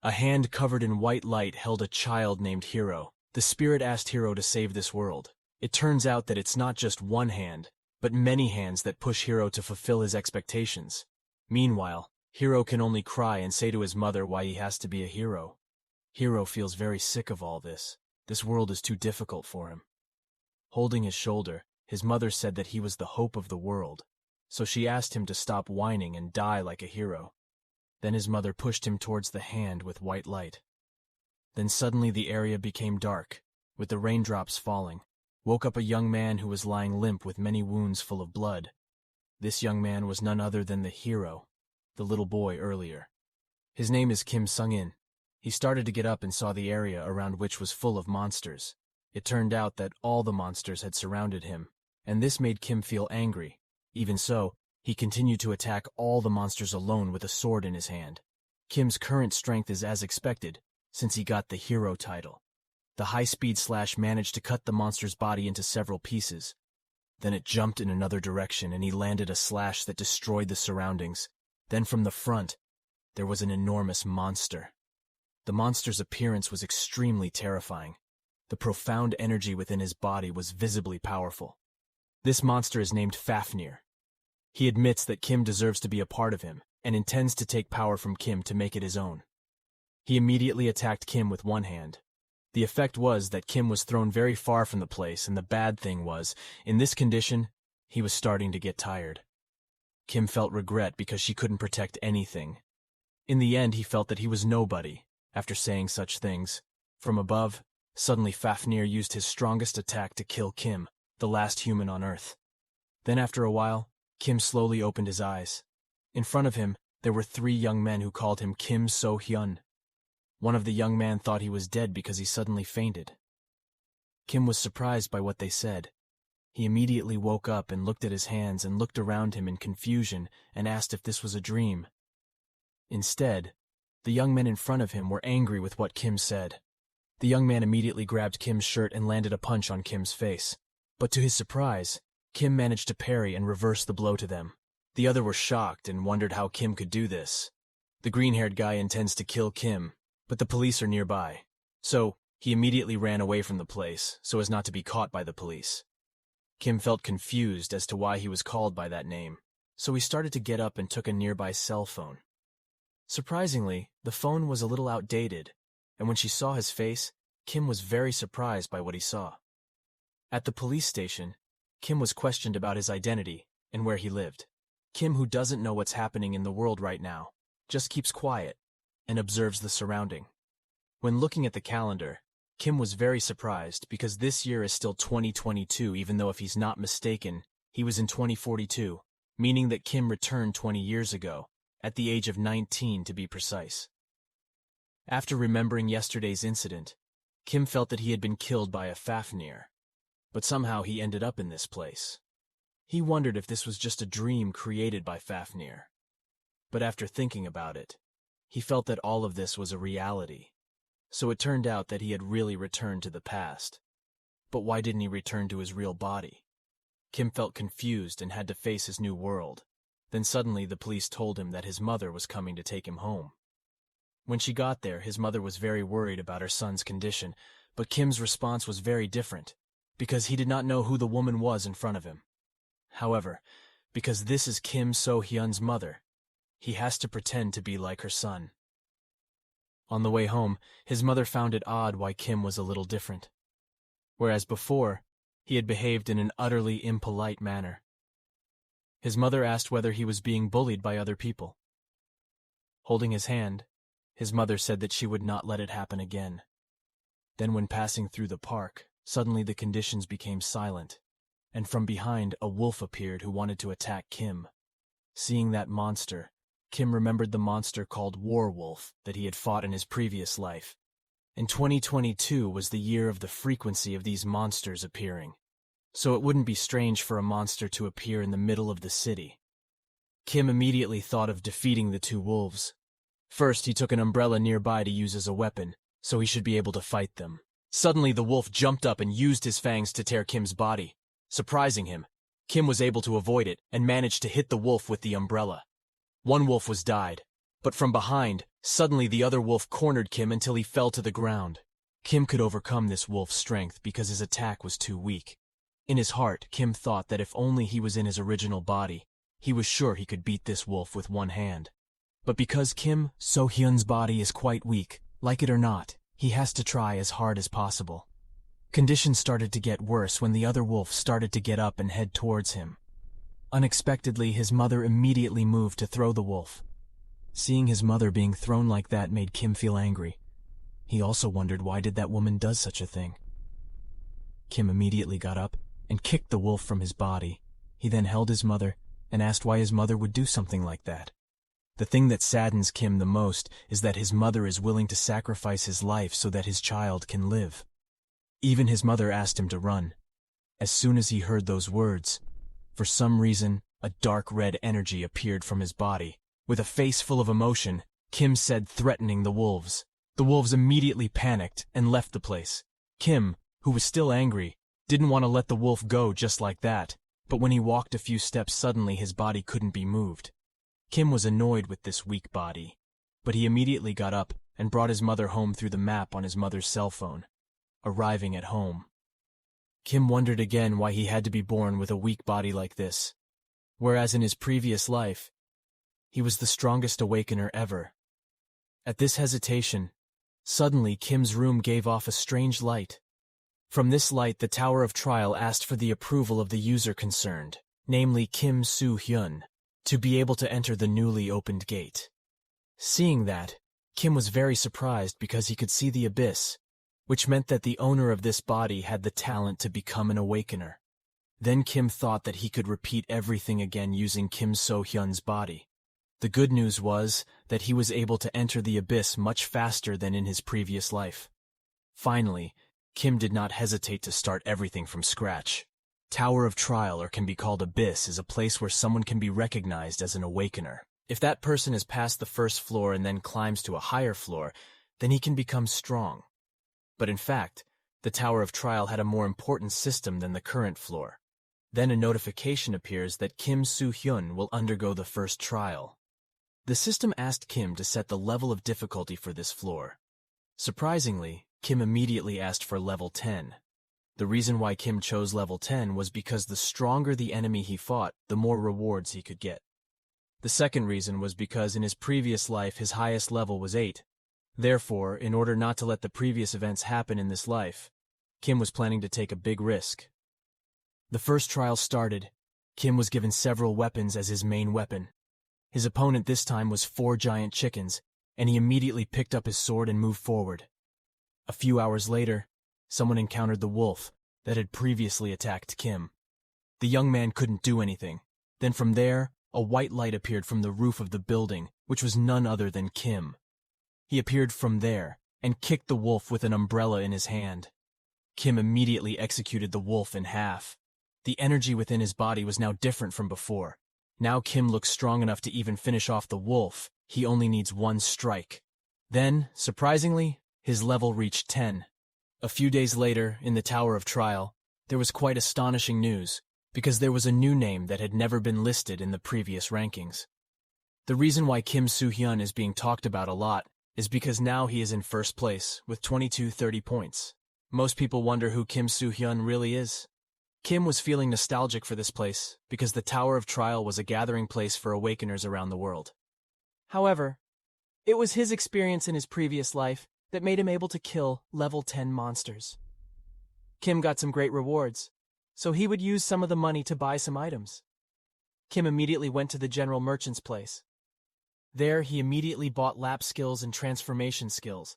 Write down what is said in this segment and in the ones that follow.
A hand covered in white light held a child named Hiro. The spirit asked Hiro to save this world. It turns out that it's not just one hand, but many hands that push Hiro to fulfill his expectations. Meanwhile, Hiro can only cry and say to his mother why he has to be a hero. Hiro feels very sick of all this. This world is too difficult for him. Holding his shoulder, his mother said that he was the hope of the world, so she asked him to stop whining and die like a hero. Then his mother pushed him towards the hand with white light. Then suddenly the area became dark, with the raindrops falling. Woke up a young man who was lying limp with many wounds full of blood. This young man was none other than the hero, the little boy earlier. His name is Kim Sung-in. He started to get up and saw the area around which was full of monsters. It turned out that all the monsters had surrounded him, and this made Kim feel angry. Even so, he continued to attack all the monsters alone with a sword in his hand. Kim's current strength is as expected, since he got the hero title. The high-speed slash managed to cut the monster's body into several pieces. Then it jumped in another direction and he landed a slash that destroyed the surroundings. Then from the front, there was an enormous monster. The monster's appearance was extremely terrifying. The profound energy within his body was visibly powerful. This monster is named Fafnir. He admits that Kim deserves to be a part of him and intends to take power from Kim to make it his own. He immediately attacked Kim with one hand. The effect was that Kim was thrown very far from the place, and the bad thing was, in this condition, he was starting to get tired. Kim felt regret because she couldn't protect anything. In the end, he felt that he was nobody, after saying such things. From above, suddenly Fafnir used his strongest attack to kill Kim, the last human on Earth. Then after a while, Kim slowly opened his eyes. In front of him, there were 3 young men who called him Kim So-hyun. One of the young men thought he was dead because he suddenly fainted. Kim was surprised by what they said. He immediately woke up and looked at his hands and looked around him in confusion and asked if this was a dream. Instead, the young men in front of him were angry with what Kim said. The young man immediately grabbed Kim's shirt and landed a punch on Kim's face. But to his surprise, Kim managed to parry and reverse the blow to them. The other were shocked and wondered how Kim could do this. The green-haired guy intends to kill Kim, but the police are nearby. So, he immediately ran away from the place, so as not to be caught by the police. Kim felt confused as to why he was called by that name, so he started to get up and took a nearby cell phone. Surprisingly, the phone was a little outdated, and when she saw his face, Kim was very surprised by what he saw. At the police station, Kim was questioned about his identity and where he lived. Kim, who doesn't know what's happening in the world right now, just keeps quiet and observes the surrounding. When looking at the calendar, Kim was very surprised because this year is still 2022, even though if he's not mistaken, he was in 2042, meaning that Kim returned 20 years ago, at the age of 19 to be precise. After remembering yesterday's incident, Kim felt that he had been killed by a Fafnir, but somehow he ended up in this place. He wondered if this was just a dream created by Fafnir. But after thinking about it, he felt that all of this was a reality. So it turned out that he had really returned to the past. But why didn't he return to his real body? Kim felt confused and had to face his new world. Then suddenly the police told him that his mother was coming to take him home. When she got there, his mother was very worried about her son's condition, but Kim's response was very different, because he did not know who the woman was in front of him. However, because this is Kim So-hyun's mother, he has to pretend to be like her son. On the way home, his mother found it odd why Kim was a little different. Whereas before, he had behaved in an utterly impolite manner. His mother asked whether he was being bullied by other people. Holding his hand, his mother said that she would not let it happen again. Then when passing through the park, suddenly the conditions became silent, and from behind a wolf appeared who wanted to attack Kim. Seeing that monster, Kim remembered the monster called Warwolf that he had fought in his previous life. And 2022 was the year of the frequency of these monsters appearing, so it wouldn't be strange for a monster to appear in the middle of the city. Kim immediately thought of defeating the 2 wolves. First, he took an umbrella nearby to use as a weapon, so he should be able to fight them. Suddenly, the wolf jumped up and used his fangs to tear Kim's body. Surprising him, Kim was able to avoid it and managed to hit the wolf with the umbrella. 1 wolf was died, But from behind, suddenly the other wolf cornered Kim until he fell to the ground. Kim could overcome this wolf's strength because his attack was too weak. In his heart, Kim thought that if only he was in his original body, he was sure he could beat this wolf with one hand. But because Kim So-hyun's body is quite weak, like it or not, he has to try as hard as possible. Conditions started to get worse when the other wolf started to get up and head towards him. Unexpectedly, his mother immediately moved to throw the wolf. Seeing his mother being thrown like that made Kim feel angry. He also wondered why did that woman do such a thing. Kim immediately got up and kicked the wolf from his body. He then held his mother and asked why his mother would do something like that. The thing that saddens Kim the most is that his mother is willing to sacrifice his life so that his child can live. Even his mother asked him to run. As soon as he heard those words, for some reason, a dark red energy appeared from his body. With a face full of emotion, Kim said, threatening the wolves. The wolves immediately panicked and left the place. Kim, who was still angry, didn't want to let the wolf go just like that, but when he walked a few steps suddenly his body couldn't be moved. Kim was annoyed with this weak body, but he immediately got up and brought his mother home through the map on his mother's cell phone. Arriving at home, Kim wondered again why he had to be born with a weak body like this, whereas in his previous life, he was the strongest awakener ever. At this hesitation, suddenly Kim's room gave off a strange light. From this light, the Tower of Trial asked for the approval of the user concerned, namely Kim So-hyun, to be able to enter the newly opened gate. Seeing that, Kim was very surprised because he could see the abyss, which meant that the owner of this body had the talent to become an awakener. Then Kim thought that he could repeat everything again using Kim So-hyun's body. The good news was that he was able to enter the abyss much faster than in his previous life. Finally, Kim did not hesitate to start everything from scratch. Tower of Trial, or can be called Abyss, is a place where someone can be recognized as an awakener. If that person has passed the first floor and then climbs to a higher floor, then he can become strong. But in fact, the Tower of Trial had a more important system than the current floor. Then a notification appears that Kim So-hyun will undergo the first trial. The system asked Kim to set the level of difficulty for this floor. Surprisingly, Kim immediately asked for level 10. The reason why Kim chose level 10 was because the stronger the enemy he fought, the more rewards he could get. The second reason was because in his previous life his highest level was 8. Therefore, in order not to let the previous events happen in this life, Kim was planning to take a big risk. The first trial started. Kim was given several weapons as his main weapon. His opponent this time was 4 giant chickens, and he immediately picked up his sword and moved forward. A few hours later, someone encountered the wolf that had previously attacked Kim. The young man couldn't do anything. Then from there, a white light appeared from the roof of the building, which was none other than Kim. He appeared from there and kicked the wolf with an umbrella in his hand. Kim immediately executed the wolf in half. The energy within his body was now different from before. Now Kim looks strong enough to even finish off the wolf. He only needs one strike. Then, surprisingly, his level reached 10. A few days later, in the Tower of Trial, there was quite astonishing news, because there was a new name that had never been listed in the previous rankings. The reason why Kim So-hyun is being talked about a lot is because now he is in first place with 2230 points. Most people wonder who Kim So-hyun really is. Kim was feeling nostalgic for this place because the Tower of Trial was a gathering place for awakeners around the world. However, it was his experience in his previous life that made him able to kill level 10 monsters. Kim got some great rewards, so he would use some of the money to buy some items. Kim immediately went to the general merchant's place. There, he immediately bought lap skills and transformation skills.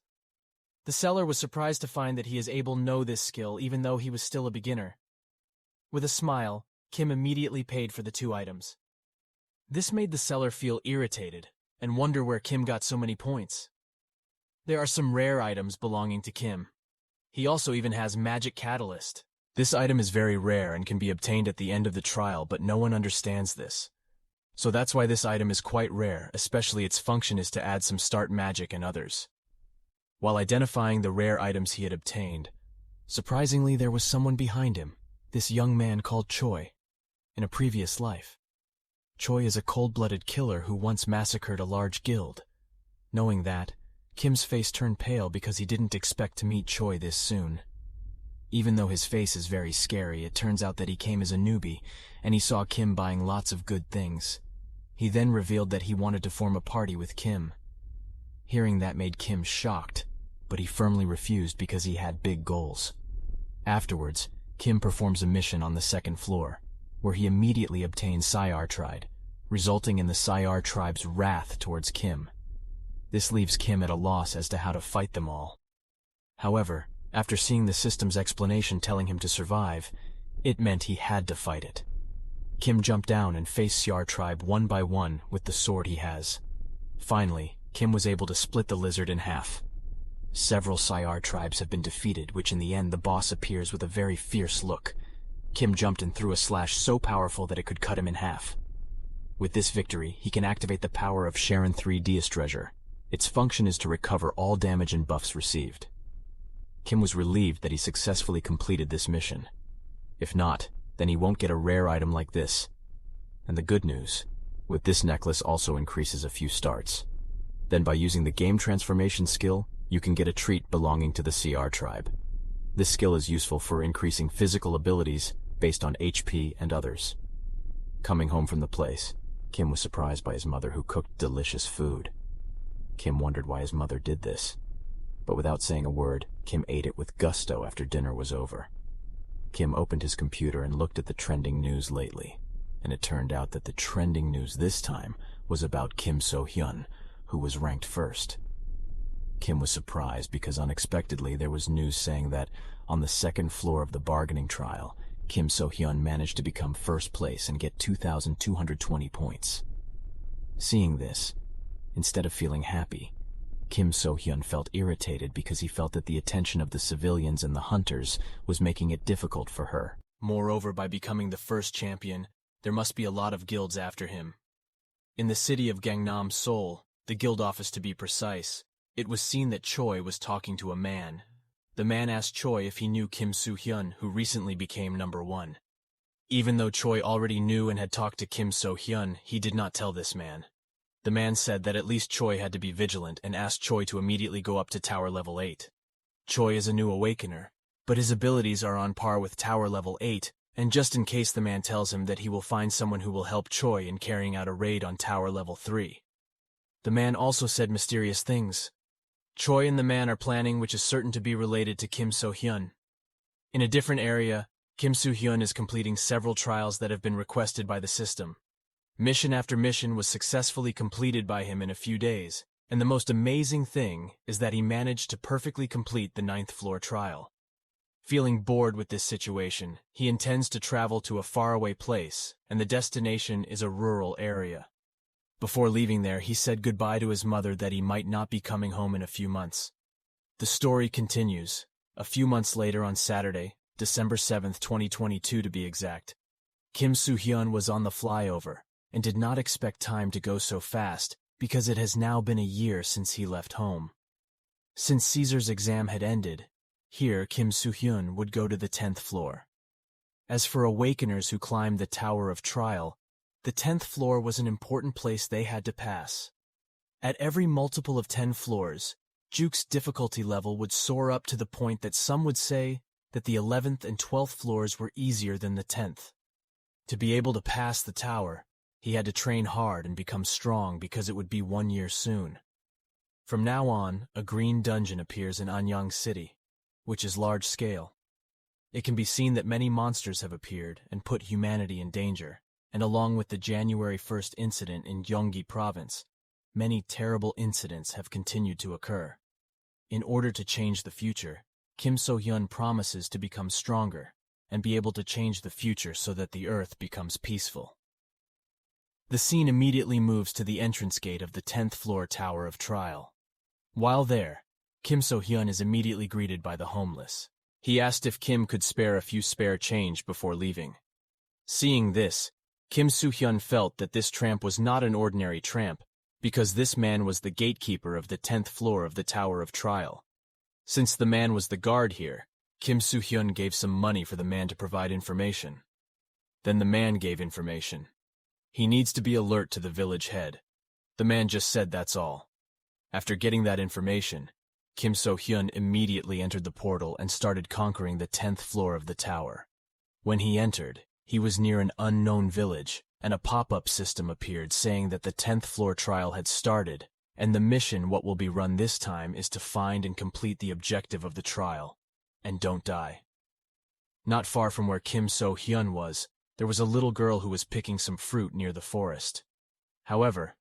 The seller was surprised to find that he is able to know this skill even though he was still a beginner. With a smile, Kim immediately paid for the 2 items. This made the seller feel irritated and wonder where Kim got so many points. There are some rare items belonging to Kim. He also even has Magic Catalyst. This item is very rare and can be obtained at the end of the trial, but no one understands this. So that's why this item is quite rare, especially its function is to add some start magic and others. While identifying the rare items he had obtained, surprisingly there was someone behind him, this young man called Choi. In a previous life, Choi is a cold-blooded killer who once massacred a large guild. Knowing that, Kim's face turned pale because he didn't expect to meet Choi this soon. Even though his face is very scary, it turns out that he came as a newbie, and he saw Kim buying lots of good things. He then revealed that he wanted to form a party with Kim. Hearing that made Kim shocked, but he firmly refused because he had big goals. Afterwards, Kim performs a mission on the second floor, where he immediately obtains Reincarnated, resulting in the Sayar tribe's wrath towards Kim. This leaves Kim at a loss as to how to fight them all. However, after seeing the system's explanation telling him to survive, it meant he had to fight it. Kim jumped down and faced Sayar tribe one by one with the sword he has. Finally, Kim was able to split the lizard in half. Several Sayar tribes have been defeated, which in the end the boss appears with a very fierce look. Kim jumped and threw a slash so powerful that it could cut him in half. With this victory, he can activate the power of Sharon 3D's treasure. Its function is to recover all damage and buffs received. Kim was relieved that he successfully completed this mission. If not, then he won't get a rare item like this. And the good news, with this necklace also increases a few starts. Then by using the game transformation skill, you can get a treat belonging to the CR tribe. This skill is useful for increasing physical abilities based on HP and others. Coming home from the place, Kim was surprised by his mother, who cooked delicious food. Kim wondered why his mother did this. But without saying a word, Kim ate it with gusto after dinner was over. Kim opened his computer and looked at the trending news lately, and it turned out that the trending news this time was about Kim So-hyun, who was ranked first. Kim was surprised because unexpectedly there was news saying that on the second floor of the bargaining trial, Kim So-hyun managed to become first place and get 2,220 points. Seeing this, instead of feeling happy, Kim So-hyun felt irritated because he felt that the attention of the civilians and the hunters was making it difficult for her. Moreover, by becoming the first champion, there must be a lot of guilds after him. In the city of Gangnam, Seoul, the guild office to be precise, it was seen that Choi was talking to a man. The man asked Choi if he knew Kim So-hyun, who recently became number 1. Even though Choi already knew and had talked to Kim So-hyun, he did not tell this man. The man said that at least Choi had to be vigilant and asked Choi to immediately go up to tower level 8. Choi is a new awakener, but his abilities are on par with tower level 8, and just in case the man tells him that he will find someone who will help Choi in carrying out a raid on tower level 3. The man also said mysterious things. Choi and the man are planning, which is certain to be related to Kim So-hyun. In a different area, Kim So-hyun is completing several trials that have been requested by the system. Mission after mission was successfully completed by him in a few days, and the most amazing thing is that he managed to perfectly complete the 9th floor trial. Feeling bored with this situation, he intends to travel to a faraway place, and the destination is a rural area. Before leaving there, he said goodbye to his mother that he might not be coming home in a few months. The story continues. A few months later on Saturday, December 7th, 2022 to be exact, Kim So-hyun was on the flyover and did not expect time to go so fast because it has now been a year since he left home. Since Caesar's exam had ended, here Kim So-hyun would go to the 10th floor. As for awakeners who climbed the Tower of Trial, the 10th floor was an important place they had to pass. At every multiple of 10 floors, Juke's difficulty level would soar up to the point that some would say that the 11th and 12th floors were easier than the 10th. To be able to pass the tower, he had to train hard and become strong because it would be 1 year soon. From now on, a green dungeon appears in Anyang City, which is large scale. It can be seen that many monsters have appeared and put humanity in danger, and along with the January 1st incident in Gyeonggi province, many terrible incidents have continued to occur. In order to change the future, Kim So-hyun promises to become stronger and be able to change the future so that the earth becomes peaceful. The scene immediately moves to the entrance gate of the 10th floor Tower of Trial. While there, Kim So-hyun is immediately greeted by the homeless. He asked if Kim could spare a few spare change before leaving. Seeing this, Kim So-hyun felt that this tramp was not an ordinary tramp, because this man was the gatekeeper of the 10th floor of the Tower of Trial. Since the man was the guard here, Kim So-hyun gave some money for the man to provide information. Then the man gave information. He needs to be alert to the village head. The man just said that's all. After getting that information, Kim So-hyun immediately entered the portal and started conquering the 10th floor of the tower. When he entered, he was near an unknown village, and a pop-up system appeared saying that the 10th floor trial had started, and the mission what will be run this time is to find and complete the objective of the trial, and don't die. Not far from where Kim So-hyun was, there was a little girl who was picking some fruit near the forest. However,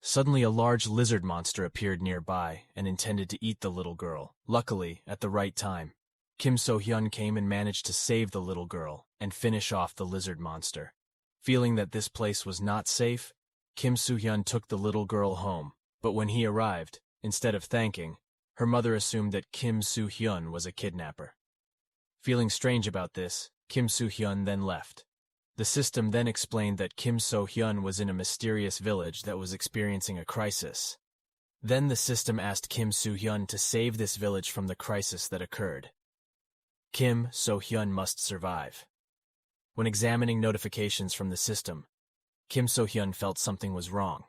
suddenly a large lizard monster appeared nearby and intended to eat the little girl. Luckily, at the right time, Kim So-hyun came and managed to save the little girl and finish off the lizard monster. Feeling that this place was not safe, Kim So-hyun took the little girl home, but when he arrived, instead of thanking, her mother assumed that Kim So-hyun was a kidnapper. Feeling strange about this, Kim So-hyun then left. The system then explained that Kim So-hyun was in a mysterious village that was experiencing a crisis. Then the system asked Kim So-hyun to save this village from the crisis that occurred. Kim So-hyun must survive. When examining notifications from the system, Kim So-hyun felt something was wrong.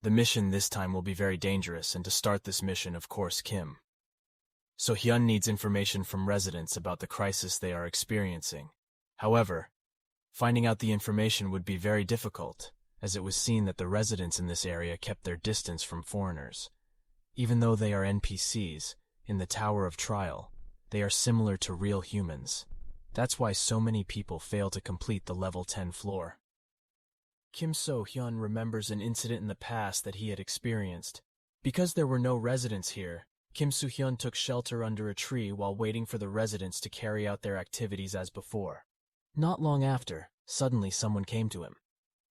The mission this time will be very dangerous, and to start this mission, of course, Kim So-hyun needs information from residents about the crisis they are experiencing. However, finding out the information would be very difficult, as it was seen that the residents in this area kept their distance from foreigners. Even though they are NPCs, in the Tower of Trial, they are similar to real humans. That's why so many people fail to complete the level 10 floor. Kim So-hyun remembers an incident in the past that he had experienced. Because there were no residents here, Kim So-hyun took shelter under a tree while waiting for the residents to carry out their activities as before. Not long after, suddenly someone came to him.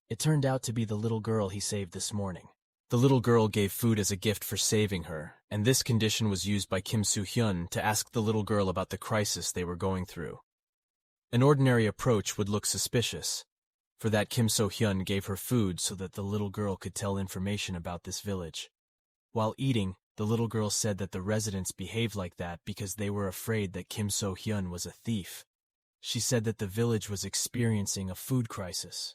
It turned out to be the little girl he saved this morning. The little girl gave food as a gift for saving her, and this condition was used by Kim So-hyun to ask the little girl about the crisis they were going through. An ordinary approach would look suspicious. For that, Kim So-hyun gave her food so that the little girl could tell information about this village. While eating, the little girl said that the residents behaved like that because they were afraid that Kim So-hyun was a thief. She said that the village was experiencing a food crisis.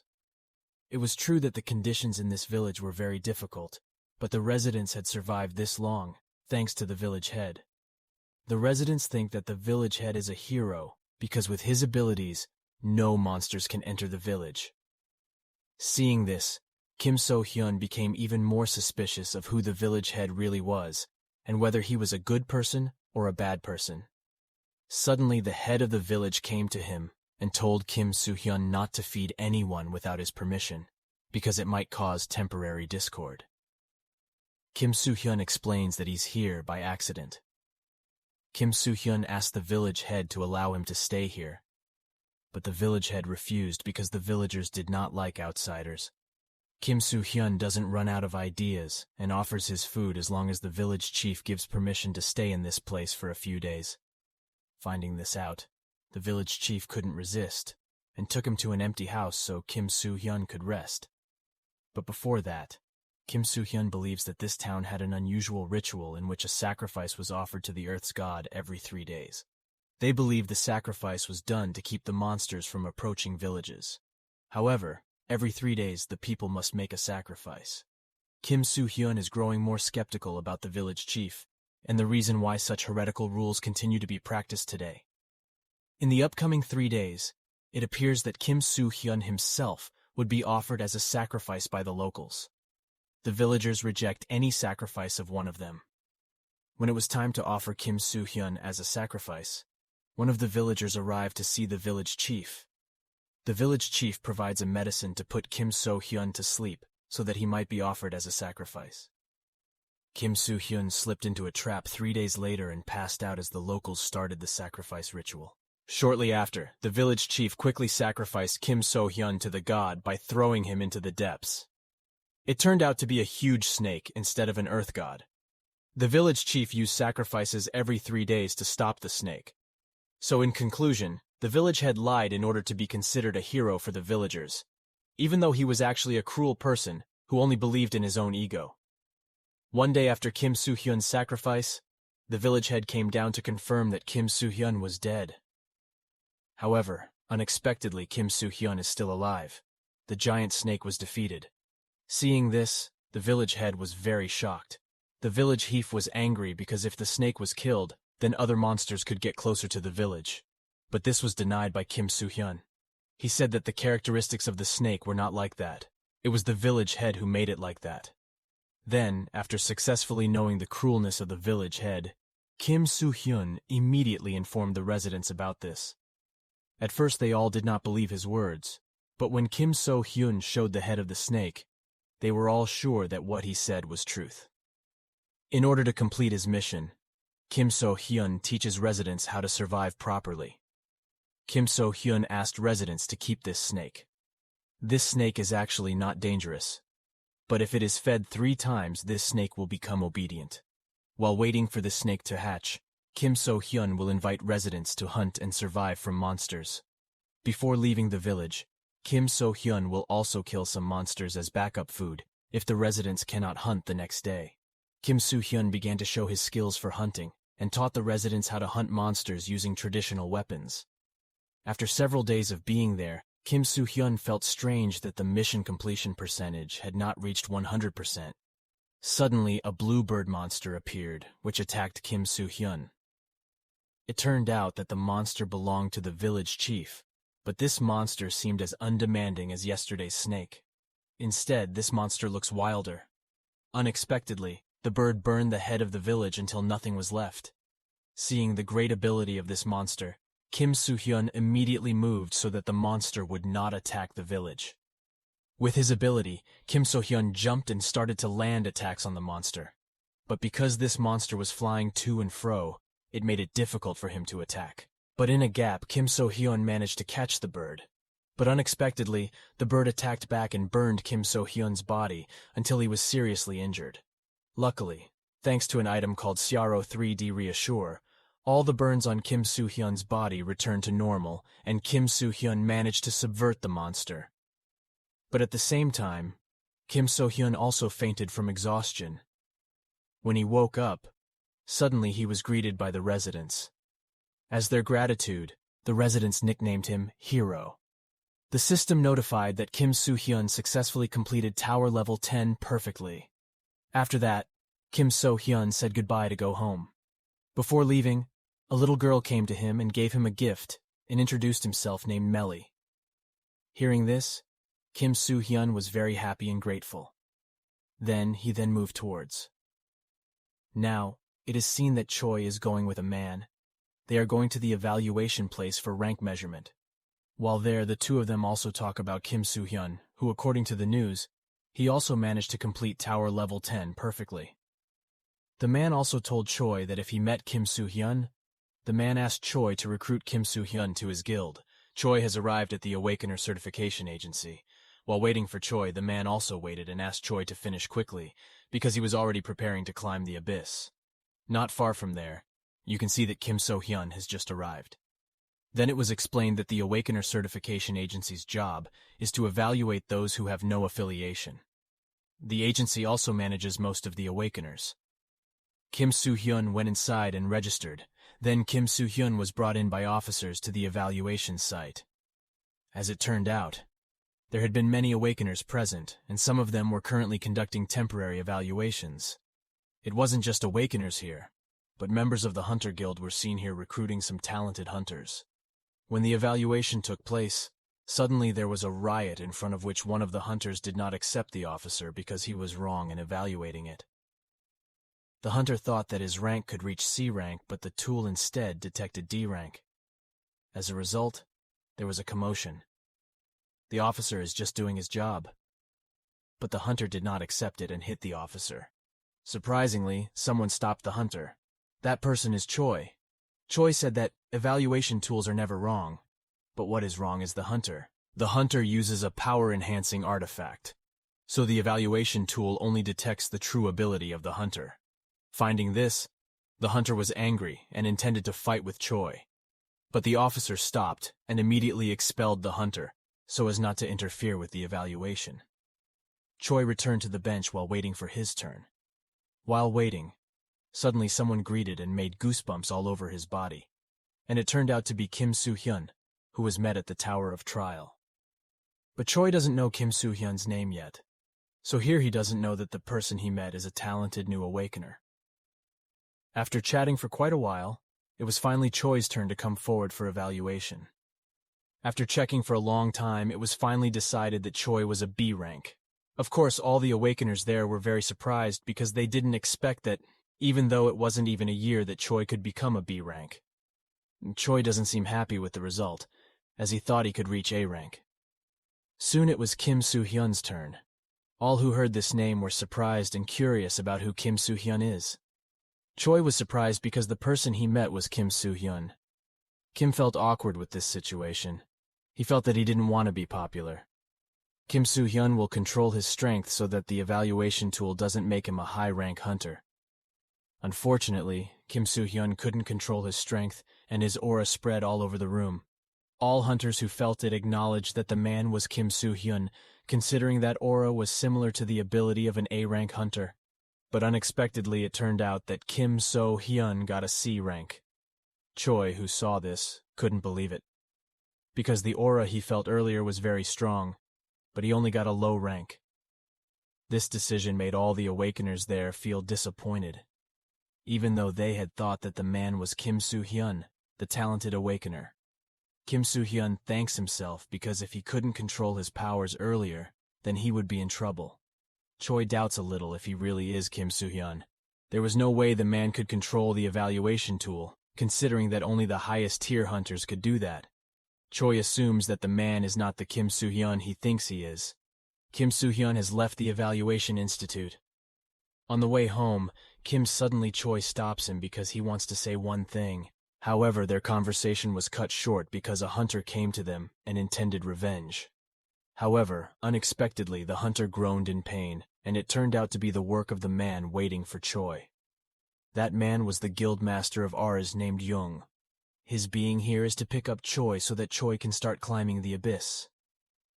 It was true that the conditions in this village were very difficult, but the residents had survived this long, thanks to the village head. The residents think that the village head is a hero, because with his abilities, no monsters can enter the village. Seeing this, Kim So-hyun became even more suspicious of who the village head really was, and whether he was a good person or a bad person. Suddenly the head of the village came to him and told Kim So-hyun not to feed anyone without his permission, because it might cause temporary discord. Kim So-hyun explains that he's here by accident. Kim So-hyun asked the village head to allow him to stay here, but the village head refused because the villagers did not like outsiders. Kim So-hyun doesn't run out of ideas and offers his food as long as the village chief gives permission to stay in this place for a few days. Finding this out, the village chief couldn't resist and took him to an empty house so Kim So-hyun could rest. But before that, Kim So-hyun believes that this town had an unusual ritual in which a sacrifice was offered to the Earth's god every 3 days. They believed the sacrifice was done to keep the monsters from approaching villages. However, every 3 days the people must make a sacrifice. Kim So-hyun is growing more skeptical about the village chief, and the reason why such heretical rules continue to be practiced today. In the upcoming 3 days, it appears that Kim So-hyun himself would be offered as a sacrifice by the locals. The villagers reject any sacrifice of one of them. When it was time to offer Kim So-hyun as a sacrifice, one of the villagers arrived to see the village chief. The village chief provides a medicine to put Kim So-hyun to sleep so that he might be offered as a sacrifice. Kim So-hyun slipped into a trap 3 days later and passed out as the locals started the sacrifice ritual. Shortly after, the village chief quickly sacrificed Kim So-hyun to the god by throwing him into the depths. It turned out to be a huge snake instead of an earth god. The village chief used sacrifices every 3 days to stop the snake. So in conclusion, the village head lied in order to be considered a hero for the villagers, even though he was actually a cruel person who only believed in his own ego. One day after Kim So-hyun's sacrifice, the village head came down to confirm that Kim So-hyun was dead. However, unexpectedly, Kim So-hyun is still alive. The giant snake was defeated. Seeing this, the village head was very shocked. The village chief was angry because if the snake was killed, then other monsters could get closer to the village. But this was denied by Kim Soo-hyun. He said that the characteristics of the snake were not like that. It was the village head who made it like that. Then, after successfully knowing the cruelness of the village head, Kim Soo-hyun immediately informed the residents about this. At first they all did not believe his words, but when Kim Soo-hyun showed the head of the snake, they were all sure that what he said was truth. In order to complete his mission, Kim Soo-hyun teaches residents how to survive properly. Kim Soo-hyun asked residents to keep this snake. This snake is actually not dangerous, but if it is fed 3 times, this snake will become obedient. While waiting for the snake to hatch, Kim Soo-hyun will invite residents to hunt and survive from monsters. Before leaving the village, Kim Soo-hyun will also kill some monsters as backup food if the residents cannot hunt the next day. Kim Soo-hyun began to show his skills for hunting and taught the residents how to hunt monsters using traditional weapons. After several days of being there, Kim Soo-hyun felt strange that the mission completion percentage had not reached 100%. Suddenly, a bluebird monster appeared, which attacked Kim Soo-hyun. It turned out that the monster belonged to the village chief, but this monster seemed as undemanding as yesterday's snake. Instead, this monster looks wilder. Unexpectedly, the bird burned the head of the village until nothing was left. Seeing the great ability of this monster, Kim Soo-hyun immediately moved so that the monster would not attack the village. With his ability, Kim Soo-hyun jumped and started to land attacks on the monster. But because this monster was flying to and fro, it made it difficult for him to attack. But in a gap, Kim Soo-hyun managed to catch the bird. But unexpectedly, the bird attacked back and burned Kim Soo-hyun's body until he was seriously injured. Luckily, thanks to an item called Searo 3D Reassure, all the burns on Kim Soo-hyun's body returned to normal, and Kim Soo-hyun managed to subvert the monster. But at the same time, Kim Soo-hyun also fainted from exhaustion. When he woke up, suddenly he was greeted by the residents. As their gratitude, the residents nicknamed him Hero. The system notified that Kim Soo-hyun successfully completed Tower Level 10 perfectly. After that, Kim Soo-hyun said goodbye to go home. Before leaving, a little girl came to him and gave him a gift and introduced himself named Melly. Hearing this, Kim Soo-hyun was very happy and grateful. He moved towards. Now, it is seen that Choi is going with a man. They are going to the evaluation place for rank measurement. While there, the two of them also talk about Kim Soo-hyun, who, according to the news, he also managed to complete Tower Level 10 perfectly. The man also told Choi that if he met Kim Soo-hyun, the man asked Choi to recruit Kim Soo-hyun to his guild. Choi has arrived at the Awakener Certification Agency. While waiting for Choi, the man also waited and asked Choi to finish quickly, because he was already preparing to climb the abyss. Not far from there, you can see that Kim Soo-hyun has just arrived. Then it was explained that the Awakener Certification Agency's job is to evaluate those who have no affiliation. The agency also manages most of the Awakeners. Kim Soo-hyun went inside and registered. Then Kim Soo-hyun was brought in by officers to the evaluation site. As it turned out, there had been many Awakeners present, and some of them were currently conducting temporary evaluations. It wasn't just Awakeners here, but members of the Hunter Guild were seen here recruiting some talented hunters. When the evaluation took place, suddenly there was a riot in front of which one of the hunters did not accept the officer because he was wrong in evaluating it. The hunter thought that his rank could reach C rank, but the tool instead detected D rank. As a result, there was a commotion. The officer is just doing his job. But the hunter did not accept it and hit the officer. Surprisingly, someone stopped the hunter. That person is Choi. Choi said that evaluation tools are never wrong, but what is wrong is the hunter. The hunter uses a power-enhancing artifact, so the evaluation tool only detects the true ability of the hunter. Finding this, the hunter was angry and intended to fight with Choi. But the officer stopped and immediately expelled the hunter, so as not to interfere with the evaluation. Choi returned to the bench while waiting for his turn. While waiting, suddenly someone greeted and made goosebumps all over his body, and it turned out to be Kim Soo-hyun, who was met at the Tower of Trial. But Choi doesn't know Kim Soo-hyun's name yet, So here he doesn't know that the person he met is a talented new awakener. After chatting for quite a while, it was finally Choi's turn to come forward for evaluation. After checking for a long time, it was finally decided that Choi was a B rank. Of course, all the awakeners there were very surprised because they didn't expect that, even though it wasn't even a year, that Choi could become a B rank. Choi doesn't seem happy with the result, as he thought he could reach A rank. Soon it was Kim Soo-hyun's turn. All who heard this name were surprised and curious about who Kim Soo-hyun is. Choi was surprised because the person he met was Kim Soo-hyun. Kim felt awkward with this situation. He felt that he didn't want to be popular. Kim Soo-hyun will control his strength so that the evaluation tool doesn't make him a high-rank hunter. Unfortunately, Kim Soo-hyun couldn't control his strength, and his aura spread all over the room. All hunters who felt it acknowledged that the man was Kim Soo-hyun, considering that aura was similar to the ability of an A-rank hunter. But unexpectedly it turned out that Kim So-hyun got a C rank. Choi, who saw this, couldn't believe it. Because the aura he felt earlier was very strong, but he only got a low rank. This decision made all the awakeners there feel disappointed, even though they had thought that the man was Kim Soo-hyun, the talented awakener. Kim Soo-hyun thanks himself because if he couldn't control his powers earlier, then he would be in trouble. Choi doubts a little if he really is Kim Soo-hyun. There was no way the man could control the evaluation tool, considering that only the highest tier hunters could do that. Choi assumes that the man is not the Kim Soo-hyun he thinks he is. Kim Soo-hyun has left the evaluation institute. On the way home, suddenly Choi stops him because he wants to say one thing. However, their conversation was cut short because a hunter came to them and intended revenge. However, unexpectedly, the hunter groaned in pain, and it turned out to be the work of the man waiting for Choi. That man was the guild master of ours named Jung. His being here is to pick up Choi so that Choi can start climbing the abyss.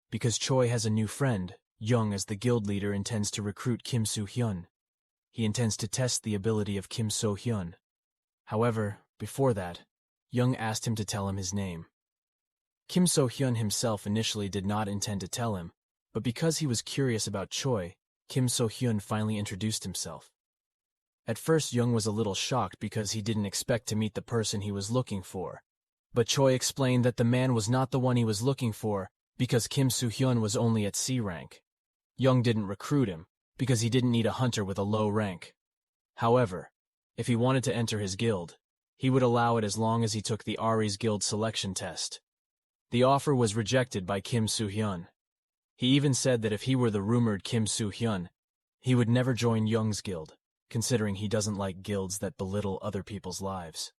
Because Choi has a new friend, Jung as the guild leader intends to recruit Kim Soo-hyun. He intends to test the ability of Kim So-hyun. However, before that, Jung asked him to tell him his name. Kim So-hyun himself initially did not intend to tell him, but because he was curious about Choi, Kim So-hyun finally introduced himself. At first, Jung was a little shocked because he didn't expect to meet the person he was looking for. But Choi explained that the man was not the one he was looking for because Kim Soo-hyun was only at C rank. Jung didn't recruit him because he didn't need a hunter with a low rank. However, if he wanted to enter his guild, he would allow it as long as he took the Aries Guild selection test. The offer was rejected by Kim Soo-hyun. He even said that if he were the rumored Kim Soo-hyun, he would never join Jung's guild, considering he doesn't like guilds that belittle other people's lives.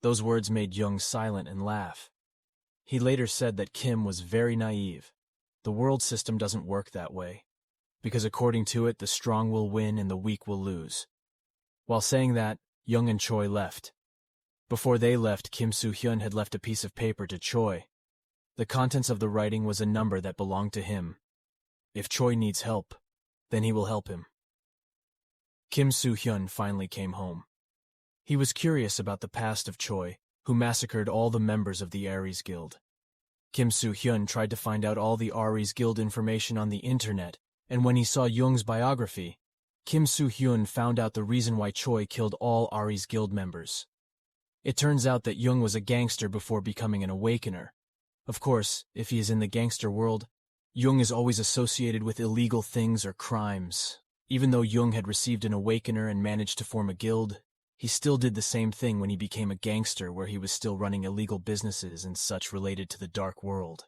Those words made Jung silent and laugh. He later said that Kim was very naive. The world system doesn't work that way, because according to it, the strong will win and the weak will lose. While saying that, Jung and Choi left. Before they left, Kim Soo-hyun had left a piece of paper to Choi. The contents of the writing was a number that belonged to him. If Choi needs help, then he will help him. Kim Soo-hyun finally came home. He was curious about the past of Choi, who massacred all the members of the Aries Guild. Kim Soo-hyun tried to find out all the Aries Guild information on the internet, and when he saw Jung's biography, Kim Soo-hyun found out the reason why Choi killed all Aries Guild members. It turns out that Jung was a gangster before becoming an awakener. Of course, if he is in the gangster world, Jung is always associated with illegal things or crimes. Even though Jung had received an awakener and managed to form a guild, he still did the same thing when he became a gangster, where he was still running illegal businesses and such related to the dark world.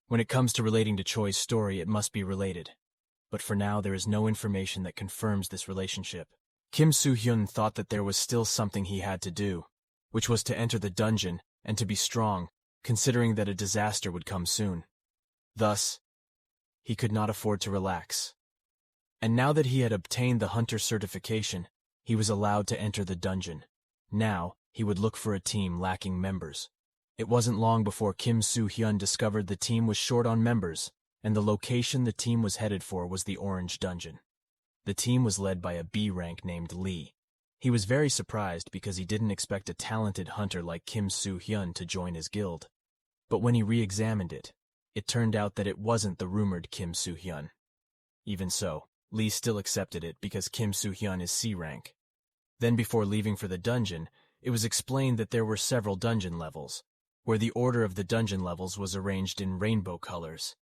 When it comes to relating to Choi's story, it must be related. But for now, there is no information that confirms this relationship. Kim Soo-hyun thought that there was still something he had to do, which was to enter the dungeon and to be strong, considering that a disaster would come soon. Thus, he could not afford to relax. And now that he had obtained the hunter certification, he was allowed to enter the dungeon. Now, he would look for a team lacking members. It wasn't long before Kim Soo-hyun discovered the team was short on members, and the location the team was headed for was the Orange Dungeon. The team was led by a B rank named Lee. He was very surprised because he didn't expect a talented hunter like Kim Soo-hyun to join his guild. But when he re-examined it, it turned out that it wasn't the rumored Kim Soo-hyun. Even so, Lee still accepted it because Kim Soo-hyun is C rank. Then before leaving for the dungeon, it was explained that there were several dungeon levels, where the order of the dungeon levels was arranged in rainbow colors.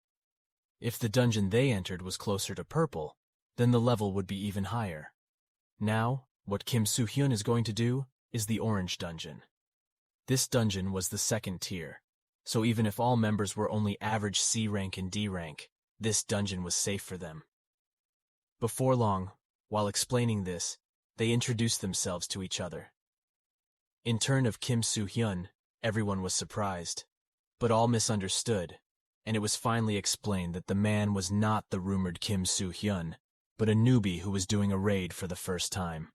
If the dungeon they entered was closer to purple, then the level would be even higher. Now, what Kim Soo-hyun is going to do is the orange dungeon. This dungeon was the second tier, so even if all members were only average C rank and D rank, this dungeon was safe for them. Before long, while explaining this, they introduced themselves to each other. In turn of Kim Soo-hyun, everyone was surprised, but all misunderstood, and it was finally explained that the man was not the rumored Kim Soo-hyun, but a newbie who was doing a raid for the first time.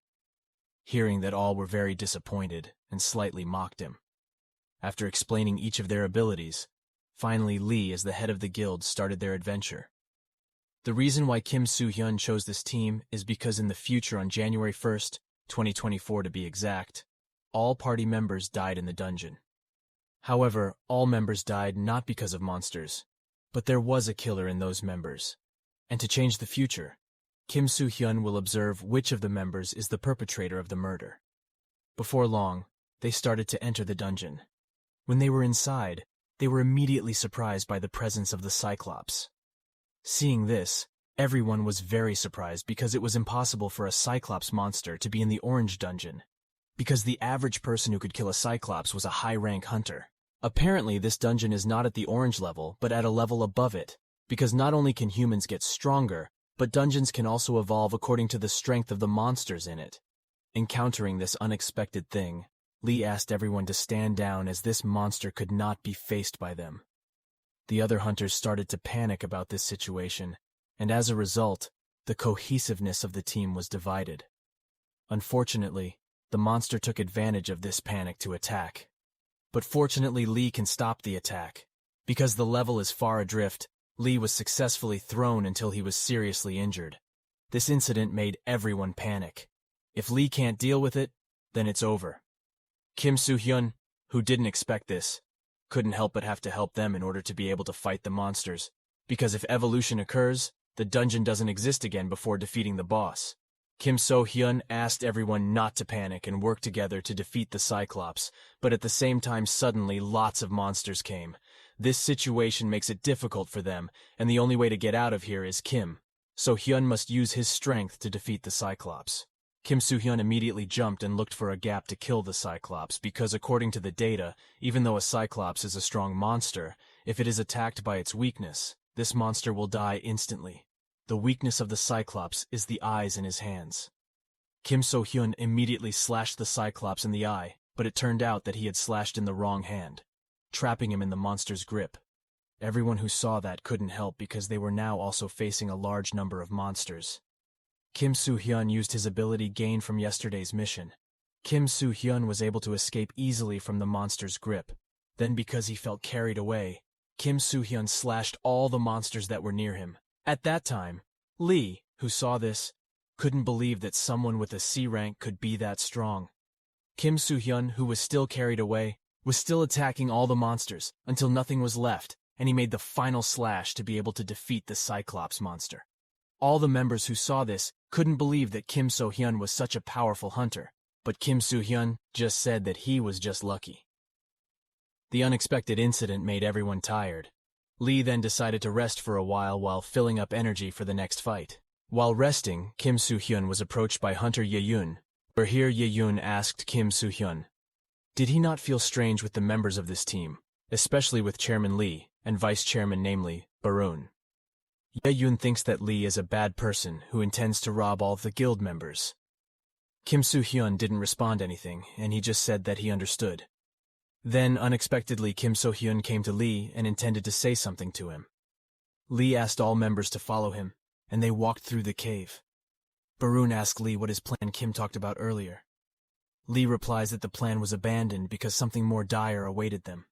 Hearing that, all were very disappointed and slightly mocked him. After explaining each of their abilities, finally Lee, as the head of the guild, started their adventure. The reason why Kim Soo-hyun chose this team is because in the future, on January 1st, 2024 to be exact, all party members died in the dungeon. However, all members died not because of monsters, but there was a killer in those members. And to change the future, Kim Soo-hyun will observe which of the members is the perpetrator of the murder. Before long, they started to enter the dungeon. When they were inside, they were immediately surprised by the presence of the Cyclops. Seeing this, everyone was very surprised because it was impossible for a Cyclops monster to be in the orange dungeon, because the average person who could kill a Cyclops was a high-rank hunter. Apparently, this dungeon is not at the orange level, but at a level above it, because not only can humans get stronger, but dungeons can also evolve according to the strength of the monsters in it. Encountering this unexpected thing, Lee asked everyone to stand down as this monster could not be faced by them. The other hunters started to panic about this situation, and as a result, the cohesiveness of the team was divided. Unfortunately, the monster took advantage of this panic to attack. But fortunately, Lee can stop the attack. Because the level is far adrift, Lee was successfully thrown until he was seriously injured. This incident made everyone panic. If Lee can't deal with it, then it's over. Kim Soo-hyun, who didn't expect this, couldn't help but have to help them in order to be able to fight the monsters, because if evolution occurs, the dungeon doesn't exist again before defeating the boss. Kim Soo-hyun asked everyone not to panic and work together to defeat the Cyclops, but at the same time suddenly lots of monsters came. This situation makes it difficult for them, and the only way to get out of here is Kim. So-hyun must use his strength to defeat the Cyclops. Kim Soo-hyun immediately jumped and looked for a gap to kill the Cyclops because according to the data, even though a Cyclops is a strong monster, if it is attacked by its weakness, this monster will die instantly. The weakness of the Cyclops is the eyes in his hands. Kim Soo-hyun immediately slashed the Cyclops in the eye, but it turned out that he had slashed in the wrong hand, trapping him in the monster's grip. Everyone who saw that couldn't help because they were now also facing a large number of monsters. Kim Soo-hyun used his ability gained from yesterday's mission. Kim Soo-hyun was able to escape easily from the monster's grip. Then because he felt carried away, Kim Soo-hyun slashed all the monsters that were near him. At that time, Lee, who saw this, couldn't believe that someone with a C rank could be that strong. Kim Soo-hyun, who was still carried away, was still attacking all the monsters until nothing was left, and he made the final slash to be able to defeat the Cyclops monster. All the members who saw this couldn't believe that Kim Soo-hyun was such a powerful hunter, but Kim Soo-hyun just said that he was just lucky. The unexpected incident made everyone tired. Lee then decided to rest for a while filling up energy for the next fight. While resting, Kim Soo-hyun was approached by Hunter Ye-yoon, where here Ye-yoon asked Kim Soo-hyun, did he not feel strange with the members of this team, especially with Chairman Lee and Vice Chairman, namely, Barun? Ye-yoon thinks that Lee is a bad person who intends to rob all of the guild members. Kim Soo-hyun didn't respond anything, and he just said that he understood. Then, unexpectedly, Kim Soo-hyun came to Lee and intended to say something to him. Lee asked all members to follow him, and they walked through the cave. Barun asked Lee what his plan Kim talked about earlier. Lee replies that the plan was abandoned because something more dire awaited them.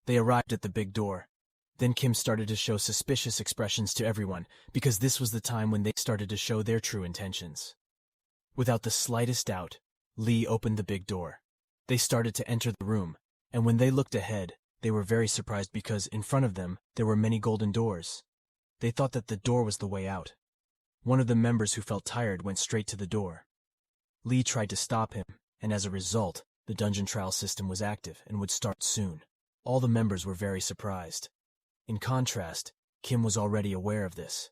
They arrived at the big door. Then Kim started to show suspicious expressions to everyone because this was the time when they started to show their true intentions. Without the slightest doubt, Lee opened the big door. They started to enter the room, and when they looked ahead, they were very surprised because in front of them there were many golden doors. They thought that the door was the way out, One of the members who felt tired went straight to the door. Lee tried to stop him, and as a result, the dungeon trial system was active and would start soon. All the members were very surprised. In contrast, Kim was already aware of this.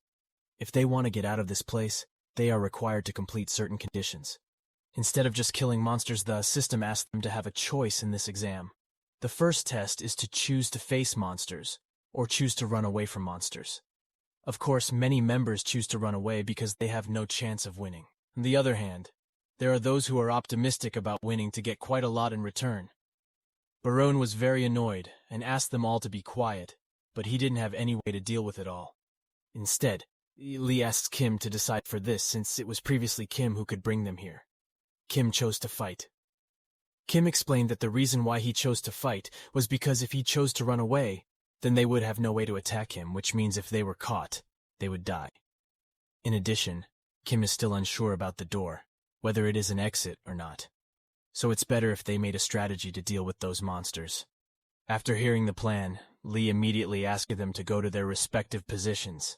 If they want to get out of this place, they are required to complete certain conditions. Instead of just killing monsters, the system asked them to have a choice in this exam. The first test is to choose to face monsters, or choose to run away from monsters. Of course, many members choose to run away because they have no chance of winning. On the other hand, there are those who are optimistic about winning to get quite a lot in return. Barone was very annoyed and asked them all to be quiet, but he didn't have any way to deal with it all. Instead, Lee asked Kim to decide for this since it was previously Kim who could bring them here. Kim chose to fight. Kim explained that the reason why he chose to fight was because if he chose to run away, then they would have no way to attack him, which means if they were caught, they would die. In addition, Kim is still unsure about the door, whether it is an exit or not. So it's better if they made a strategy to deal with those monsters. After hearing the plan, Lee immediately asked them to go to their respective positions.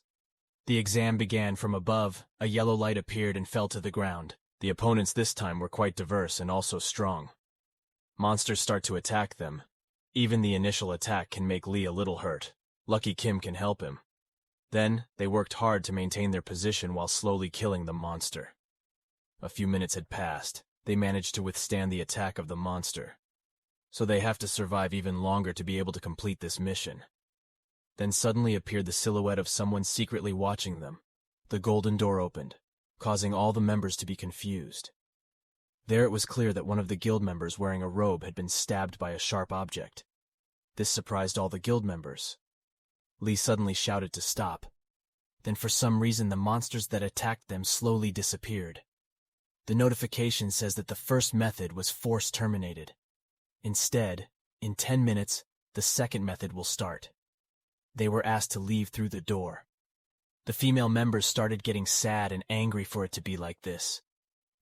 The exam began from above. A yellow light appeared and fell to the ground. The opponents this time were quite diverse and also strong. Monsters start to attack them. Even the initial attack can make Lee a little hurt. Lucky Kim can help him. Then, they worked hard to maintain their position while slowly killing the monster. A few minutes had passed. They managed to withstand the attack of the monster. So they have to survive even longer to be able to complete this mission. Then suddenly appeared the silhouette of someone secretly watching them. The golden door opened, causing all the members to be confused. There it was clear that one of the guild members wearing a robe had been stabbed by a sharp object. This surprised all the guild members. Lee suddenly shouted to stop. Then for some reason the monsters that attacked them slowly disappeared. The notification says that the first method was force terminated. Instead, in 10 minutes, the second method will start. They were asked to leave through the door. The female members started getting sad and angry for it to be like this.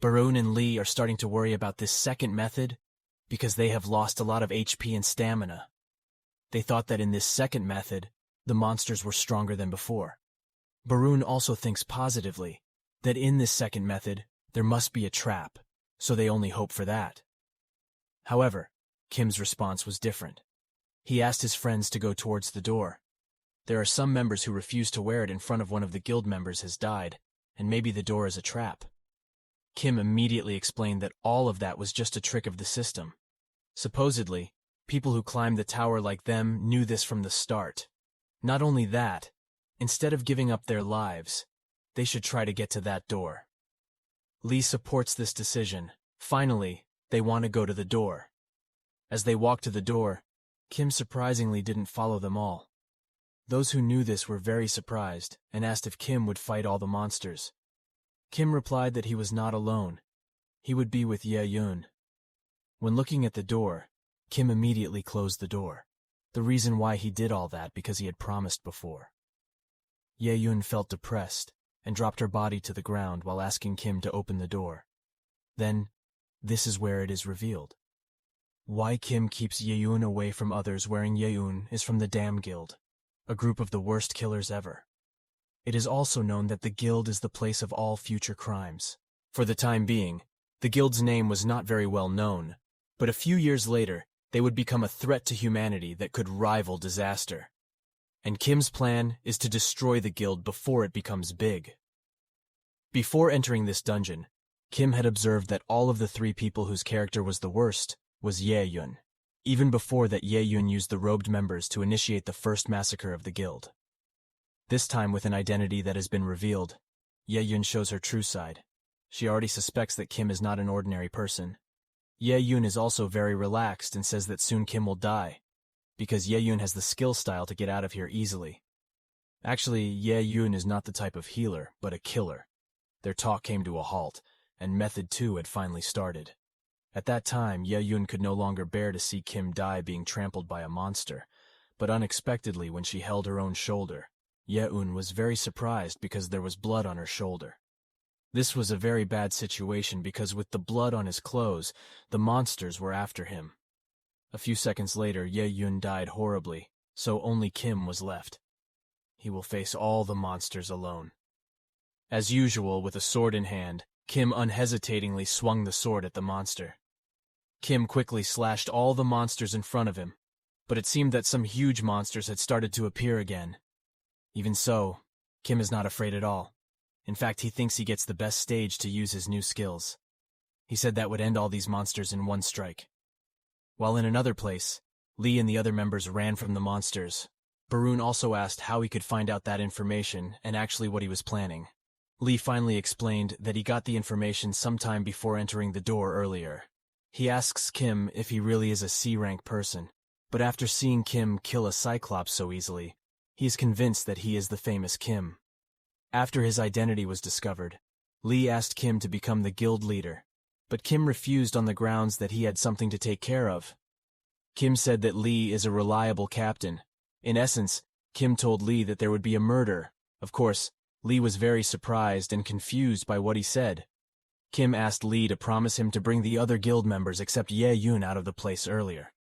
Barone and Lee are starting to worry about this second method because they have lost a lot of HP and stamina. They thought that in this second method, the monsters were stronger than before. Barone also thinks positively that in this second method, there must be a trap, so they only hope for that. However, Kim's response was different. He asked his friends to go towards the door. There are some members who refuse to wear it in front of one of the guild members has died, and maybe the door is a trap. Kim immediately explained that all of that was just a trick of the system. Supposedly, people who climbed the tower like them knew this from the start. Not only that, instead of giving up their lives, they should try to get to that door. Lee supports this decision. Finally, they want to go to the door. As they walk to the door, Kim surprisingly didn't follow them all. Those who knew this were very surprised and asked if Kim would fight all the monsters. Kim replied that he was not alone. He would be with Ye Yun. When looking at the door, Kim immediately closed the door. The reason why he did all that because he had promised before. Ye Yun felt depressed and dropped her body to the ground while asking Kim to open the door. Then, this is where it is revealed. Why Kim keeps Ye Yun away from others wearing Ye Yun is from the Dam Guild, a group of the worst killers ever. It is also known that the guild is the place of all future crimes. For the time being, the guild's name was not very well known, but a few years later, they would become a threat to humanity that could rival disaster. And Kim's plan is to destroy the guild before it becomes big. Before entering this dungeon, Kim had observed that all of the three people whose character was the worst was Ye Yun, even before that Ye Yun used the robed members to initiate the first massacre of the guild. This time with an identity that has been revealed, Ye Yun shows her true side. She already suspects that Kim is not an ordinary person. Ye Yun is also very relaxed and says that soon Kim will die, because Ye Yun has the skill style to get out of here easily. Actually, Ye Yun is not the type of healer, but a killer. Their talk came to a halt, and Method 2 had finally started. At that time, Ye Yun could no longer bear to see Kim die being trampled by a monster, but unexpectedly when she held her own shoulder, Ye Yun was very surprised because there was blood on her shoulder. This was a very bad situation because with the blood on his clothes, the monsters were after him. A few seconds later, Ye Yun died horribly, so only Kim was left. He will face all the monsters alone. As usual, with a sword in hand, Kim unhesitatingly swung the sword at the monster. Kim quickly slashed all the monsters in front of him, but it seemed that some huge monsters had started to appear again. Even so, Kim is not afraid at all. In fact, he thinks he gets the best stage to use his new skills. He said that would end all these monsters in one strike. While in another place, Lee and the other members ran from the monsters. Barun also asked how he could find out that information and actually what he was planning. Lee finally explained that he got the information sometime before entering the door earlier. He asks Kim if he really is a C-rank person, but after seeing Kim kill a Cyclops so easily, he is convinced that he is the famous Kim. After his identity was discovered, Lee asked Kim to become the guild leader, but Kim refused on the grounds that he had something to take care of. Kim said that Lee is a reliable captain. In essence, Kim told Lee that there would be a murder. Of course, Lee was very surprised and confused by what he said. Kim asked Lee to promise him to bring the other guild members except Ye Yun out of the place earlier.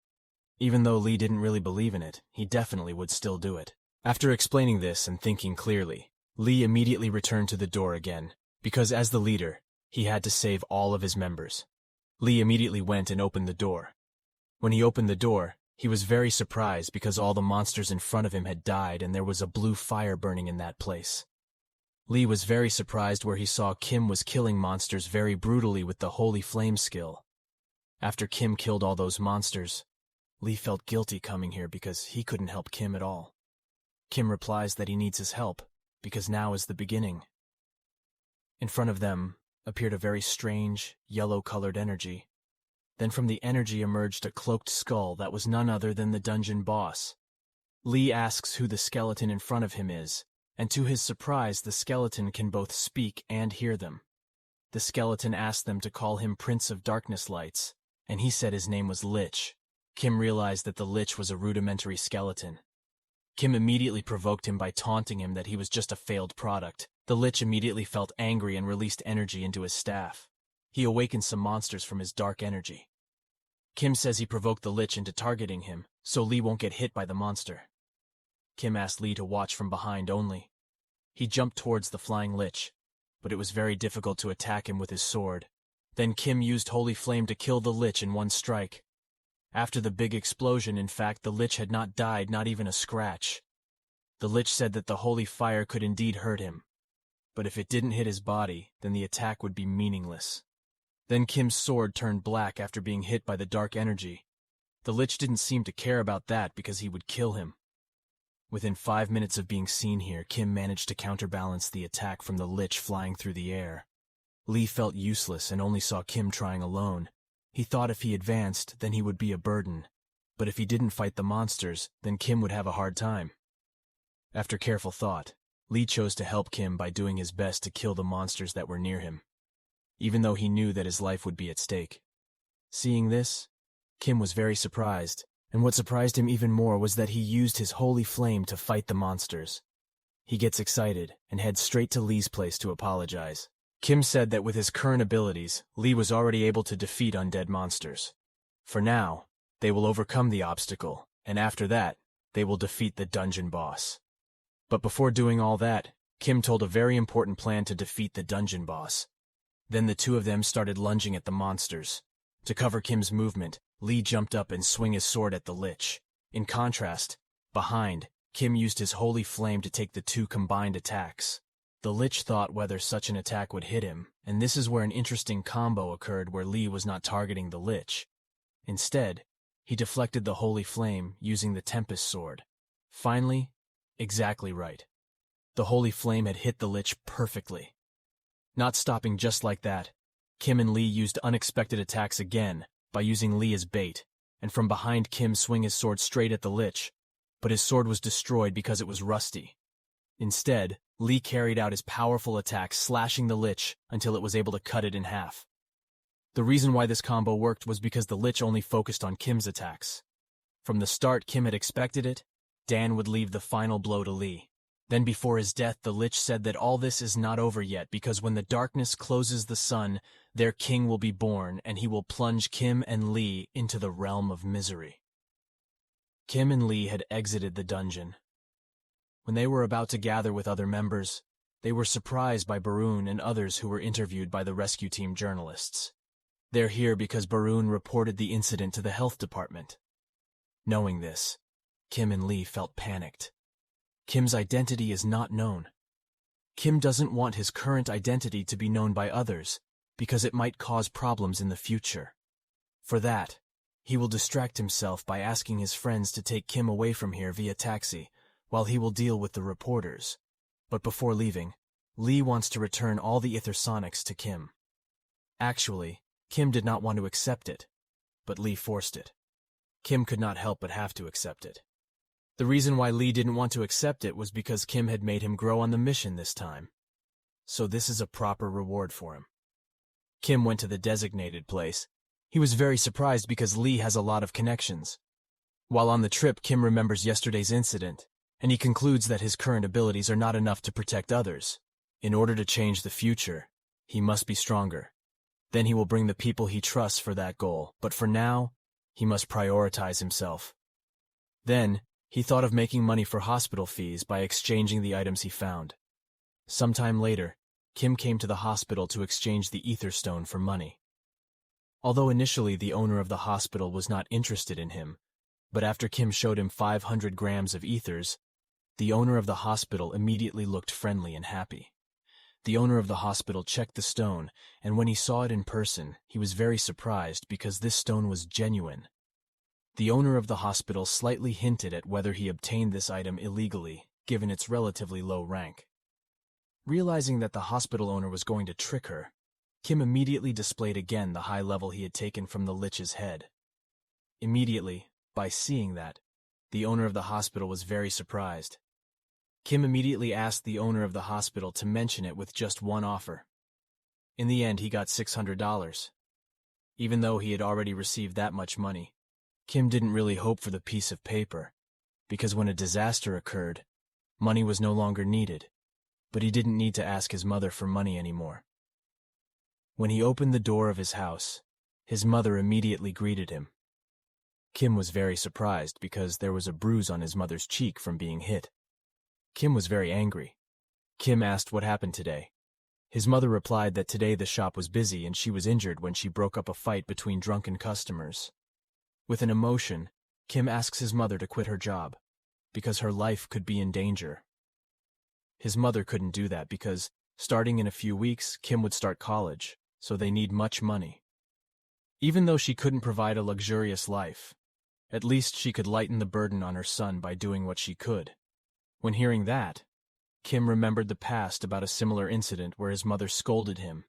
Even though Lee didn't really believe in it, he definitely would still do it. After explaining this and thinking clearly, Lee immediately returned to the door again, because as the leader, he had to save all of his members. Lee immediately went and opened the door. When he opened the door, he was very surprised because all the monsters in front of him had died and there was a blue fire burning in that place. Lee was very surprised where he saw Kim was killing monsters very brutally with the Holy Flame skill. After Kim killed all those monsters, Lee felt guilty coming here because he couldn't help Kim at all. Kim replies that he needs his help, because now is the beginning. In front of them appeared a very strange, yellow-colored energy. Then from the energy emerged a cloaked skull that was none other than the dungeon boss. Lee asks who the skeleton in front of him is, and to his surprise the skeleton can both speak and hear them. The skeleton asked them to call him Prince of Darkness Lights, and he said his name was Lich. Kim realized that the Lich was a rudimentary skeleton. Kim immediately provoked him by taunting him that he was just a failed product. The Lich immediately felt angry and released energy into his staff. He awakened some monsters from his dark energy. Kim says he provoked the Lich into targeting him, so Lee won't get hit by the monster. Kim asked Lee to watch from behind only. He jumped towards the flying Lich, but it was very difficult to attack him with his sword. Then Kim used Holy Flame to kill the Lich in one strike. After the big explosion, in fact, the Lich had not died, not even a scratch. The Lich said that the holy fire could indeed hurt him, but if it didn't hit his body, then the attack would be meaningless. Then Kim's sword turned black after being hit by the dark energy. The Lich didn't seem to care about that because he would kill him. Within 5 minutes of being seen here, Kim managed to counterbalance the attack from the Lich flying through the air. Lee felt useless and only saw Kim trying alone. He thought if he advanced, then he would be a burden. But if he didn't fight the monsters, then Kim would have a hard time. After careful thought, Lee chose to help Kim by doing his best to kill the monsters that were near him, even though he knew that his life would be at stake. Seeing this, Kim was very surprised, and what surprised him even more was that he used his holy flame to fight the monsters. He gets excited and heads straight to Lee's place to apologize. Kim said that with his current abilities, Lee was already able to defeat undead monsters. For now, they will overcome the obstacle, and after that, they will defeat the dungeon boss. But before doing all that, Kim told a very important plan to defeat the dungeon boss. Then the two of them started lunging at the monsters. To cover Kim's movement, Lee jumped up and swung his sword at the Lich. In contrast, behind, Kim used his holy flame to take the two combined attacks. The Lich thought whether such an attack would hit him, and this is where an interesting combo occurred where Lee was not targeting the Lich. Instead, he deflected the holy flame using the Tempest sword. Finally, exactly right. The holy flame had hit the Lich perfectly. Not stopping just like that, Kim and Lee used unexpected attacks again by using Lee as bait, and from behind Kim swung his sword straight at the Lich, but his sword was destroyed because it was rusty. Instead, Lee carried out his powerful attack, slashing the Lich until it was able to cut it in half. The reason why this combo worked was because the Lich only focused on Kim's attacks. From the start, Kim had expected it. Dan would leave the final blow to Lee. Then before his death, the Lich said that all this is not over yet because when the darkness closes the sun, their king will be born and he will plunge Kim and Lee into the realm of misery. Kim and Lee had exited the dungeon. When they were about to gather with other members, They were surprised by Barun and others who were interviewed by the rescue team journalists. They're here because Barun reported the incident to the health department. Knowing this, Kim and Lee felt panicked. Kim's identity is not known. Kim doesn't want his current identity to be known by others because it might cause problems in the future. For that, he will distract himself by asking his friends to take Kim away from here via taxi, while he will deal with the reporters. But before leaving, Lee wants to return all the Ethersonics to Kim. Actually, Kim did not want to accept it, but Lee forced it. Kim could not help but have to accept it. The reason why Lee didn't want to accept it was because Kim had made him grow on the mission this time. So this is a proper reward for him. Kim went to the designated place. He was very surprised because Lee has a lot of connections. While on the trip, Kim remembers yesterday's incident, and he concludes that his current abilities are not enough to protect others. In order to change the future, he must be stronger. Then he will bring the people he trusts for that goal, but for now, he must prioritize himself. Then, he thought of making money for hospital fees by exchanging the items he found. Sometime later, Kim came to the hospital to exchange the ether stone for money. Although initially the owner of the hospital was not interested in him, but after Kim showed him 500 grams of ethers, the owner of the hospital immediately looked friendly and happy. The owner of the hospital checked the stone, and when he saw it in person, he was very surprised because this stone was genuine. The owner of the hospital slightly hinted at whether he obtained this item illegally, given its relatively low rank. Realizing that the hospital owner was going to trick her, Kim immediately displayed again the high level he had taken from the lich's head. Immediately, by seeing that, the owner of the hospital was very surprised. Kim immediately asked the owner of the hospital to mention it with just one offer. In the end, he got $600. Even though he had already received that much money, Kim didn't really hope for the piece of paper, because when a disaster occurred, money was no longer needed, but he didn't need to ask his mother for money anymore. When he opened the door of his house, his mother immediately greeted him. Kim was very surprised because there was a bruise on his mother's cheek from being hit. Kim was very angry. Kim asked what happened today. His mother replied that today the shop was busy and she was injured when she broke up a fight between drunken customers. With an emotion, Kim asks his mother to quit her job, because her life could be in danger. His mother couldn't do that because, starting in a few weeks, Kim would start college, so they need much money. Even though she couldn't provide a luxurious life, at least she could lighten the burden on her son by doing what she could. When hearing that, Kim remembered the past about a similar incident where his mother scolded him,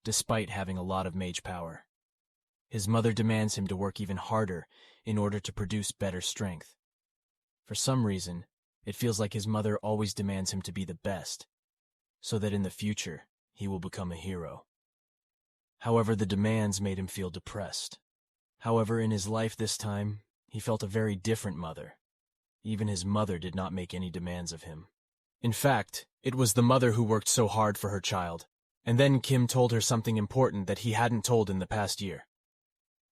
despite having a lot of mage power. His mother demands him to work even harder in order to produce better strength. For some reason, it feels like his mother always demands him to be the best, so that in the future, he will become a hero. However, the demands made him feel depressed. However, in his life this time, he felt a very different mother. Even his mother did not make any demands of him. In fact, it was the mother who worked so hard for her child, and then Kim told her something important that he hadn't told in the past year.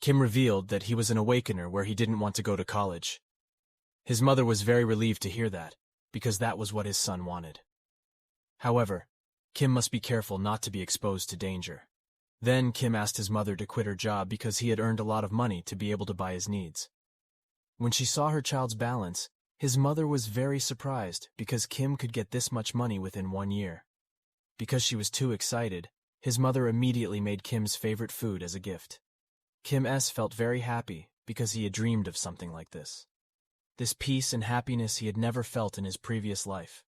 Kim revealed that he was an awakener where he didn't want to go to college. His mother was very relieved to hear that, because that was what his son wanted. However, Kim must be careful not to be exposed to danger. Then Kim asked his mother to quit her job because he had earned a lot of money to be able to buy his needs. When she saw her child's balance, his mother was very surprised because Kim could get this much money within 1 year. Because she was too excited, his mother immediately made Kim's favorite food as a gift. Kim S. felt very happy because he had dreamed of something like this. This peace and happiness he had never felt in his previous life.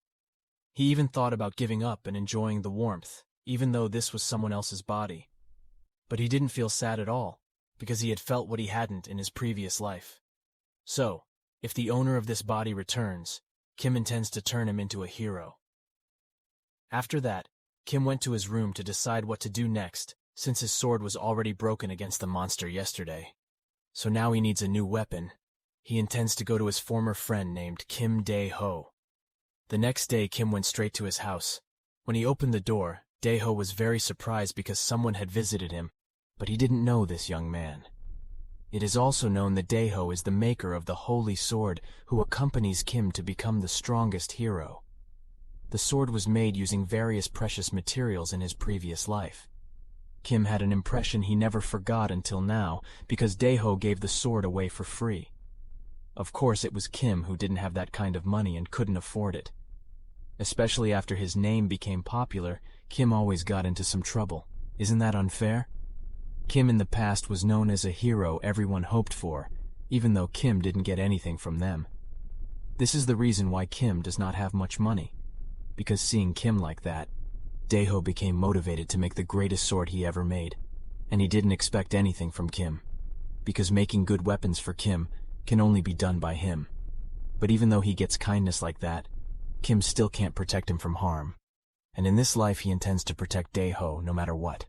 He even thought about giving up and enjoying the warmth, even though this was someone else's body. But he didn't feel sad at all, because he had felt what he hadn't in his previous life. So, if the owner of this body returns, Kim intends to turn him into a hero. After that, Kim went to his room to decide what to do next, since his sword was already broken against the monster yesterday. So now he needs a new weapon. He intends to go to his former friend named Kim Dae-ho. The next day, Kim went straight to his house. When he opened the door, Dae-ho was very surprised because someone had visited him, but he didn't know this young man. It is also known that Dae-ho is the maker of the Holy Sword who accompanies Kim to become the strongest hero. The sword was made using various precious materials in his previous life. Kim had an impression he never forgot until now, because Daeho gave the sword away for free. Of course, it was Kim who didn't have that kind of money and couldn't afford it. Especially after his name became popular, Kim always got into some trouble. Isn't that unfair? Kim in the past was known as a hero everyone hoped for, even though Kim didn't get anything from them. This is the reason why Kim does not have much money. Because seeing Kim like that, Daeho became motivated to make the greatest sword he ever made, and he didn't expect anything from Kim, because making good weapons for Kim can only be done by him. But even though he gets kindness like that, Kim still can't protect him from harm, and in this life he intends to protect Daeho no matter what.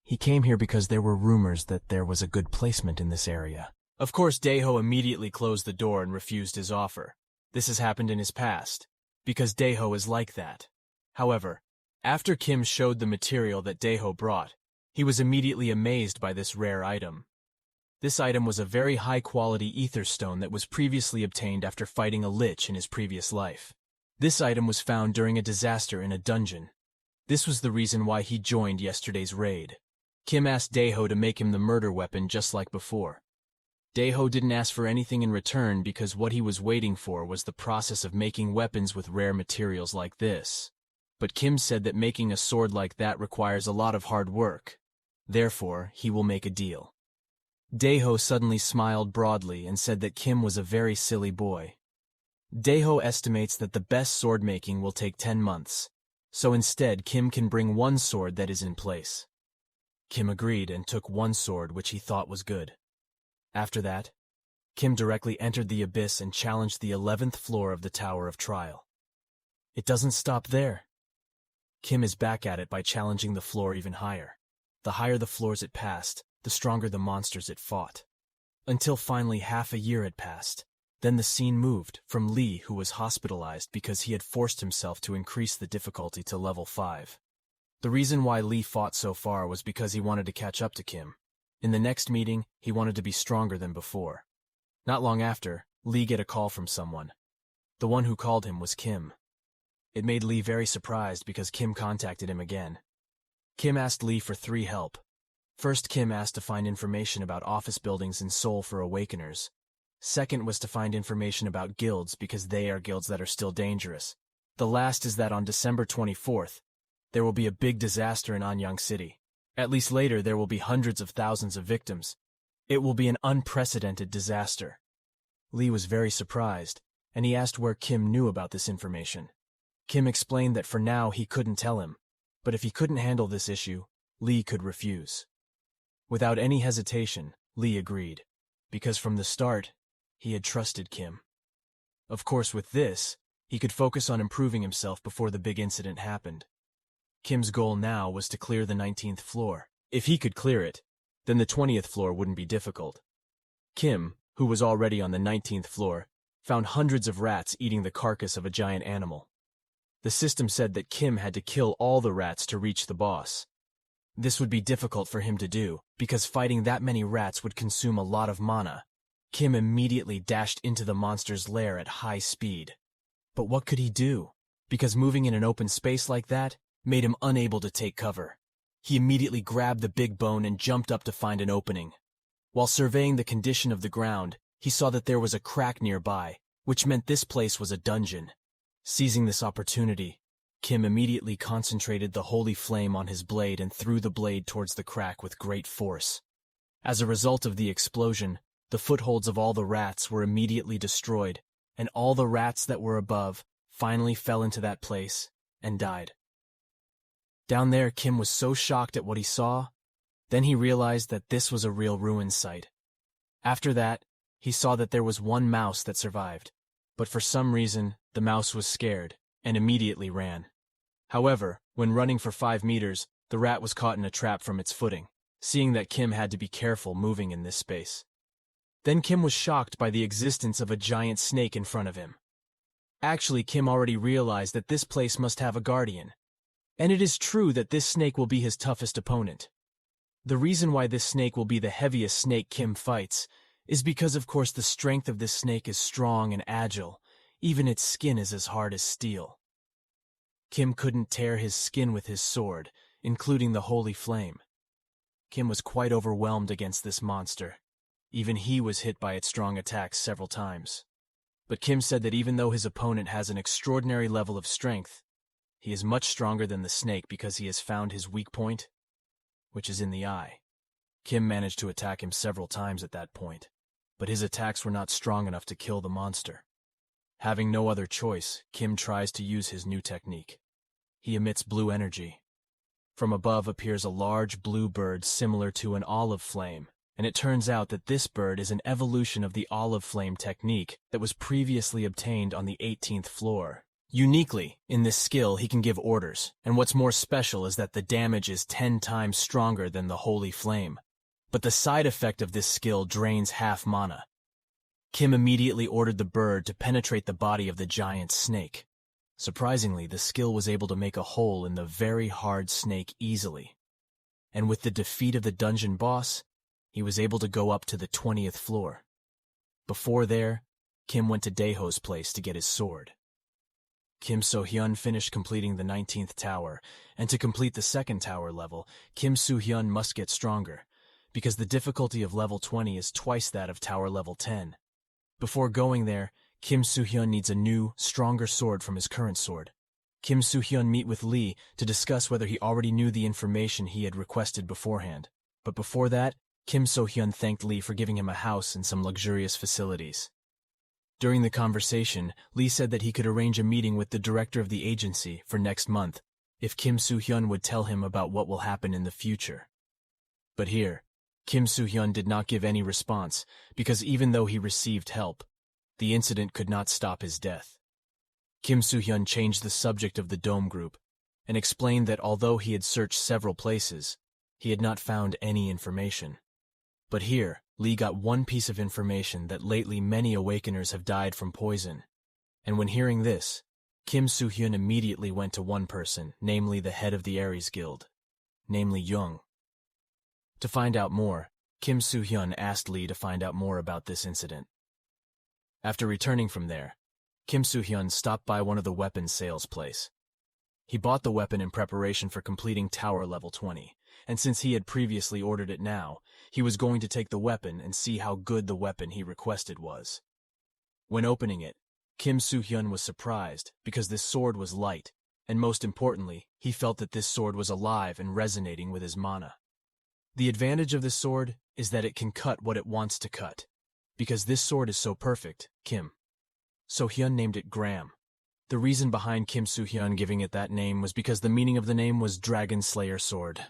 He came here because there were rumors that there was a good placement in this area. Of course, Daeho immediately closed the door and refused his offer. This has happened in his past, because Daeho is like that. However, after Kim showed the material that Daeho brought, he was immediately amazed by this rare item. This item was a very high-quality ether stone that was previously obtained after fighting a lich in his previous life. This item was found during a disaster in a dungeon. This was the reason why he joined yesterday's raid. Kim asked Daeho to make him the murder weapon just like before. Daeho didn't ask for anything in return because what he was waiting for was the process of making weapons with rare materials like this. But Kim said that making a sword like that requires a lot of hard work. Therefore, he will make a deal. Daeho suddenly smiled broadly and said that Kim was a very silly boy. Daeho estimates that the best sword making will take 10 months, so instead Kim can bring one sword that is in place. Kim agreed and took one sword which he thought was good. After that, Kim directly entered the abyss and challenged the 11th floor of the Tower of Trial. It doesn't stop there. Kim is back at it by challenging the floor even higher. The higher the floors it passed, the stronger the monsters it fought. Until finally half a year had passed. Then the scene moved from Lee, who was hospitalized because he had forced himself to increase the difficulty to level 5. The reason why Lee fought so far was because he wanted to catch up to Kim. In the next meeting, he wanted to be stronger than before. Not long after, Lee get a call from someone. The one who called him was Kim. It made Lee very surprised because Kim contacted him again. Kim asked Lee for 3 help. First, Kim asked to find information about office buildings in Seoul for Awakeners. Second was to find information about guilds because they are guilds that are still dangerous. The last is that on December 24th, there will be a big disaster in Anyang City. At least later there will be hundreds of thousands of victims. It will be an unprecedented disaster. Lee was very surprised, and he asked where Kim knew about this information. Kim explained that for now he couldn't tell him, but if he couldn't handle this issue, Lee could refuse. Without any hesitation, Lee agreed, because from the start, he had trusted Kim. Of course, with this, he could focus on improving himself before the big incident happened. Kim's goal now was to clear the 19th floor. If he could clear it, then the 20th floor wouldn't be difficult. Kim, who was already on the 19th floor, found hundreds of rats eating the carcass of a giant animal. The system said that Kim had to kill all the rats to reach the boss. This would be difficult for him to do, because fighting that many rats would consume a lot of mana. Kim immediately dashed into the monster's lair at high speed. But what could he do? Because moving in an open space like that made him unable to take cover. He immediately grabbed the big bone and jumped up to find an opening. While surveying the condition of the ground, he saw that there was a crack nearby, which meant this place was a dungeon. Seizing this opportunity, Kim immediately concentrated the holy flame on his blade and threw the blade towards the crack with great force. As a result of the explosion, the footholds of all the rats were immediately destroyed, and all the rats that were above finally fell into that place and died. Down there, Kim was so shocked at what he saw. Then he realized that this was a real ruin site. After that, he saw that there was one mouse that survived, but for some reason, the mouse was scared and immediately ran. However, when running for 5 meters, the rat was caught in a trap from its footing, seeing that Kim had to be careful moving in this space. Then Kim was shocked by the existence of a giant snake in front of him. Actually, Kim already realized that this place must have a guardian. And it is true that this snake will be his toughest opponent. The reason why this snake will be the heaviest snake Kim fights is because, of course, the strength of this snake is strong and agile. Even its skin is as hard as steel. Kim couldn't tear his skin with his sword, including the holy flame. Kim was quite overwhelmed against this monster. Even he was hit by its strong attacks several times. But Kim said that even though his opponent has an extraordinary level of strength, he is much stronger than the snake because he has found his weak point, which is in the eye. Kim managed to attack him several times at that point, but his attacks were not strong enough to kill the monster. Having no other choice, Kim tries to use his new technique. He emits blue energy. From above appears a large blue bird similar to an olive flame, and it turns out that this bird is an evolution of the olive flame technique that was previously obtained on the 18th floor. Uniquely, in this skill he can give orders, and what's more special is that the damage is 10 times stronger than the holy flame. But the side effect of this skill drains half mana. Kim immediately ordered the bird to penetrate the body of the giant snake. Surprisingly, the skill was able to make a hole in the very hard snake easily. And with the defeat of the dungeon boss, he was able to go up to the 20th floor. Before there, Kim went to Daeho's place to get his sword. Kim So-hyun finished completing the 19th tower, and to complete the second tower level, Kim So-hyun must get stronger, because the difficulty of level 20 is twice that of tower level 10. Before going there, Kim So-hyun needs a new, stronger sword from his current sword. Kim So-hyun meet with Lee to discuss whether he already knew the information he had requested beforehand. But before that, Kim So-hyun thanked Lee for giving him a house and some luxurious facilities. During the conversation, Lee said that he could arrange a meeting with the director of the agency for next month if Kim So-hyun would tell him about what will happen in the future. But here, Kim So-hyun did not give any response because even though he received help, the incident could not stop his death. Kim So-hyun changed the subject of the Dome Group and explained that although he had searched several places, he had not found any information. But here, Lee got one piece of information that lately many awakeners have died from poison. And when hearing this, Kim So-hyun immediately went to one person, namely the head of the Ares Guild, namely Young. To find out more, Kim So-hyun asked Lee to find out more about this incident. After returning from there, Kim So-hyun stopped by one of the weapons sales place. He bought the weapon in preparation for completing tower level 20, and since he had previously ordered it now, he was going to take the weapon and see how good the weapon he requested was. When opening it, Kim So-hyun was surprised because this sword was light, and most importantly, he felt that this sword was alive and resonating with his mana. The advantage of this sword is that it can cut what it wants to cut. Because this sword is so perfect, Kim So-hyun named it Graham. The reason behind Kim So-hyun giving it that name was because the meaning of the name was Dragon Slayer Sword.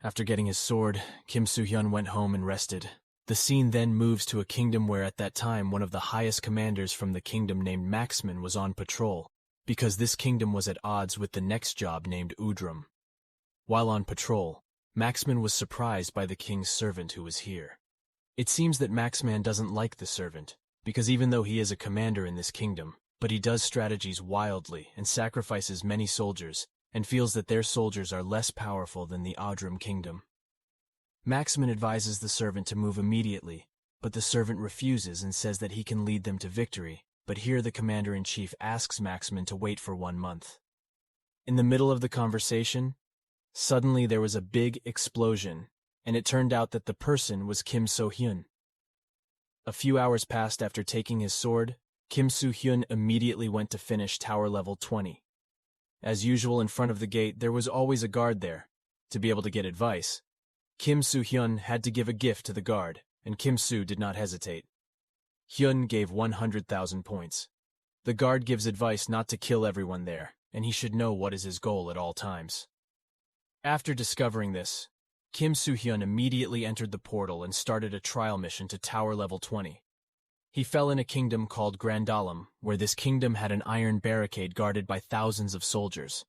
After getting his sword, Kim So-hyun went home and rested. The scene then moves to a kingdom where at that time one of the highest commanders from the kingdom named Maxman was on patrol, because this kingdom was at odds with the next job named Udrum. While on patrol, Maxman was surprised by the king's servant who was here. It seems that Maxman doesn't like the servant, because even though he is a commander in this kingdom, but he does strategies wildly and sacrifices many soldiers, and feels that their soldiers are less powerful than the Udrum kingdom. Maxman advises the servant to move immediately, but the servant refuses and says that he can lead them to victory, but here the commander-in-chief asks Maxman to wait for 1 month. In the middle of the conversation, suddenly there was a big explosion, and it turned out that the person was Kim So-hyun. A few hours passed after taking his sword. Kim So-hyun immediately went to finish tower level 20. As usual in front of the gate, there was always a guard there. To be able to get advice, Kim So-hyun had to give a gift to the guard, and Kim So did not hesitate. Hyun gave 100,000 points. The guard gives advice not to kill everyone there, and he should know what is his goal at all times. After discovering this, Kim So-hyun immediately entered the portal and started a trial mission to tower level 20. He fell in a kingdom called Grandalum, where this kingdom had an iron barricade guarded by thousands of soldiers.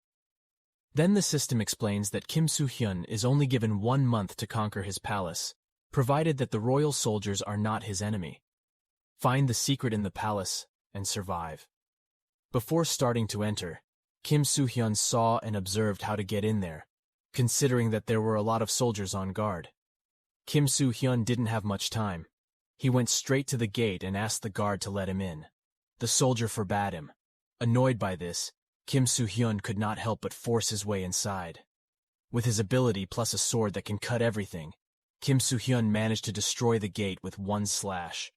Then the system explains that Kim So-hyun is only given 1 month to conquer his palace, provided that the royal soldiers are not his enemy. Find the secret in the palace and survive. Before starting to enter, Kim So-hyun saw and observed how to get in there, considering that there were a lot of soldiers on guard. Kim So-hyun didn't have much time. He went straight to the gate and asked the guard to let him in. The soldier forbade him. Annoyed by this, Kim Soo-hyun could not help but force his way inside. With his ability plus a sword that can cut everything, Kim Soo-hyun managed to destroy the gate with one slash.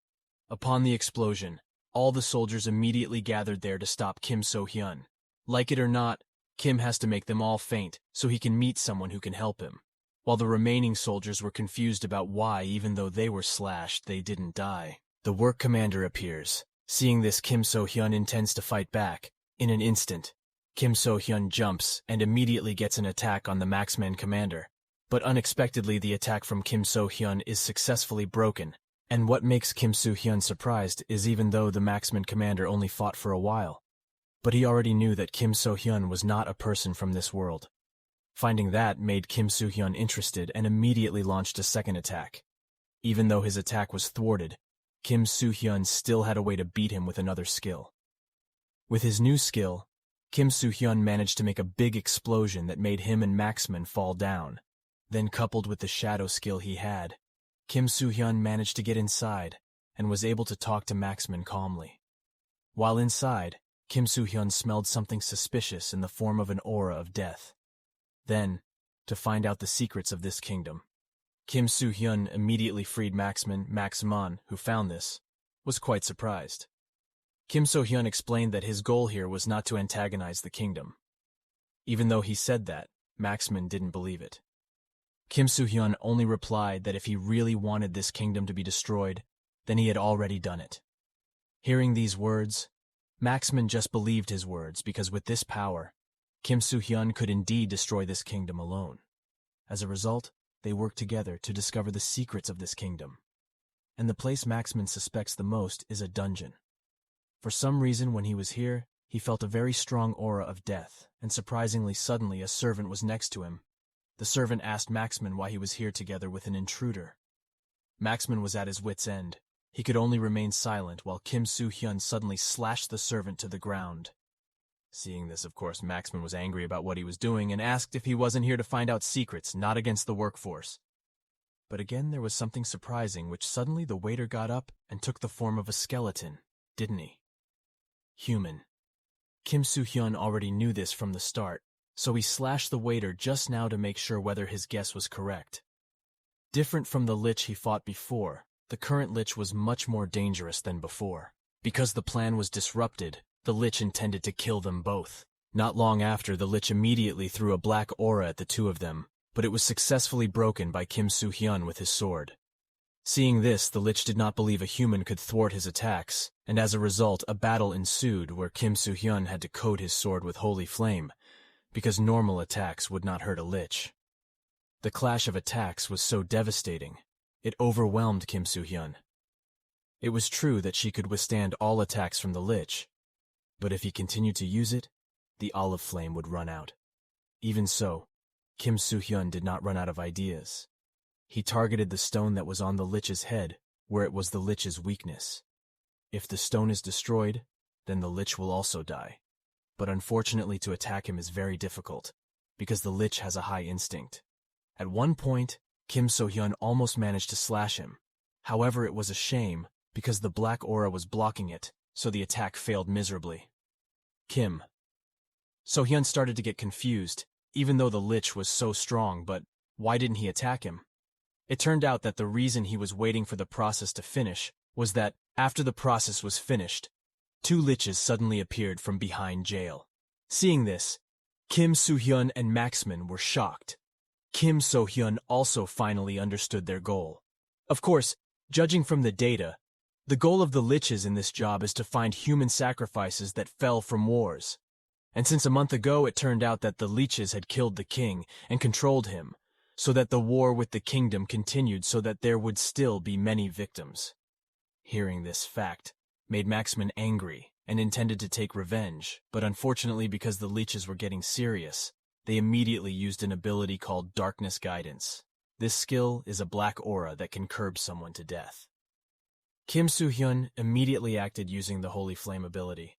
Upon the explosion, all the soldiers immediately gathered there to stop Kim So-hyun. Like it or not, Kim has to make them all faint so he can meet someone who can help him. While the remaining soldiers were confused about why, even though they were slashed, they didn't die. The work commander appears. Seeing this, Kim So-hyun intends to fight back. In an instant, Kim So-hyun jumps and immediately gets an attack on the marksman commander. But unexpectedly, the attack from Kim So-hyun is successfully broken. And what makes Kim So-hyun surprised is even though the marksman commander only fought for a while, but he already knew that Kim So-hyun was not a person from this world. Finding that made Kim So-hyun interested and immediately launched a second attack. Even though his attack was thwarted, Kim So-hyun still had a way to beat him with another skill. With his new skill, Kim So-hyun managed to make a big explosion that made him and marksman fall down. Then coupled with the shadow skill he had, Kim So-hyun managed to get inside and was able to talk to marksman calmly. While inside, Kim So-hyun smelled something suspicious in the form of an aura of death. Then, to find out the secrets of this kingdom, Kim So-hyun immediately freed marksman Maximon, who found this, was quite surprised. Kim So-hyun explained that his goal here was not to antagonize the kingdom. Even though he said that, Maximon didn't believe it. Kim So-hyun only replied that if he really wanted this kingdom to be destroyed, then he had already done it. Hearing these words, Maximon just believed his words because with this power, Kim So-hyun could indeed destroy this kingdom alone. As a result, they worked together to discover the secrets of this kingdom. And the place Maximon suspects the most is a dungeon. For some reason, when he was here, he felt a very strong aura of death, and surprisingly suddenly a servant was next to him. The servant asked Maximon why he was here together with an intruder. Maximon was at his wit's end. He could only remain silent while Kim So-hyun suddenly slashed the servant to the ground. Seeing this, of course, Maximon was angry about what he was doing and asked if he wasn't here to find out secrets, not against the workforce. But again there was something surprising, which suddenly the waiter got up and took the form of a skeleton, didn't he? Human. Kim So-hyun already knew this from the start, so he slashed the waiter just now to make sure whether his guess was correct. Different from the lich he fought before, the current lich was much more dangerous than before. Because the plan was disrupted, the lich intended to kill them both. Not long after, the lich immediately threw a black aura at the two of them, but it was successfully broken by Kim So-hyun with his sword. Seeing this, the lich did not believe a human could thwart his attacks, and as a result, a battle ensued where Kim So-hyun had to coat his sword with holy flame, because normal attacks would not hurt a lich. The clash of attacks was so devastating, it overwhelmed Kim So-hyun. It was true that she could withstand all attacks from the lich, but if he continued to use it, the olive flame would run out. Even so, Kim So-hyun did not run out of ideas. He targeted the stone that was on the lich's head, where it was the lich's weakness. If the stone is destroyed, then the lich will also die. But unfortunately, to attack him is very difficult, because the lich has a high instinct. At one point, Kim So-hyun almost managed to slash him. However, it was a shame, because the black aura was blocking it, so the attack failed miserably. Kim So-hyun started to get confused, even though the lich was so strong, but why didn't he attack him? It turned out that the reason he was waiting for the process to finish was that, after the process was finished, two liches suddenly appeared from behind jail. Seeing this, Kim So-hyun and Maximon were shocked. Kim So-hyun also finally understood their goal. Of course, judging from the data, the goal of the liches in this job is to find human sacrifices that fell from wars. And since a month ago it turned out that the liches had killed the king and controlled him, so that the war with the kingdom continued so that there would still be many victims. Hearing this fact made Maximon angry and intended to take revenge, but unfortunately because the liches were getting serious, they immediately used an ability called Darkness Guidance. This skill is a black aura that can curb someone to death. Kim So-hyun immediately acted using the Holy Flame ability,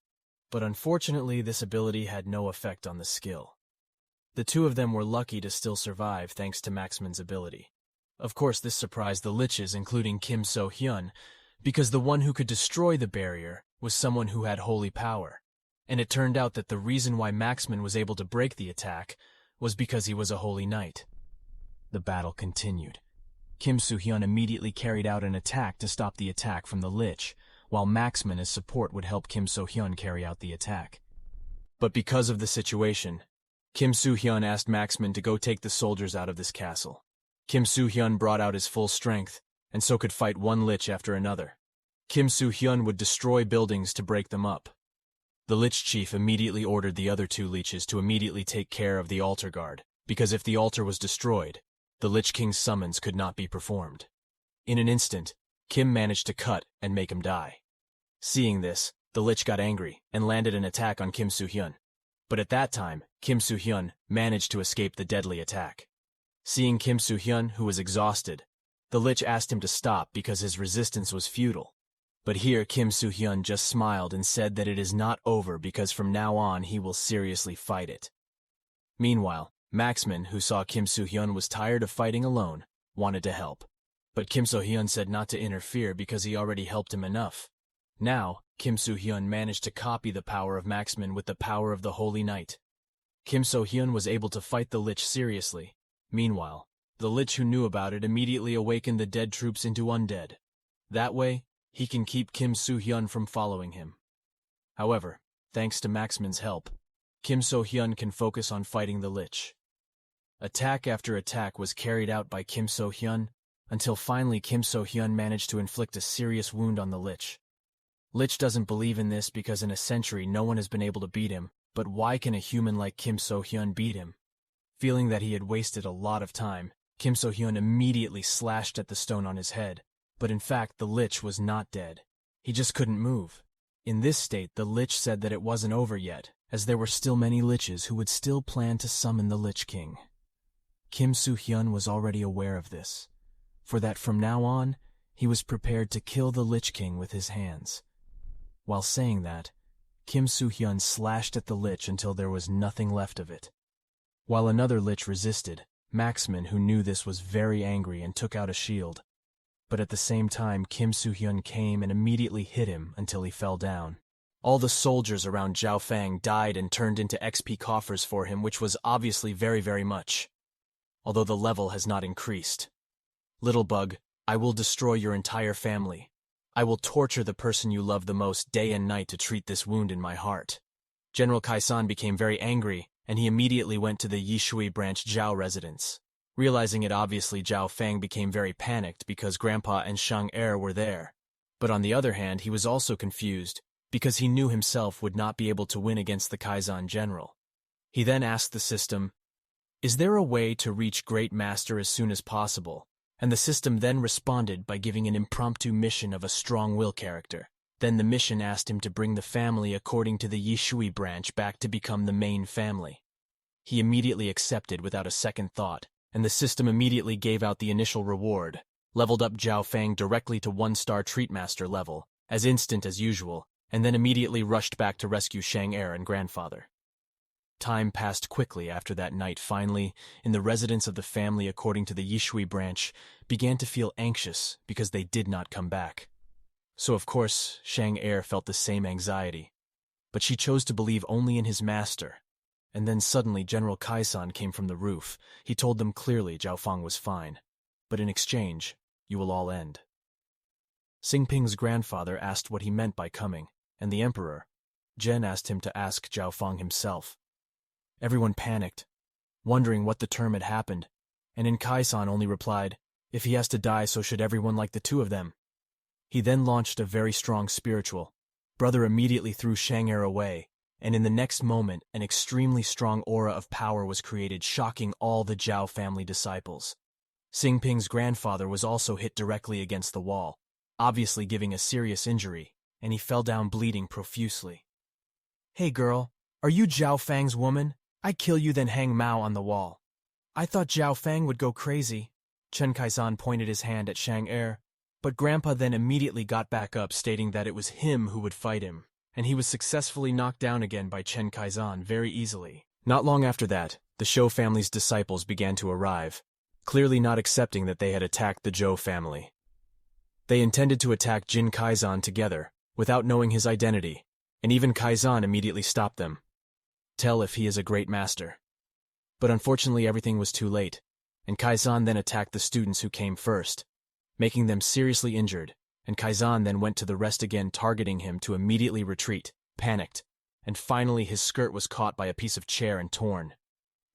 but unfortunately this ability had no effect on the skill. The two of them were lucky to still survive thanks to Maximon's ability. Of course, this surprised the liches, including Kim So-hyun, because the one who could destroy the barrier was someone who had holy power. And it turned out that the reason why Maxman was able to break the attack was because he was a holy knight. The battle continued. Kim Soo-hyun immediately carried out an attack to stop the attack from the Lich, while Maxman as support would help Kim Soo-hyun carry out the attack. But because of the situation, Kim Soo-hyun asked Maxman to go take the soldiers out of this castle. Kim Soo-hyun brought out his full strength, and so could fight one Lich after another. Kim Soo-hyun would destroy buildings to break them up. The Lich Chief immediately ordered the other two Liches to immediately take care of the altar guard, because if the altar was destroyed, the Lich King's summons could not be performed. In an instant, Kim managed to cut and make him die. Seeing this, the Lich got angry and landed an attack on Kim Soo-hyun. But at that time, Kim Soo-hyun managed to escape the deadly attack. Seeing Kim Soo-hyun, who was exhausted, the Lich asked him to stop because his resistance was futile. But here Kim Soo-hyun just smiled and said that it is not over because from now on he will seriously fight it. Meanwhile, Maxman, who saw Kim Soo-hyun was tired of fighting alone, wanted to help. But Kim Soo-hyun said not to interfere because he already helped him enough. Now, Kim Soo-hyun managed to copy the power of Maxman with the power of the Holy Knight. Kim Soo-hyun was able to fight the Lich seriously. Meanwhile, the Lich who knew about it immediately awakened the dead troops into undead. That way, he can keep Kim Soo-hyun from following him. However, thanks to Maxman's help, Kim Soo-hyun can focus on fighting the Lich. Attack after attack was carried out by Kim Soo-hyun, until finally Kim Soo-hyun managed to inflict a serious wound on the Lich. Lich doesn't believe in this because in a century no one has been able to beat him, but why can a human like Kim Soo-hyun beat him? Feeling that he had wasted a lot of time, Kim Soo-hyun immediately slashed at the stone on his head, but in fact the Lich was not dead. He just couldn't move. In this state, the Lich said that it wasn't over yet, as there were still many Liches who would still plan to summon the Lich King. Kim Soo-hyun was already aware of this, for that from now on, he was prepared to kill the Lich King with his hands. While saying that, Kim Soo-hyun slashed at the Lich until there was nothing left of it. While another Lich resisted, Maxman, who knew this, was very angry and took out a shield. But at the same time, Kim Soo-hyun came and immediately hit him until he fell down. All the soldiers around Zhao Fang died and turned into XP coffers for him, which was obviously very much. Although the level has not increased. Little bug, I will destroy your entire family. I will torture the person you love the most day and night to treat this wound in my heart. General Kaisan became very angry, and he immediately went to the Yishui branch Zhao residence. Realizing it, obviously Zhao Fang became very panicked because Grandpa and Shang-er were there. But on the other hand, he was also confused because he knew himself would not be able to win against the Kaisan general. He then asked the system, "Is there a way to reach Great Master as soon as possible?" And the system then responded by giving an impromptu mission of a strong will character. Then the mission asked him to bring the family according to the Yishui branch back to become the main family. He immediately accepted without a second thought, and the system immediately gave out the initial reward, leveled up Zhao Fang directly to 1-star Treatmaster level, as instant as usual, and then immediately rushed back to rescue Shang-er and grandfather. Time passed quickly after that night. Finally, in the residence of the family according to the Yishui branch, began to feel anxious because they did not come back. So of course, Shang-er felt the same anxiety, but she chose to believe only in his master. And then suddenly General Kaisan came from the roof. He told them clearly Zhao Fang was fine, but in exchange, you will all end. Xingping's grandfather asked what he meant by coming, and the emperor, Zhen, asked him to ask Zhao Fang himself. Everyone panicked, wondering what the term had happened, and in Kaisan only replied, "If he has to die, so should everyone like the two of them." He then launched a very strong spiritual. Brother immediately threw Shang-er away, and in the next moment, an extremely strong aura of power was created, shocking all the Zhao family disciples. Xingping's grandfather was also hit directly against the wall, obviously giving a serious injury, and he fell down bleeding profusely. "Hey girl, are you Zhao Fang's woman? I kill you then hang Mao on the wall." "I thought Zhao Fang would go crazy." Chen Kaizan pointed his hand at Shang-er, but Grandpa then immediately got back up, stating that it was him who would fight him, and he was successfully knocked down again by Chen Kaizan very easily. Not long after that, the Shou family's disciples began to arrive, clearly not accepting that they had attacked the Zhou family. They intended to attack Jin Kaizan together, without knowing his identity, and even Kaizan immediately stopped them. Tell if he is a great master. But unfortunately everything was too late, and Kaizan then attacked the students who came first, making them seriously injured, and Kaizan then went to the rest again, targeting him to immediately retreat, panicked, and finally his skirt was caught by a piece of chair and torn.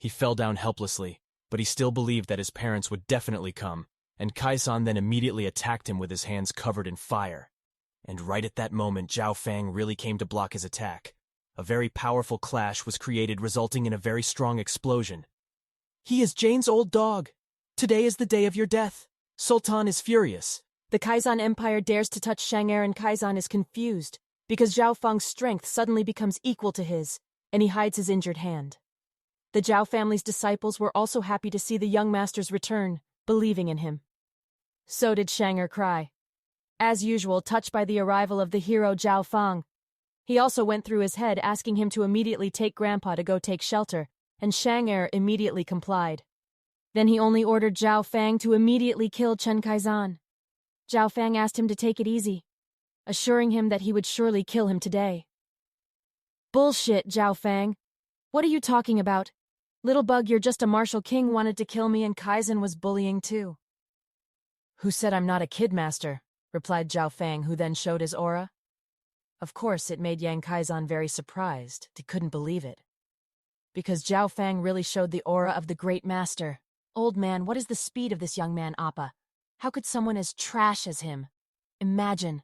He fell down helplessly, but he still believed that his parents would definitely come, and Kaizan then immediately attacked him with his hands covered in fire. And right at that moment, Zhao Fang really came to block his attack. A very powerful clash was created, resulting in a very strong explosion. He is Jane's old dog. Today is the day of your death. Sultan is furious. The Kaizan Empire dares to touch Chang'er, and Kaizan is confused, because Zhao Fang's strength suddenly becomes equal to his, and he hides his injured hand. The Zhao family's disciples were also happy to see the young master's return, believing in him. So did Chang'er cry. As usual, touched by the arrival of the hero Zhao Fang. He also went through his head, asking him to immediately take Grandpa to go take shelter, and Chang'er immediately complied. Then he only ordered Zhao Fang to immediately kill Chen Kaizan. Zhao Fang asked him to take it easy, assuring him that he would surely kill him today. Bullshit, Zhao Fang. What are you talking about? Little bug, you're just a martial king, wanted to kill me, and Kaizan was bullying too. Who said I'm not a kid, master? Replied Zhao Fang, who then showed his aura. Of course, it made Yang Kaizan very surprised. He couldn't believe it. Because Zhao Fang really showed the aura of the great master. Old man, what is the speed of this young man, Appa? How could someone as trash as him? Imagine.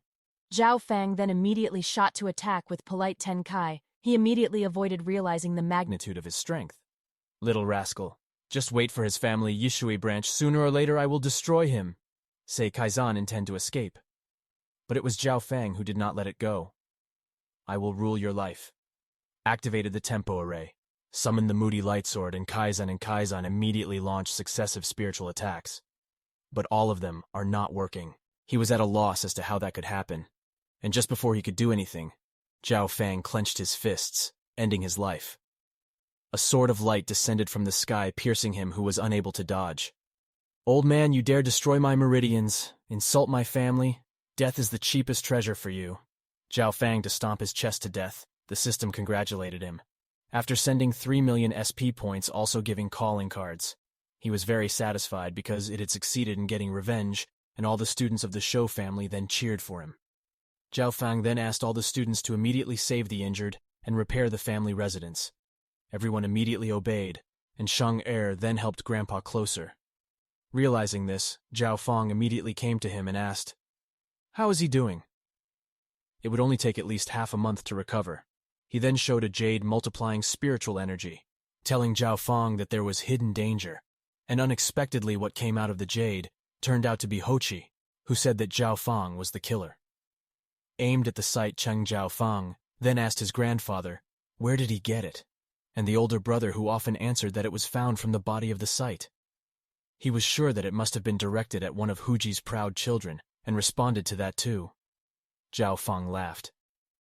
Zhao Fang then immediately shot to attack with polite Tenkai. He immediately avoided realizing the magnitude Of his strength. Little rascal, just wait for his family Yishui branch. Sooner or later I will destroy him. Say Kaizan intend to escape. But it was Zhao Fang who did not let it go. I will rule your life. Activated the tempo array. Summoned the moody light sword, and Kaizan immediately launched successive spiritual attacks. But all of them are not working. He was at a loss as to how that could happen. And just before he could do anything, Zhao Fang clenched his fists, ending his life. A sword of light descended from the sky, piercing him, who was unable to dodge. Old man, you dare destroy my meridians, insult my family. Death is the cheapest treasure for you. Zhao Fang to stomp his chest to death. The system congratulated him. After sending 3 million SP points, also giving calling cards. He was very satisfied because it had succeeded in getting revenge, and all the students of the Shou family then cheered for him. Zhao Fang then asked all the students to immediately save the injured and repair the family residence. Everyone immediately obeyed, and Chang'er then helped Grandpa closer. Realizing this, Zhao Fang immediately came to him and asked, "How is he doing?" It would only take at least half a month to recover. He then showed a jade multiplying spiritual energy, telling Zhao Fang that there was hidden danger, and unexpectedly what came out of the jade turned out to be Hochi, who said that Zhao Fang was the killer. Aimed at the sight, Zhao Fang then asked his grandfather, where did he get it? And the older brother, who often answered that it was found from the body of the site. He was sure that it must have been directed at one of Huji's proud children, and responded to that too. Zhao Fang laughed.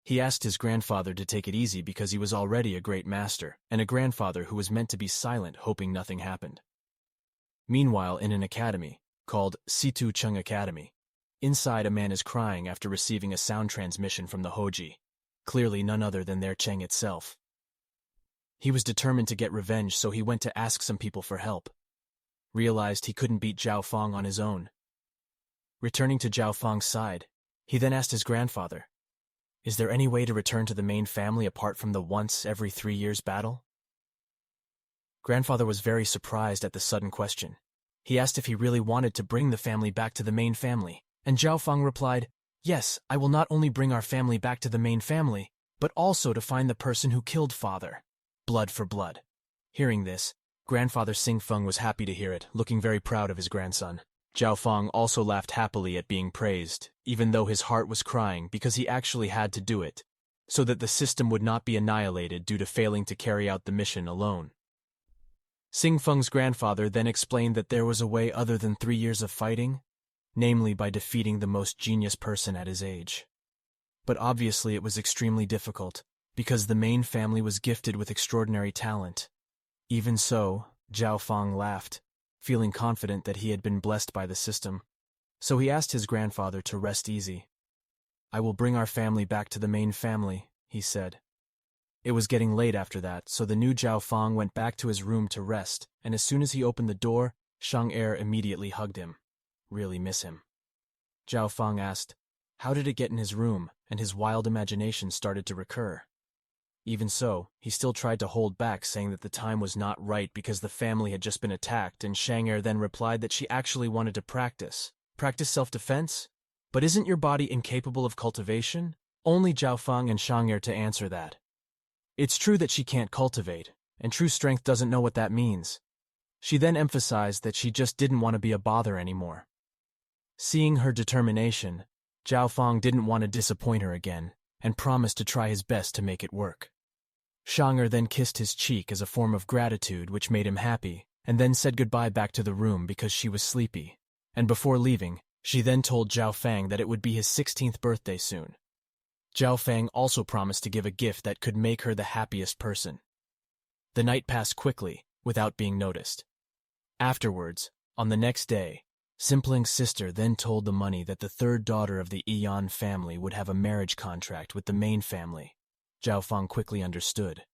He asked his grandfather to take it easy because he was already a great master, and a grandfather who was meant to be silent, hoping nothing happened. Meanwhile, in an academy, called Situ Chung Academy, inside a man is crying after receiving a sound transmission from the Hoji, clearly none other than their Cheng itself. He was determined to get revenge, so he went to ask some people for help. Realized he couldn't beat Zhao Fang on his own. Returning to Zhao Fang's side, he then asked his grandfather, is there any way to return to the main family apart from the once every 3 years battle? Grandfather was very surprised at the sudden question. He asked if he really wanted to bring the family back to the main family, and Zhao Fang replied, yes, I will not only bring our family back to the main family, but also to find the person who killed father. Blood for blood. Hearing this, Grandfather Xingfeng was happy to hear it, looking very proud of his grandson. Zhao Fang also laughed happily at being praised, even though his heart was crying because he actually had to do it, so that the system would not be annihilated due to failing to carry out the mission alone. Xingfeng's grandfather then explained that there was a way other than 3 years of fighting, namely by defeating the most genius person at his age. But obviously it was extremely difficult, because the main family was gifted with extraordinary talent. Even so, Zhao Fang laughed, feeling confident that he had been blessed by the system. So he asked his grandfather to rest easy. I will bring our family back to the main family, he said. It was getting late after that, so the new Zhao Fang went back to his room to rest, and as soon as he opened the door, Shang-Er immediately hugged him. Really miss him. Zhao Fang asked, how did it get in his room, and his wild imagination started to recur. Even so, he still tried to hold back, saying that the time was not right because the family had just been attacked, and Shang-Er then replied that she actually wanted to practice. Practice self-defense? But isn't your body incapable of cultivation? Only Zhao Fang and Shang-Er to answer that. It's true that she can't cultivate, and true strength doesn't know what that means. She then emphasized that she just didn't want to be a bother anymore. Seeing her determination, Zhao Fang didn't want to disappoint her again, and promised to try his best to make it work. Shang-Er then kissed his cheek as a form of gratitude, which made him happy, and then said goodbye back to the room because she was sleepy. And before leaving, she then told Zhao Fang that it would be his 16th birthday soon. Zhao Fang also promised to give a gift that could make her the happiest person. The night passed quickly, without being noticed. Afterwards, on the next day, Simpling's sister then told the money that the third daughter of the Yan family would have a marriage contract with the main family. Zhao Fang quickly understood,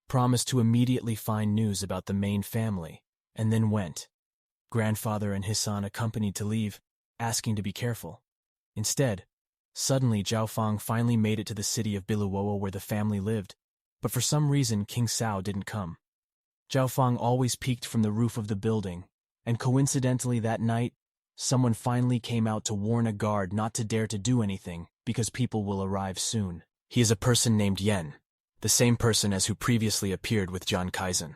promised to immediately find news about the main family, and then went. Grandfather and his son accompanied to leave, asking to be careful. Instead, suddenly Zhao Fang finally made it to the city of Biluoa where the family lived, but for some reason King Sao didn't come. Zhao Fang always peeked from the roof of the building, and coincidentally that night, someone finally came out to warn a guard not to dare to do anything because people will arrive soon. He is a person named Yen, the same person as who previously appeared with John Kaizen.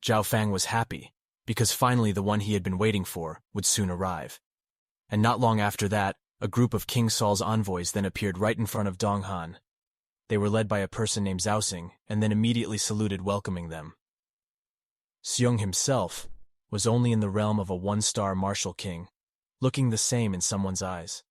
Zhao Fang was happy, because finally the one he had been waiting for would soon arrive. And not long after that, a group of King Saul's envoys then appeared right in front of Dong Han. They were led by a person named Zhao Xing, and then immediately saluted, welcoming them. Seong himself was only in the realm of a one-star martial king, looking the same in someone's eyes.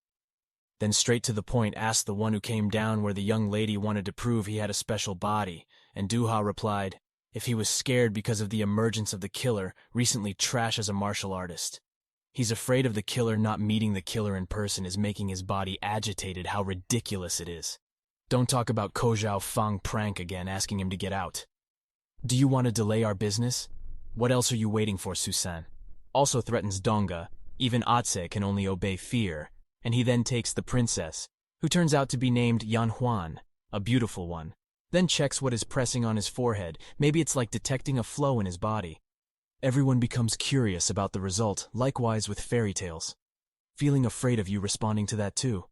Then straight to the point asked the one who came down where the young lady wanted to prove he had a special body, and Duha replied, if he was scared because of the emergence of the killer, recently trash as a martial artist. He's afraid of the killer not meeting the killer in person is making his body agitated, how ridiculous it is. Don't talk about Ko Zhao Fang prank again, asking him to get out. Do you want to delay our business? What else are you waiting for, Susan? Also threatens Donga, even Atse can only obey fear, and he then takes the princess, who turns out to be named Yan Huan, a beautiful one, then checks what is pressing on his forehead. Maybe it's like detecting a flow in his body. Everyone becomes curious about the result, likewise with fairy tales. Feeling afraid of you responding to that too.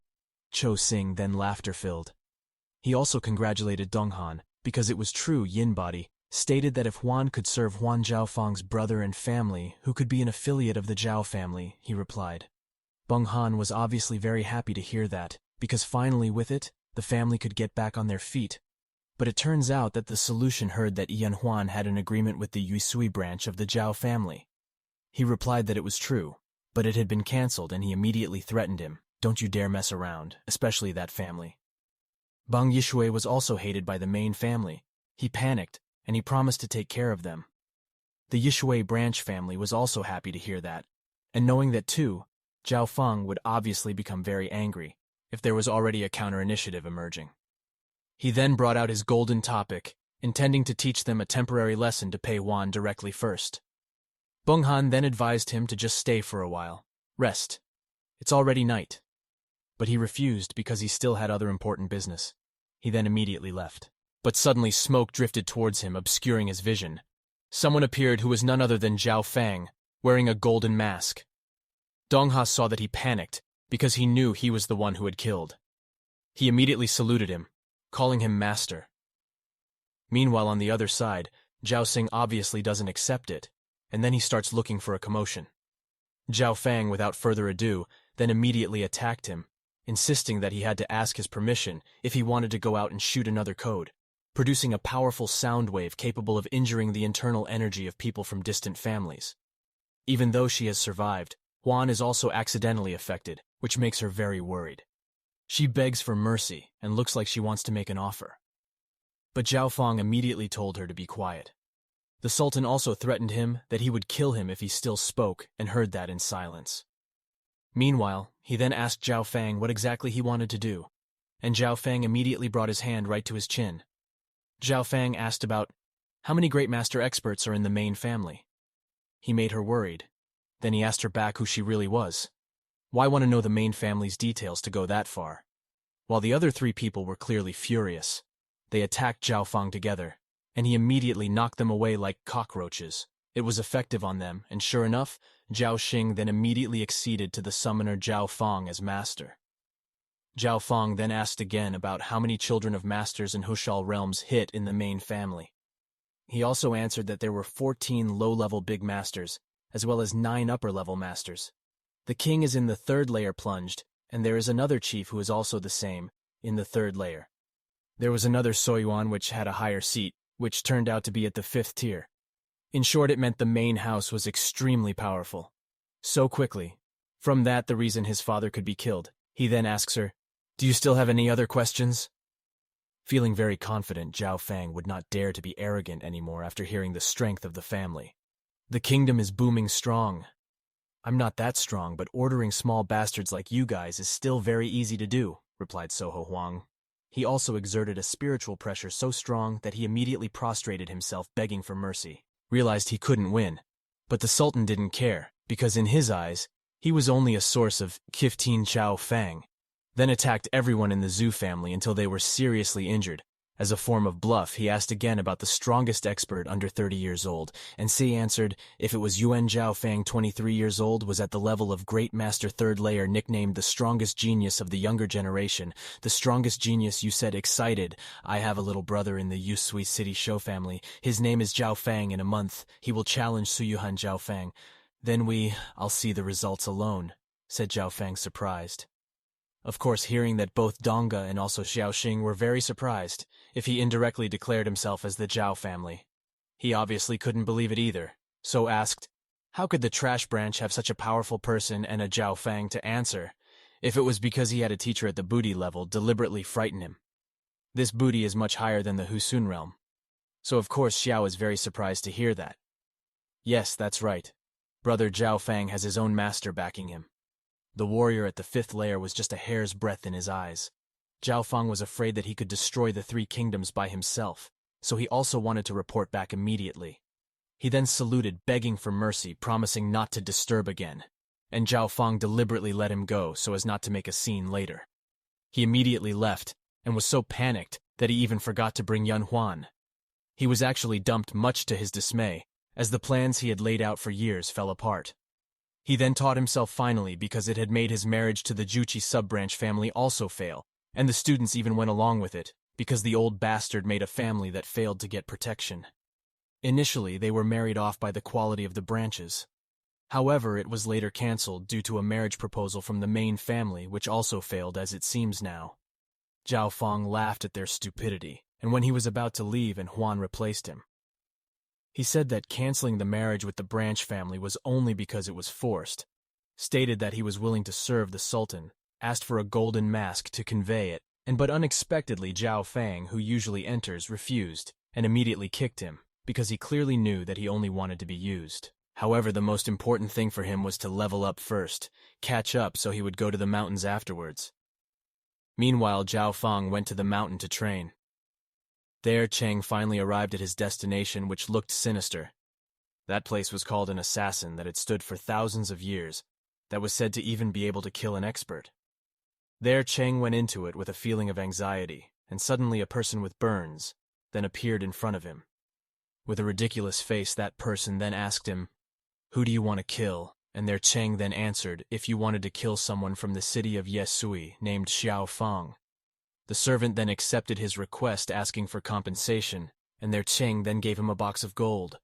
Cho Sing then laughter-filled. He also congratulated Donghan, because it was true Yin body, stated that if Huan could serve Huan Zhaofang's brother and family, who could be an affiliate of the Zhao family, he replied. Beng Han was obviously very happy to hear that, because finally with it, the family could get back on their feet. But it turns out that the solution heard that Yan Huan had an agreement with the Yusui branch of the Zhao family. He replied that it was true, but it had been cancelled, and he immediately threatened him, don't you dare mess around, especially that family. Bang Yishui was also hated by the main family. He panicked, and he promised to take care of them. The Yishui branch family was also happy to hear that, and knowing that too, Zhao Feng would obviously become very angry if there was already a counter-initiative emerging. He then brought out his golden topic, intending to teach them a temporary lesson to pay Wan directly first. Beng Han then advised him to just stay for a while. Rest. It's already night. But he refused because he still had other important business. He then immediately left. But suddenly smoke drifted towards him, obscuring his vision. Someone appeared who was none other than Zhao Fang, wearing a golden mask. Dongha saw that he panicked, because he knew he was the one who had killed. He immediately saluted him, calling him master. Meanwhile, on the other side, Zhao Xing obviously doesn't accept it, and then he starts looking for a commotion. Zhao Fang, without further ado, then immediately attacked him, insisting that he had to ask his permission if he wanted to go out and shoot another code, producing a powerful sound wave capable of injuring the internal energy of people from distant families. Even though she has survived, Huan is also accidentally affected, which makes her very worried. She begs for mercy and looks like she wants to make an offer. But Zhao Fang immediately told her to be quiet. The Sultan also threatened him that he would kill him if he still spoke, and heard that in silence. Meanwhile, he then asked Zhao Fang what exactly he wanted to do. and Zhao Fang immediately brought his hand right to his chin. Zhao Fang asked about how many Great Master experts are in the main family. He made her worried. Then he asked her back who she really was. Why want to know the main family's details to go that far? While the other three people were clearly furious, they attacked Zhao Fang together, and he immediately knocked them away like cockroaches. It was effective on them, and sure enough, Zhao Xing then immediately acceded to the summoner Zhao Fang as master. Zhao Fang then asked again about how many children of masters in Hushal realms hit in the main family. He also answered that there were 14 low-level big masters, as well as 9 upper-level masters. The king is in the 3rd layer plunged, and there is another chief who is also the same, in the 3rd layer. There was another Soyuan which had a higher seat, which turned out to be at the 5th tier. In short, it meant the main house was extremely powerful. So quickly. From that, the reason his father could be killed. He then asks her, "Do you still have any other questions?" Feeling very confident, Zhao Fang would not dare to be arrogant anymore after hearing the strength of the family. "The kingdom is booming strong. I'm not that strong, but ordering small bastards like you guys is still very easy to do," replied Soho Huang. He also exerted a spiritual pressure so strong that he immediately prostrated himself begging for mercy. Realized he couldn't win. But the Sultan didn't care, because in his eyes, he was only a source of 15 Chao Fang, then attacked everyone in the Zhu family until they were seriously injured. As a form of bluff, he asked again about the strongest expert under 30 years old, and Si answered if it was Yuan Zhao Fang 23 years old was at the level of Great Master 3rd Layer, nicknamed the strongest genius of the younger generation. The strongest genius, you said, excited. I have a little brother in the Yusui City Show family. His name is Zhao Fang. In a month, he will challenge Suyuhan Zhao Fang. Then I'll see the results alone, said Zhao Fang, surprised. Of course, hearing that both Donga and also Xiaoxing were very surprised, if he indirectly declared himself as the Zhao family. He obviously couldn't believe it either, so asked, how could the trash branch have such a powerful person and a Zhao Fang to answer, if it was because he had a teacher at the booty level deliberately frighten him? This booty is much higher than the Husun realm. So of course Xiao is very surprised to hear that. Yes, that's right. Brother Zhao Fang has his own master backing him. The warrior at the 5th layer was just a hair's breadth in his eyes. Zhao Fang was afraid that he could destroy the 3 kingdoms by himself, so he also wanted to report back immediately. He then saluted, begging for mercy, promising not to disturb again, and Zhao Fang deliberately let him go so as not to make a scene later. He immediately left, and was so panicked that he even forgot to bring Yun Huan. He was actually dumped, much to his dismay, as the plans he had laid out for years fell apart. He then taught himself finally because it had made his marriage to the Juchi sub-branch family also fail, and the students even went along with it, because the old bastard made a family that failed to get protection. Initially, they were married off by the quality of the branches. However, it was later cancelled due to a marriage proposal from the main family, which also failed as it seems now. Zhao Fang laughed at their stupidity, and when he was about to leave, and Huan replaced him. He said that canceling the marriage with the branch family was only because it was forced, stated that he was willing to serve the Sultan, asked for a golden mask to convey it, but unexpectedly Zhao Fang, who usually enters, refused, and immediately kicked him, because he clearly knew that he only wanted to be used. However, the most important thing for him was to level up first, catch up so he would go to the mountains afterwards. Meanwhile, Zhao Fang went to the mountain to train. There, Cheng finally arrived at his destination, which looked sinister. That place was called an assassin that had stood for thousands of years, that was said to even be able to kill an expert. There, Cheng went into it with a feeling of anxiety, and suddenly a person with burns then appeared in front of him. With a ridiculous face, that person then asked him, "Who do you want to kill?" And there Cheng then answered, if you wanted to kill someone from the city of Yesui named Xiao Fang. The servant then accepted his request, asking for compensation, and there Cheng then gave him a box of gold.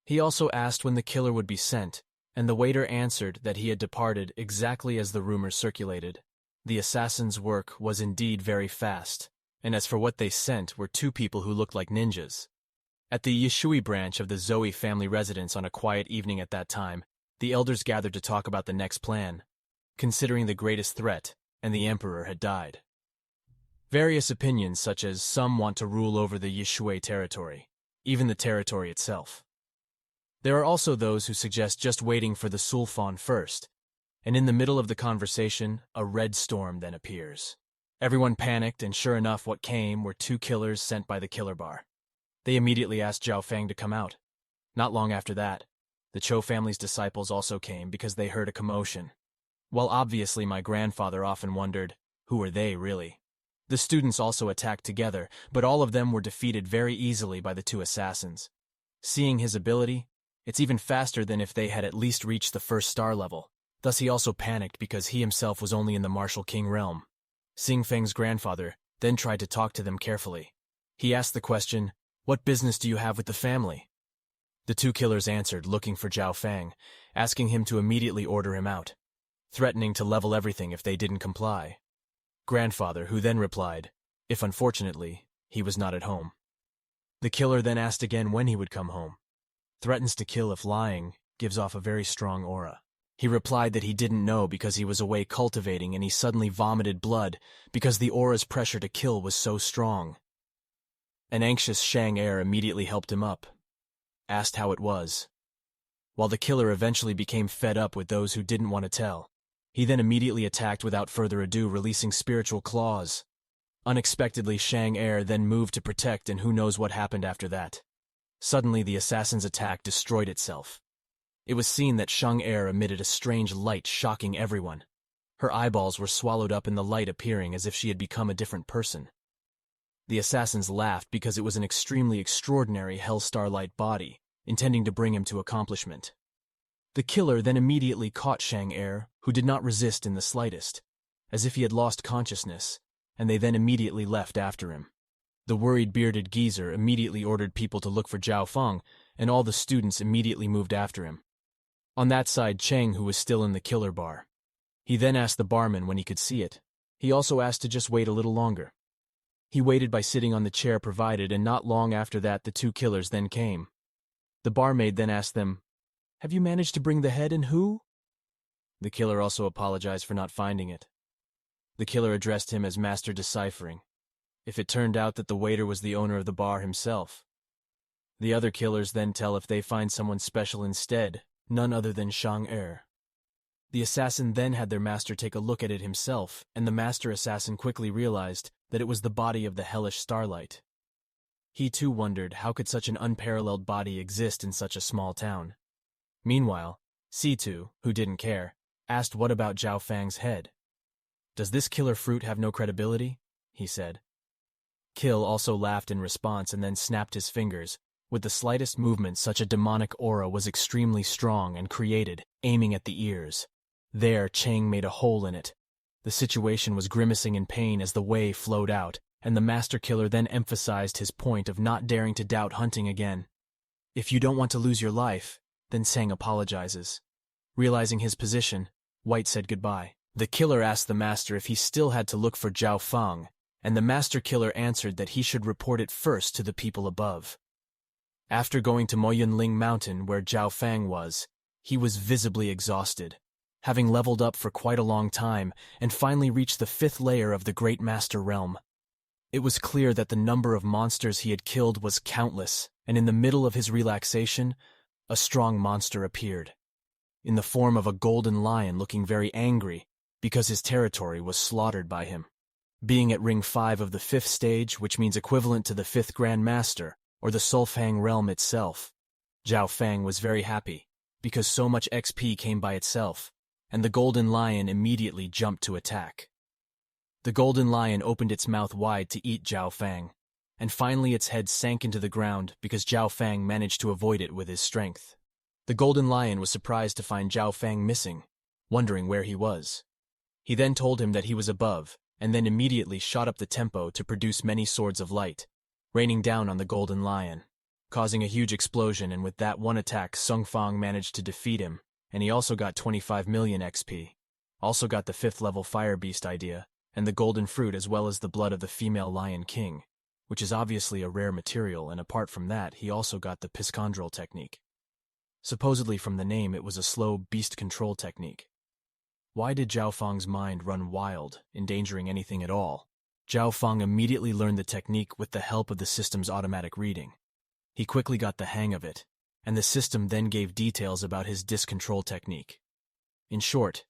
He also asked when the killer would be sent, and the waiter answered that he had departed exactly as the rumors circulated. The assassin's work was indeed very fast, and as for what they sent were 2 people who looked like ninjas. At the Yeshui branch of the Zoe family residence on a quiet evening at that time, the elders gathered to talk about the next plan, considering the greatest threat, and the emperor had died. Various opinions, such as some want to rule over the Yeshui territory, even the territory itself. There are also those who suggest just waiting for the Sulfan first, and in the middle of the conversation, a red storm then appears. Everyone panicked, and sure enough, what came were two killers sent by the killer bar. They immediately asked Zhao Fang to come out. Not long after that, the Cho family's disciples also came because they heard a commotion. While obviously my grandfather often wondered, who are they really? The students also attacked together, but all of them were defeated very easily by the two assassins. Seeing his ability, it's even faster than if they had at least reached the first star level. Thus he also panicked because he himself was only in the martial king realm. Xing Feng's grandfather then tried to talk to them carefully. He asked the question, "What business do you have with the family?" The two killers answered, looking for Zhao Fang, asking him to immediately order him out, threatening to level everything if they didn't comply. Grandfather, who then replied, if unfortunately, he was not at home. The killer then asked again when he would come home. Threatens to kill if lying, gives off a very strong aura. He replied that he didn't know because he was away cultivating and he suddenly vomited blood because the aura's pressure to kill was so strong. An anxious Shang heir immediately helped him up, asked how it was. While the killer eventually became fed up with those who didn't want to tell, he then immediately attacked without further ado, releasing spiritual claws. Unexpectedly, Shang heir then moved to protect, and who knows what happened after that. Suddenly, the assassin's attack destroyed itself. It was seen that Shang heir emitted a strange light, shocking everyone. Her eyeballs were swallowed up in the light, appearing as if she had become a different person. The assassins laughed because it was an extremely extraordinary Hell Starlight body, intending to bring him to accomplishment. The killer then immediately caught Shang heir, who did not resist in the slightest, as if he had lost consciousness, and they then immediately left after him. The worried bearded geezer immediately ordered people to look for Zhao Fang, and all the students immediately moved after him. On that side, Cheng, who was still in the killer bar. He then asked the barman when he could see it. He also asked to just wait a little longer. He waited by sitting on the chair provided, and not long after that the two killers then came. The barmaid then asked them, "Have you managed to bring the head, and who?" The killer also apologized for not finding it. The killer addressed him as Master Deciphering, if it turned out that the waiter was the owner of the bar himself. The other killers then tell if they find someone special instead, none other than Shang heir. The assassin then had their master take a look at it himself, and the master assassin quickly realized that it was the body of the hellish Starlight. He too wondered how could such an unparalleled body exist in such a small town. Meanwhile, Situ, who didn't care, asked what about Zhao Fang's head. "Does this killer fruit have no credibility?" he said. Kill also laughed in response and then snapped his fingers. With the slightest movement, such a demonic aura was extremely strong and created, aiming at the ears. There, Cheng made a hole in it. The situation was grimacing in pain as the whey flowed out, and the master killer then emphasized his point of not daring to doubt hunting again. If you don't want to lose your life, then Tseng apologizes. Realizing his position, White said goodbye. The killer asked the master if he still had to look for Zhao Fang, and the master killer answered that he should report it first to the people above. After going to Moyunling Mountain where Zhao Fang was, he was visibly exhausted, having leveled up for quite a long time and finally reached the 5th layer of the Great Master Realm. It was clear that the number of monsters he had killed was countless, and in the middle of his relaxation, a strong monster appeared, in the form of a golden lion looking very angry because his territory was slaughtered by him. Being at Ring 5 of the 5th stage, which means equivalent to the 5th Grand Master, or the Sulfang realm itself, Zhao Fang was very happy, because so much XP came by itself, and the golden lion immediately jumped to attack. The golden lion opened its mouth wide to eat Zhao Fang, and finally its head sank into the ground because Zhao Fang managed to avoid it with his strength. The golden lion was surprised to find Zhao Fang missing, wondering where he was. He then told him that he was above, and then immediately shot up the tempo to produce many swords of light, raining down on the golden lion, causing a huge explosion, and with that one attack Sung Fang managed to defeat him, and he also got 25 million XP, also got the 5th level fire beast idea, and the golden fruit as well as the blood of the female lion king, which is obviously a rare material, and apart from that he also got the Piscondrel technique. Supposedly from the name it was a slow beast control technique. Why did Zhao Fang's mind run wild, endangering anything at all? Zhao Fang immediately learned the technique with the help of the system's automatic reading. He quickly got the hang of it, and the system then gave details about his disc control technique. In short,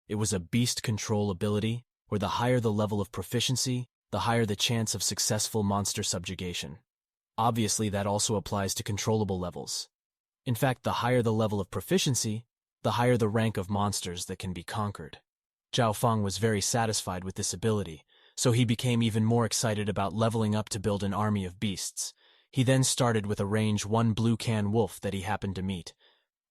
it was a beast control ability where the higher the level of proficiency, the higher the chance of successful monster subjugation. Obviously, that also applies to controllable levels. In fact, the higher the level of proficiency, the higher the rank of monsters that can be conquered. Zhao Feng was very satisfied with this ability, so he became even more excited about leveling up to build an army of beasts. He then started with a range 1 blue can wolf that he happened to meet.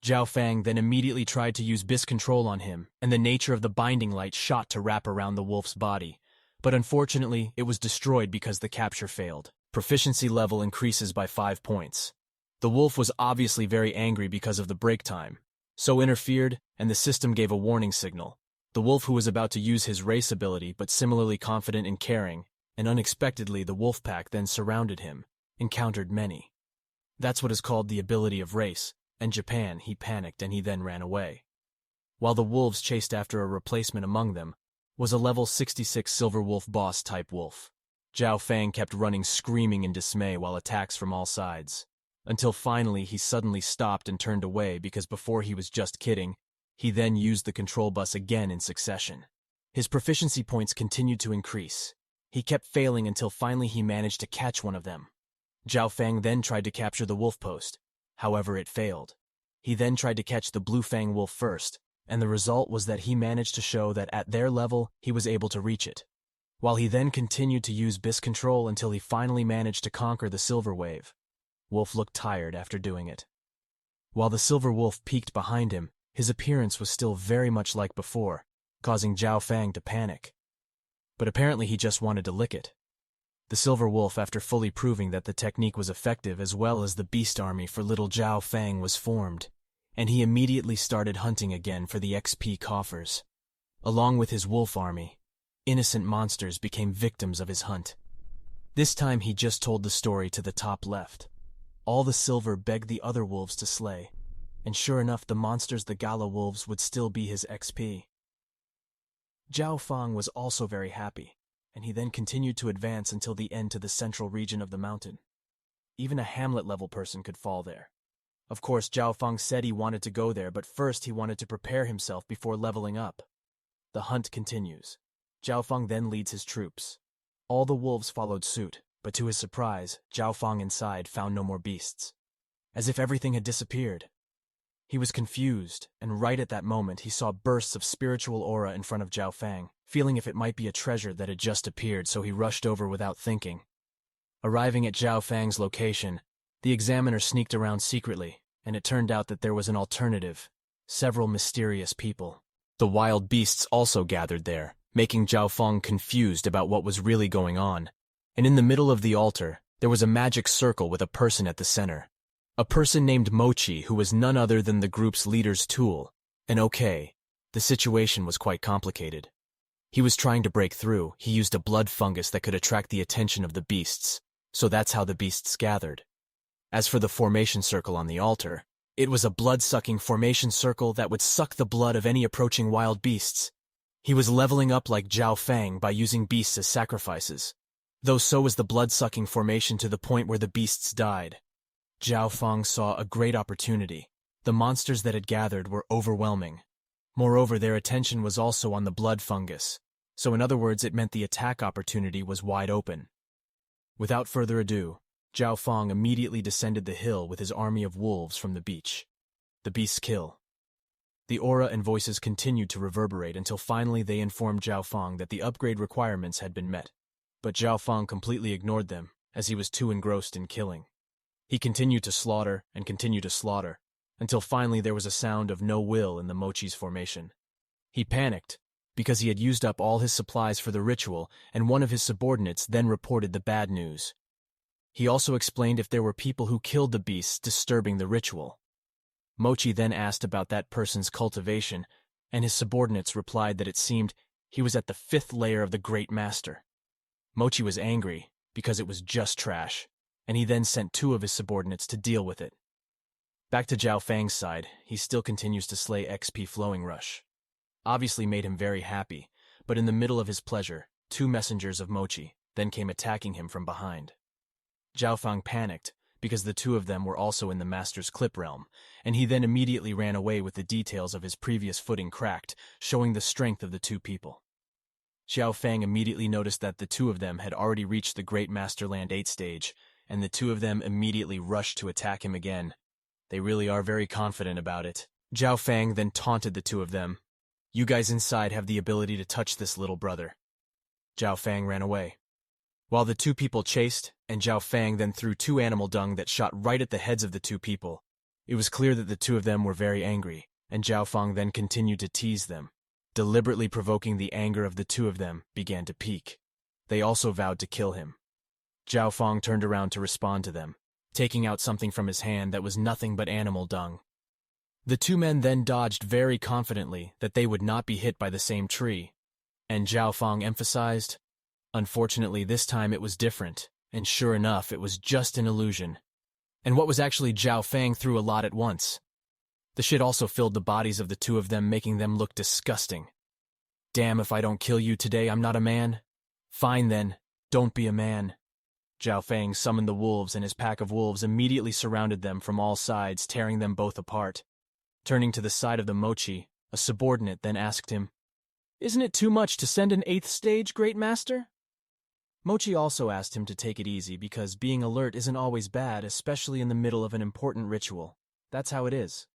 Zhao Feng then immediately tried to use Bis control on him, and the nature of the binding light shot to wrap around the wolf's body. But unfortunately, it was destroyed because the capture failed. Proficiency level increases by 5 points. The wolf was obviously very angry because of the break time, so interfered, and the system gave a warning signal. The wolf, who was about to use his race ability but similarly confident in caring, and unexpectedly the wolf pack then surrounded him, encountered many. That's what is called the ability of race, and Japan, he panicked and he then ran away. While the wolves chased after a replacement among them, was a level 66 Silver Wolf boss type wolf. Zhao Feng kept running screaming in dismay while attacks from all sides, until finally he suddenly stopped and turned away because before he was just kidding, he then used the control bus again in succession. His proficiency points continued to increase. He kept failing until finally he managed to catch one of them. Zhao Feng then tried to capture the wolf post. However, it failed. He then tried to catch the Blue Fang wolf first, and the result was that he managed to show that at their level, he was able to reach it. While he then continued to use Bis control until he finally managed to conquer the Silver Wave. Wolf looked tired after doing it. While the Silver Wolf peeked behind him, his appearance was still very much like before, causing Zhao Feng to panic. But apparently he just wanted to lick it. The Silver Wolf, after fully proving that the technique was effective as well as the beast army for little Zhao Feng was formed, and he immediately started hunting again for the XP coffers. Along with his wolf army, innocent monsters became victims of his hunt. This time he just told the story to the top left. All the silver begged the other wolves to slay, and sure enough the monsters, the Gala wolves, would still be his XP. Zhao Feng was also very happy, and he then continued to advance until the end to the central region of the mountain. Even a Hamlet-level person could fall there. Of course, Zhao Feng said he wanted to go there, but first he wanted to prepare himself before leveling up. The hunt continues. Zhao Feng then leads his troops. All the wolves followed suit, but to his surprise, Zhao Feng inside found no more beasts. As if everything had disappeared. He was confused, and right at that moment he saw bursts of spiritual aura in front of Zhao Feng, feeling if it might be a treasure that had just appeared, so he rushed over without thinking. Arriving at Zhao Feng's location, the examiner sneaked around secretly, and it turned out that there was an alternative: several mysterious people. The wild beasts also gathered there, making Zhao Feng confused about what was really going on. And in the middle of the altar, there was a magic circle with a person at the center. A person named Mochi, who was none other than the group's leader's tool. And okay, the situation was quite complicated. He was trying to break through. He used a blood fungus that could attract the attention of the beasts, so that's how the beasts gathered. As for the formation circle on the altar, it was a blood-sucking formation circle that would suck the blood of any approaching wild beasts. He was leveling up like Zhao Feng by using beasts as sacrifices, though so was the blood-sucking formation to the point where the beasts died. Zhao Feng saw a great opportunity. The monsters that had gathered were overwhelming. Moreover, their attention was also on the blood fungus, so in other words, it meant the attack opportunity was wide open. Without further ado, Zhao Feng immediately descended the hill with his army of wolves from the beach. The beasts kill. The aura and voices continued to reverberate until finally they informed Zhao Feng that the upgrade requirements had been met. But Zhao Feng completely ignored them, as he was too engrossed in killing. He continued to slaughter and continue to slaughter, until finally there was a sound of no will in the Mochi's formation. He panicked, because he had used up all his supplies for the ritual, and one of his subordinates then reported the bad news. He also explained if there were people who killed the beasts disturbing the ritual. Mochi then asked about that person's cultivation, and his subordinates replied that it seemed he was at the 5th layer of the Great Master. Mochi was angry, because it was just trash, and he then sent 2 of his subordinates to deal with it. Back to Zhao Feng's side, he still continues to slay XP Flowing Rush. Obviously made him very happy, but in the middle of his pleasure, 2 messengers of Mochi then came attacking him from behind. Zhao Feng panicked, because the 2 of them were also in the Master's Clip realm, and he then immediately ran away with the details of his previous footing cracked, showing the strength of the 2 people. Xiao Fang immediately noticed that the two of them had already reached the Great Master Land 8 stage, and the two of them immediately rushed to attack him again. They really are very confident about it. Zhao Fang then taunted the two of them. You guys inside have the ability to touch this little brother. Zhao Fang ran away. While the two people chased, and Zhao Fang then threw 2 animal dung that shot right at the heads of the 2 people. It was clear that the two of them were very angry, and Zhao Fang then continued to tease them. Deliberately provoking the anger of the two of them began to peak. They also vowed to kill him. Zhao Fang turned around to respond to them, taking out something from his hand that was nothing but animal dung. The 2 men then dodged very confidently that they would not be hit by the same tree, and Zhao Fang emphasized, unfortunately this time it was different, and sure enough it was just an illusion. And what was actually Zhao Fang threw a lot at once. The shit also filled the bodies of the two of them, making them look disgusting. Damn, if I don't kill you today, I'm not a man. Fine then, don't be a man. Zhao Fang summoned the wolves, and his pack of wolves immediately surrounded them from all sides, tearing them both apart. Turning to the side of the Mochi, a subordinate then asked him, Isn't it too much to send an 8th stage, Great Master? Mochi also asked him to take it easy because being alert isn't always bad, especially in the middle of an important ritual. That's how it is.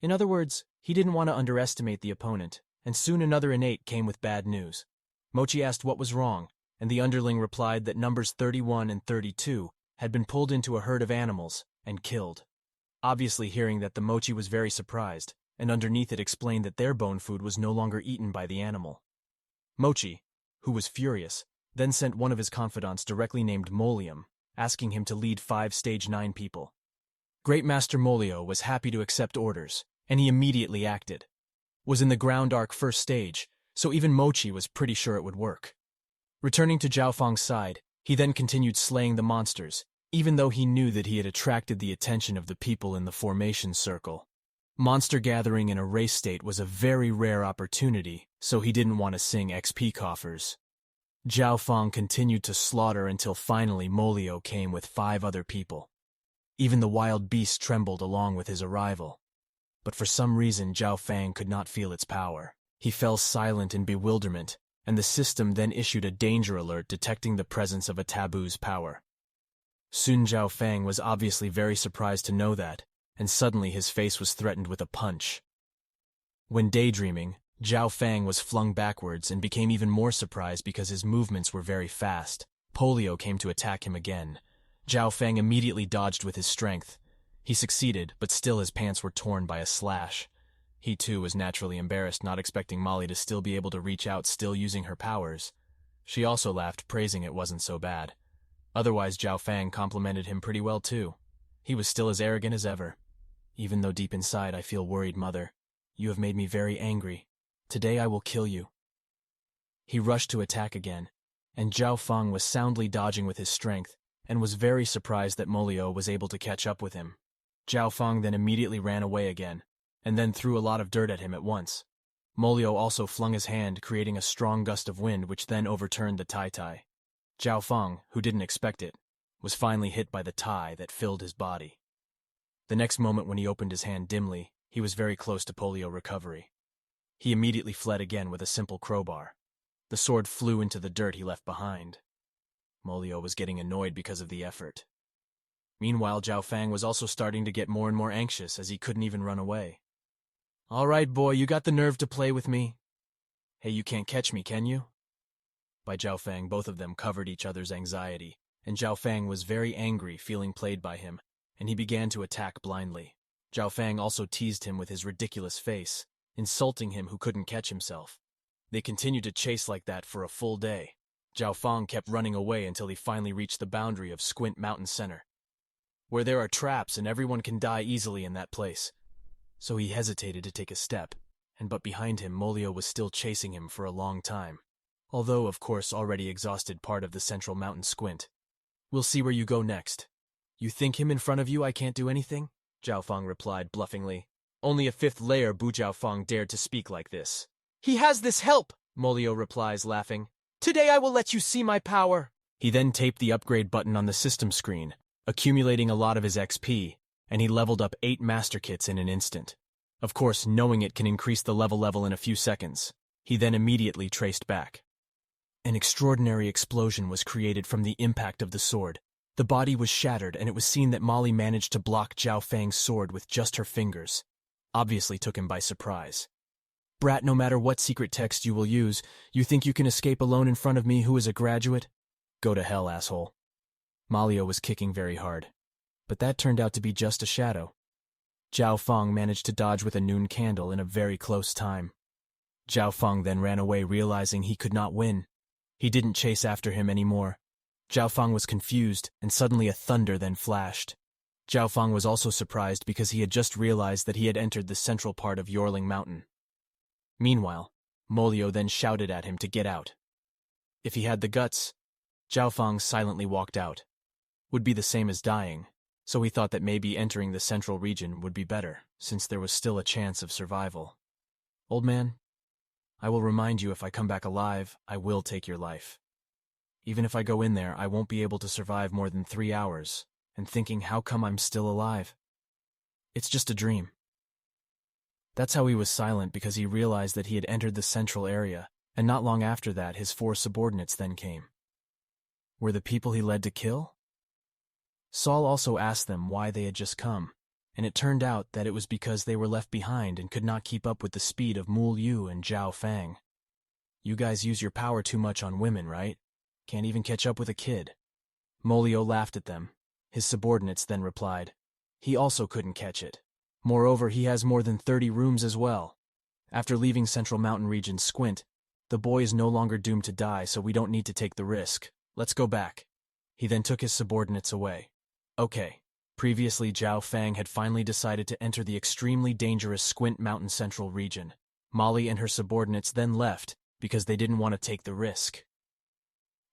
In other words, he didn't want to underestimate the opponent, and soon another innate came with bad news. Mochi asked what was wrong, and the underling replied that numbers 31 and 32 had been pulled into a herd of animals and killed. Obviously hearing that, the Mochi was very surprised, and underneath it explained that their bone food was no longer eaten by the animal. Mochi, who was furious, then sent one of his confidants directly named Molium, asking him to lead 5 stage 9 people. Great Master Molio was happy to accept orders, and he immediately acted. Was in the ground arc 1st stage, so even Mochi was pretty sure it would work. Returning to Zhao Fang's side, he then continued slaying the monsters, even though he knew that he had attracted the attention of the people in the formation circle. Monster gathering in a race state was a very rare opportunity, so he didn't want to sing XP coffers. Zhao Fang continued to slaughter until finally Molio came with 5 other people. Even the wild beast trembled along with his arrival. But for some reason Zhao Fang could not feel its power. He fell silent in bewilderment, and the system then issued a danger alert detecting the presence of a taboo's power. Soon Zhao Fang was obviously very surprised to know that, and suddenly his face was threatened with a punch. When daydreaming, Zhao Fang was flung backwards and became even more surprised because his movements were very fast. Polio came to attack him again. Zhao Fang immediately dodged with his strength. He succeeded, but still his pants were torn by a slash. He too was naturally embarrassed, not expecting Molly to still be able to reach out, still using her powers. She also laughed, praising it wasn't so bad. Otherwise Zhao Fang complimented him pretty well too. He was still as arrogant as ever. Even though deep inside I feel worried, Mother. You have made me very angry. Today I will kill you. He rushed to attack again, and Zhao Fang was soundly dodging with his strength, and was very surprised that Molio was able to catch up with him. Zhao Fang then immediately ran away again, and then threw a lot of dirt at him at once. Molio also flung his hand, creating a strong gust of wind which then overturned the tai. Zhao Fang, who didn't expect it, was finally hit by the tai that filled his body. The next moment when he opened his hand dimly, he was very close to polio recovery. He immediately fled again with a simple crowbar. The sword flew into the dirt he left behind. Molio was getting annoyed because of the effort. Meanwhile, Zhao Fang was also starting to get more and more anxious as he couldn't even run away. All right, boy, you got the nerve to play with me? Hey, you can't catch me, can you? By Zhao Fang, both of them covered each other's anxiety, and Zhao Fang was very angry, feeling played by him, and he began to attack blindly. Zhao Fang also teased him with his ridiculous face, insulting him who couldn't catch himself. They continued to chase like that for a full day. Zhao Fang kept running away until he finally reached the boundary of Squint Mountain Center, where there are traps and everyone can die easily in that place. So he hesitated to take a step, but behind him Molio was still chasing him for a long time. Although, of course, already exhausted part of the central mountain Squint. We'll see where you go next. You think him in front of you I can't do anything? Zhao Fang replied bluffingly. Only a 5th layer Bu Zhao Fang dared to speak like this. He has this help, Molio replies, laughing. Today I will let you see my power. He then taped the upgrade button on the system screen, accumulating a lot of his XP, and he leveled up 8 master kits in an instant. Of course, knowing it can increase the level in a few seconds. He then immediately traced back. An extraordinary explosion was created from the impact of the sword. The body was shattered, and it was seen that Molly managed to block Zhao Fang's sword with just her fingers. Obviously took him by surprise. "Brat, no matter what secret text you will use, you think you can escape alone in front of me who is a graduate? Go to hell, asshole." Malio was kicking very hard. But that turned out to be just a shadow. Zhao Fang managed to dodge with a noon candle in a very close time. Zhao Fang then ran away, realizing he could not win. He didn't chase after him anymore. Zhao Fang was confused, and suddenly a thunder then flashed. Zhao Fang was also surprised because he had just realized that he had entered the central part of Yorling Mountain. Meanwhile, Molio then shouted at him to get out. If he had the guts, Zhao Fang silently walked out. Would be the same as dying, so he thought that maybe entering the central region would be better, since there was still a chance of survival. "Old man, I will remind you if I come back alive, I will take your life. Even if I go in there, I won't be able to survive more than 3 hours, and thinking how come I'm still alive? It's just a dream." That's how he was silent, because he realized that he had entered the central area, and not long after that his 4 subordinates then came. Were the people he led to kill? Saul also asked them why they had just come, and it turned out that it was because they were left behind and could not keep up with the speed of Mul Yu and Zhao Fang. "You guys use your power too much on women, right? Can't even catch up with a kid." Molio laughed at them. His subordinates then replied, "He also couldn't catch it. Moreover, he has more than 30 rooms as well. After leaving Central Mountain Region Squint, the boy is no longer doomed to die, so we don't need to take the risk. Let's go back." He then took his subordinates away. Okay, previously Zhao Fang had finally decided to enter the extremely dangerous Squint Mountain Central region. Molly and her subordinates then left because they didn't want to take the risk.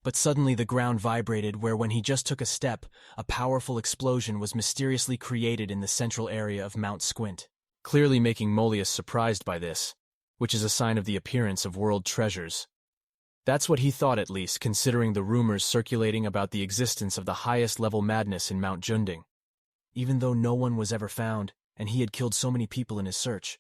But suddenly the ground vibrated where when he just took a step, a powerful explosion was mysteriously created in the central area of Mount Squint, clearly making Molius surprised by this, which is a sign of the appearance of world treasures. That's what he thought, at least, considering the rumors circulating about the existence of the highest-level madness in Mount Junding, even though no one was ever found, and he had killed so many people in his search.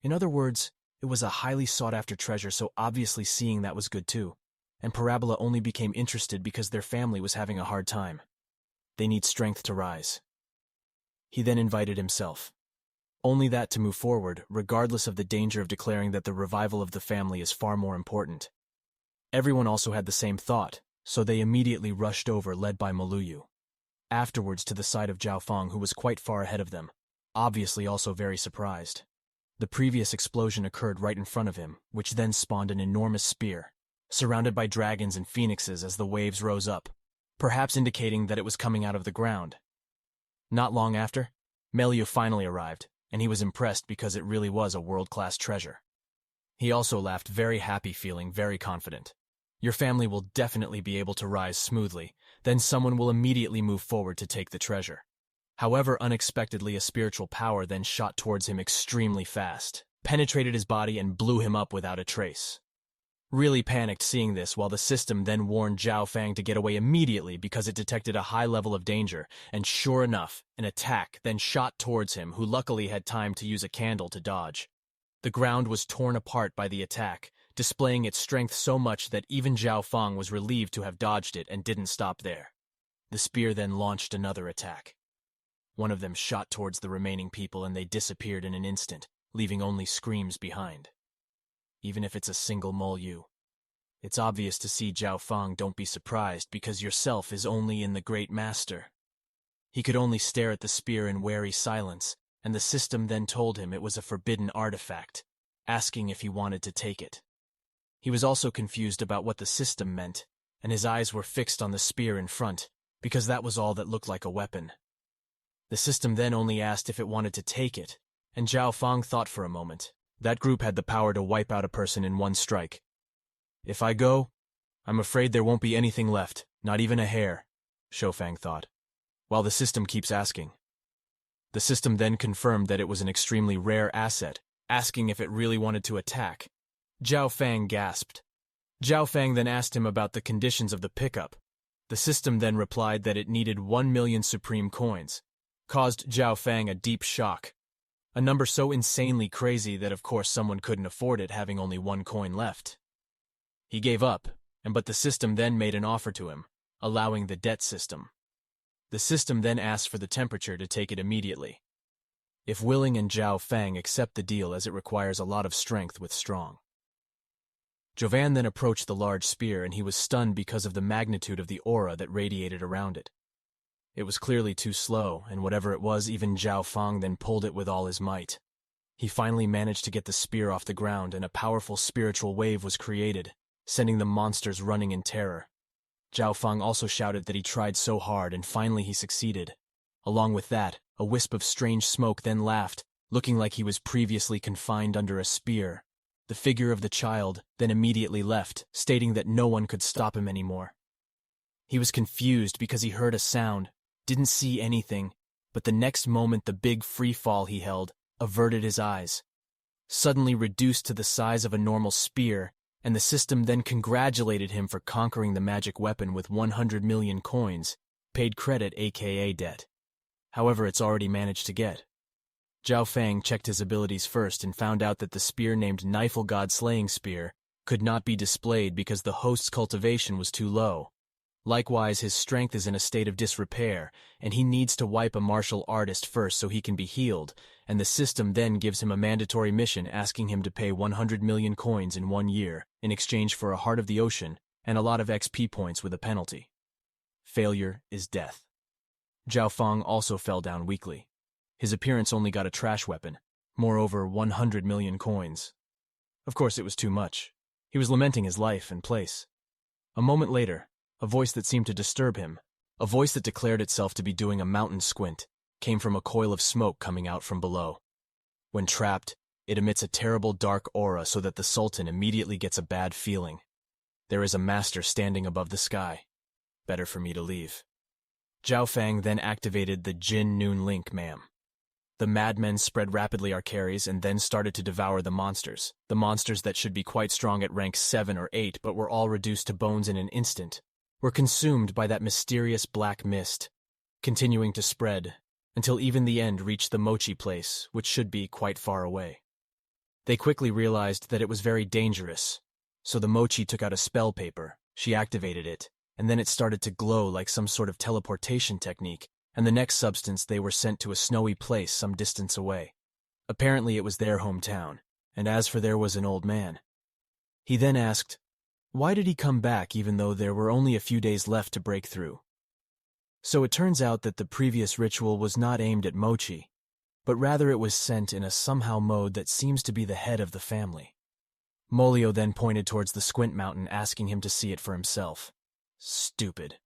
In other words, it was a highly sought-after treasure, so obviously seeing that was good too. And Parabola only became interested because their family was having a hard time. They need strength to rise. He then invited himself. Only that to move forward, regardless of the danger of declaring that the revival of the family is far more important. Everyone also had the same thought, so they immediately rushed over, led by Maluyu. Afterwards to the side of Zhao Fang, who was quite far ahead of them, obviously also very surprised. The previous explosion occurred right in front of him, which then spawned an enormous spear, surrounded by dragons and phoenixes as the waves rose up, perhaps indicating that it was coming out of the ground. Not long after, Meliu finally arrived, and he was impressed because it really was a world-class treasure. He also laughed, very happy, feeling very confident. Your family will definitely be able to rise smoothly, then someone will immediately move forward to take the treasure. However, unexpectedly a spiritual power then shot towards him extremely fast, penetrated his body and blew him up without a trace. Really panicked seeing this, while the system then warned Zhao Fang to get away immediately because it detected a high level of danger, and sure enough, an attack then shot towards him, who luckily had time to use a candle to dodge. The ground was torn apart by the attack, displaying its strength so much that even Zhao Fang was relieved to have dodged it and didn't stop there. The spear then launched another attack. One of them shot towards the remaining people and they disappeared in an instant, leaving only screams behind. Even if it's a single Mol Yu. It's obvious to see Zhao Fang, don't be surprised, because yourself is only in the Great Master. He could only stare at the spear in wary silence, and the system then told him it was a forbidden artifact, asking if he wanted to take it. He was also confused about what the system meant, and his eyes were fixed on the spear in front, because that was all that looked like a weapon. The system then only asked if it wanted to take it, and Zhao Fang thought for a moment. That group had the power to wipe out a person in one strike. If I go, I'm afraid there won't be anything left, not even a hair, Shofang thought, while the system keeps asking. The system then confirmed that it was an extremely rare asset, asking if it really wanted to attack. Zhao Fang gasped. Zhao Fang then asked him about the conditions of the pickup. The system then replied that it needed 1 million supreme coins, caused Zhao Fang a deep shock. A number so insanely crazy that of course someone couldn't afford it, having only 1 coin left. He gave up, But the system then made an offer to him, allowing the debt system. The system then asked for the temperature to take it immediately. If willing, and Zhao Fang accept the deal as it requires a lot of strength with strong. Jovan then approached the large spear, and he was stunned because of the magnitude of the aura that radiated around it. It was clearly too slow, and whatever it was, even Zhao Fang then pulled it with all his might. He finally managed to get the spear off the ground, and a powerful spiritual wave was created, sending the monsters running in terror. Zhao Fang also shouted that he tried so hard, and finally he succeeded. Along with that, a wisp of strange smoke then laughed, looking like he was previously confined under a spear. The figure of the child then immediately left, stating that no one could stop him anymore. He was confused because he heard a sound, didn't see anything, but the next moment the big free fall he held averted his eyes, suddenly reduced to the size of a normal spear, and the system then congratulated him for conquering the magic weapon with 100 million coins, paid credit aka debt. However, it's already managed to get. Zhao Fang checked his abilities first and found out that the spear named Nifle God Slaying Spear could not be displayed because the host's cultivation was too low. Likewise, his strength is in a state of disrepair, and he needs to wipe a martial artist first so he can be healed, and the system then gives him a mandatory mission asking him to pay 100 million coins in 1 year in exchange for a heart of the ocean and a lot of XP points with a penalty. Failure is death. Zhao Fang also fell down weakly. His appearance only got a trash weapon, moreover 100 million coins. Of course, it was too much. He was lamenting his life and place. A moment later, a voice that seemed to disturb him, a voice that declared itself to be doing a mountain squint, came from a coil of smoke coming out from below. When trapped, it emits a terrible dark aura so that the Sultan immediately gets a bad feeling. There is a master standing above the sky. Better for me to leave. Zhao Fang then activated the Jin Noon Link, ma'am. The madmen spread rapidly Arcaries and then started to devour the monsters that should be quite strong at rank 7 or 8 but were all reduced to bones in an instant, were consumed by that mysterious black mist, continuing to spread, until even the end reached the mochi place, which should be quite far away. They quickly realized that it was very dangerous, so the mochi took out a spell paper, she activated it, and then it started to glow like some sort of teleportation technique, and the next substance they were sent to a snowy place some distance away. Apparently it was their hometown, and as for there was an old man. He then asked, why did he come back even though there were only a few days left to break through? So it turns out that the previous ritual was not aimed at Mochi, but rather it was sent in a somehow mode that seems to be the head of the family. Molio then pointed towards the Squint Mountain, asking him to see it for himself. Stupid.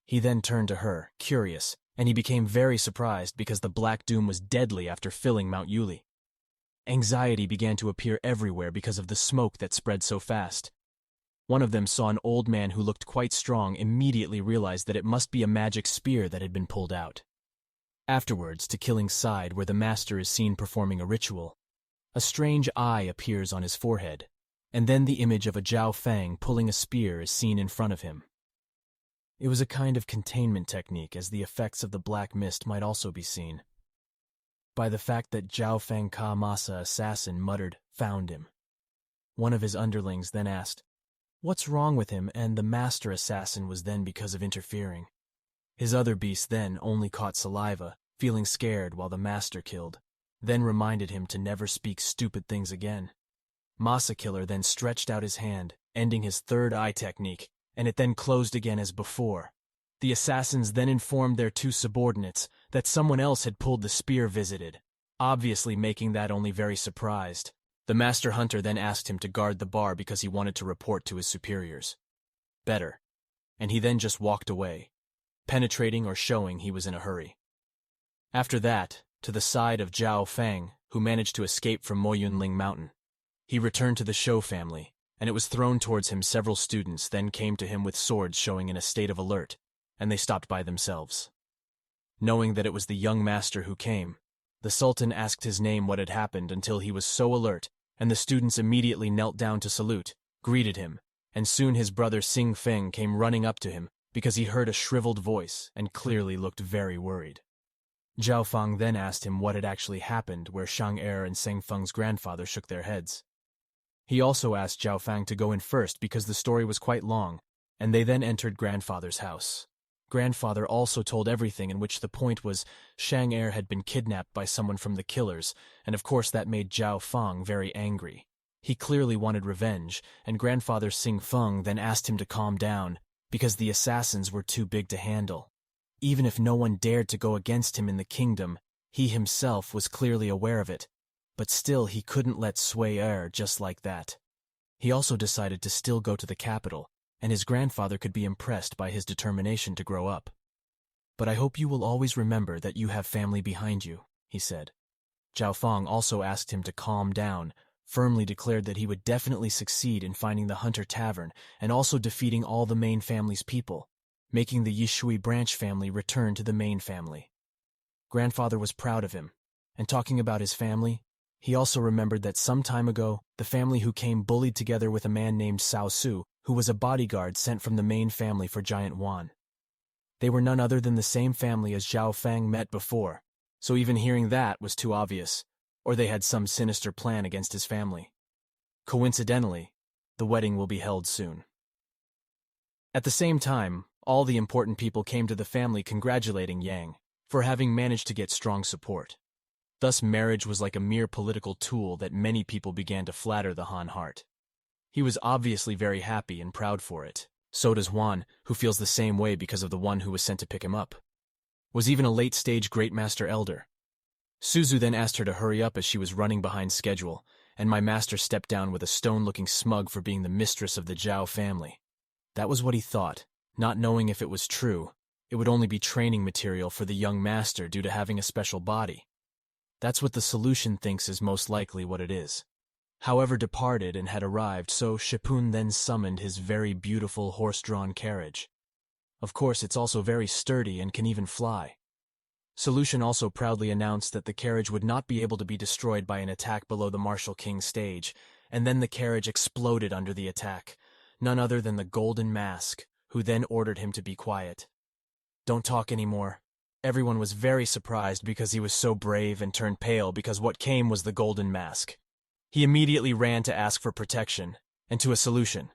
He then turned to her, curious, and he became very surprised because the Black Doom was deadly after filling Mount Yuli. Anxiety began to appear everywhere because of the smoke that spread so fast. One of them saw an old man who looked quite strong, immediately realized that it must be a magic spear that had been pulled out. Afterwards, to Killing's side, where the master is seen performing a ritual, a strange eye appears on his forehead, and then the image of a Zhao Fang pulling a spear is seen in front of him. It was a kind of containment technique, as the effects of the black mist might also be seen. By the fact that Zhao Fang Ka Masa assassin muttered, found him. One of his underlings then asked, what's wrong with him, and the master assassin was then because of interfering. His other beast then only caught saliva, feeling scared while the master killed, then reminded him to never speak stupid things again. Masa Killer then stretched out his hand, ending his third eye technique, and it then closed again as before. The assassins then informed their two subordinates that someone else had pulled the spear visited, obviously making that only very surprised. The master hunter then asked him to guard the bar because he wanted to report to his superiors. Better. And he then just walked away, penetrating or showing he was in a hurry. After that, to the side of Zhao Fang, who managed to escape from Moyunling Mountain, he returned to the Shou family, and it was thrown towards him. Several students then came to him with swords showing in a state of alert, and they stopped by themselves. Knowing that it was the young master who came, the Sultan asked his name, what had happened, until he was so alert, and the students immediately knelt down to salute, greeted him, and soon his brother Xing Feng came running up to him because he heard a shriveled voice and clearly looked very worried. Zhao Fang then asked him what had actually happened, where Shang Er and Seng Feng's grandfather shook their heads. He also asked Zhao Fang to go in first because the story was quite long, and they then entered grandfather's house. Grandfather also told everything, in which the point was Shang Er had been kidnapped by someone from the killers, and of course that made Zhao Fang very angry. He clearly wanted revenge, and grandfather Xing Feng then asked him to calm down, because the assassins were too big to handle. Even if no one dared to go against him in the kingdom, he himself was clearly aware of it, but still he couldn't let Sui Er just like that. He also decided to still go to the capital, and his grandfather could be impressed by his determination to grow up. "But I hope you will always remember that you have family behind you," he said. Zhao Fang also asked him to calm down, firmly declared that he would definitely succeed in finding the Hunter Tavern and also defeating all the main family's people, making the Yishui branch family return to the main family. Grandfather was proud of him, and talking about his family, he also remembered that some time ago, the family who came bullied together with a man named Cao Su, who was a bodyguard sent from the main family for Giant Wan. They were none other than the same family as Zhao Fang met before, so even hearing that was too obvious, or they had some sinister plan against his family. Coincidentally, the wedding will be held soon. At the same time, all the important people came to the family congratulating Yang for having managed to get strong support. Thus marriage was like a mere political tool that many people began to flatter the Han heart. He was obviously very happy and proud for it. So does Juan, who feels the same way because of the one who was sent to pick him up. Was even a late-stage Great Master Elder. Suzu then asked her to hurry up as she was running behind schedule, and my master stepped down with a stone looking smug for being the mistress of the Zhao family. That was what he thought, not knowing if it was true. It would only be training material for the young master due to having a special body. That's what the solution thinks is most likely what it is. However, departed and had arrived, so Shipun then summoned his very beautiful horse-drawn carriage. Of course, it's also very sturdy and can even fly. Solution also proudly announced that the carriage would not be able to be destroyed by an attack below the Martial King stage, and then the carriage exploded under the attack, none other than the Golden Mask, who then ordered him to be quiet. "Don't talk anymore." Everyone was very surprised because he was so brave and turned pale because what came was the Golden Mask. He immediately ran to ask for protection and to a solution,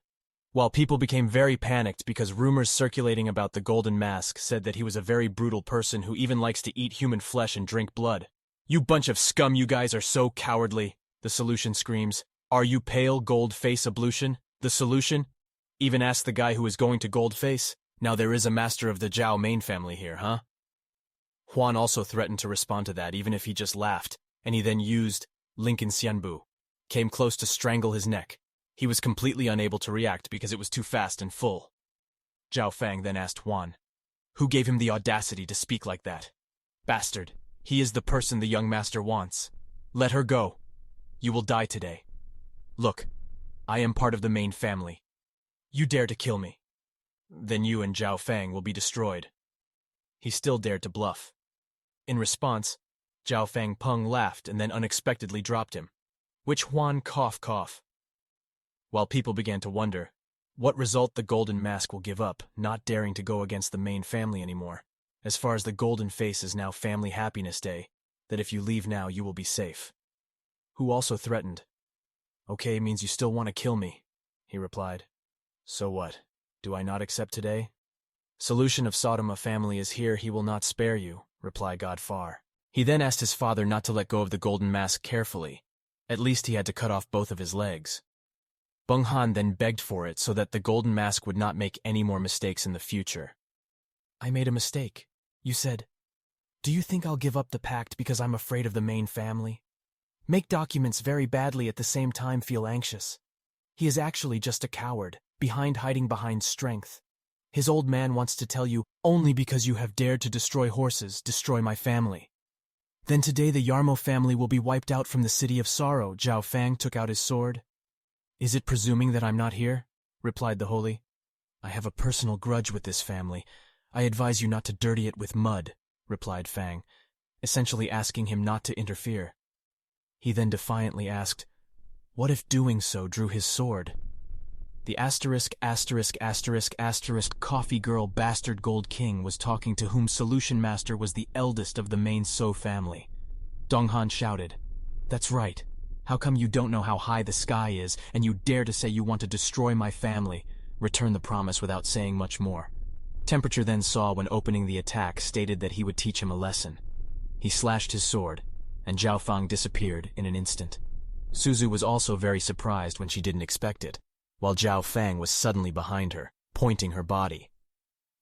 while people became very panicked because rumors circulating about the Golden Mask said that he was a very brutal person who even likes to eat human flesh and drink blood. "You bunch of scum, you guys are so cowardly," the solution screams. "Are you pale, Gold-Face Ablution?" The solution even asked the guy who was going to Gold-Face. "Now there is a master of the Zhao main family here, huh?" Huan also threatened to respond to that even if he just laughed, and he then used Lincoln Xianbu, came close to strangle his neck. He was completely unable to react because it was too fast and full. Zhao Fang then asked Huan, "Who gave him the audacity to speak like that?" "Bastard, he is the person the young master wants. Let her go. You will die today. Look, I am part of the main family. You dare to kill me. Then you and Zhao Fang will be destroyed." He still dared to bluff. In response, Zhao Fang Peng laughed and then unexpectedly dropped him, which Huan cough. While people began to wonder what result the Golden Mask will give up, not daring to go against the main family anymore, as far as the Golden Face is now Family Happiness Day, that if you leave now you will be safe. Who also threatened, "Okay, means you still want to kill me," he replied. "So what, do I not accept today?" "Solution of Sodoma family is here, he will not spare you," replied Godfar. He then asked his father not to let go of the Golden Mask carefully. At least he had to cut off both of his legs. Beng Han then begged for it so that the Golden Mask would not make any more mistakes in the future. "I made a mistake. You said, do you think I'll give up the pact because I'm afraid of the main family? Make documents very badly at the same time feel anxious. He is actually just a coward, hiding behind strength. His old man wants to tell you, only because you have dared to destroy horses, destroy my family. Then today the Yarmo family will be wiped out from the city of sorrow." Zhao Fang took out his sword. "Is it presuming that I'm not here?" replied the holy. "I have a personal grudge with this family. I advise you not to dirty it with mud," replied Fang, essentially asking him not to interfere. He then defiantly asked, "What if doing so drew his sword?" The ****** coffee girl bastard Gold King was talking to whom Solution Master was the eldest of the main So family. Dong Han shouted, "That's right. How come you don't know how high the sky is, and you dare to say you want to destroy my family? Returned the promise without saying much more. Temperature then saw when opening the attack stated that he would teach him a lesson. He slashed his sword, and Zhao Fang disappeared in an instant. Suzu was also very surprised when she didn't expect it, while Zhao Fang was suddenly behind her, pointing her body.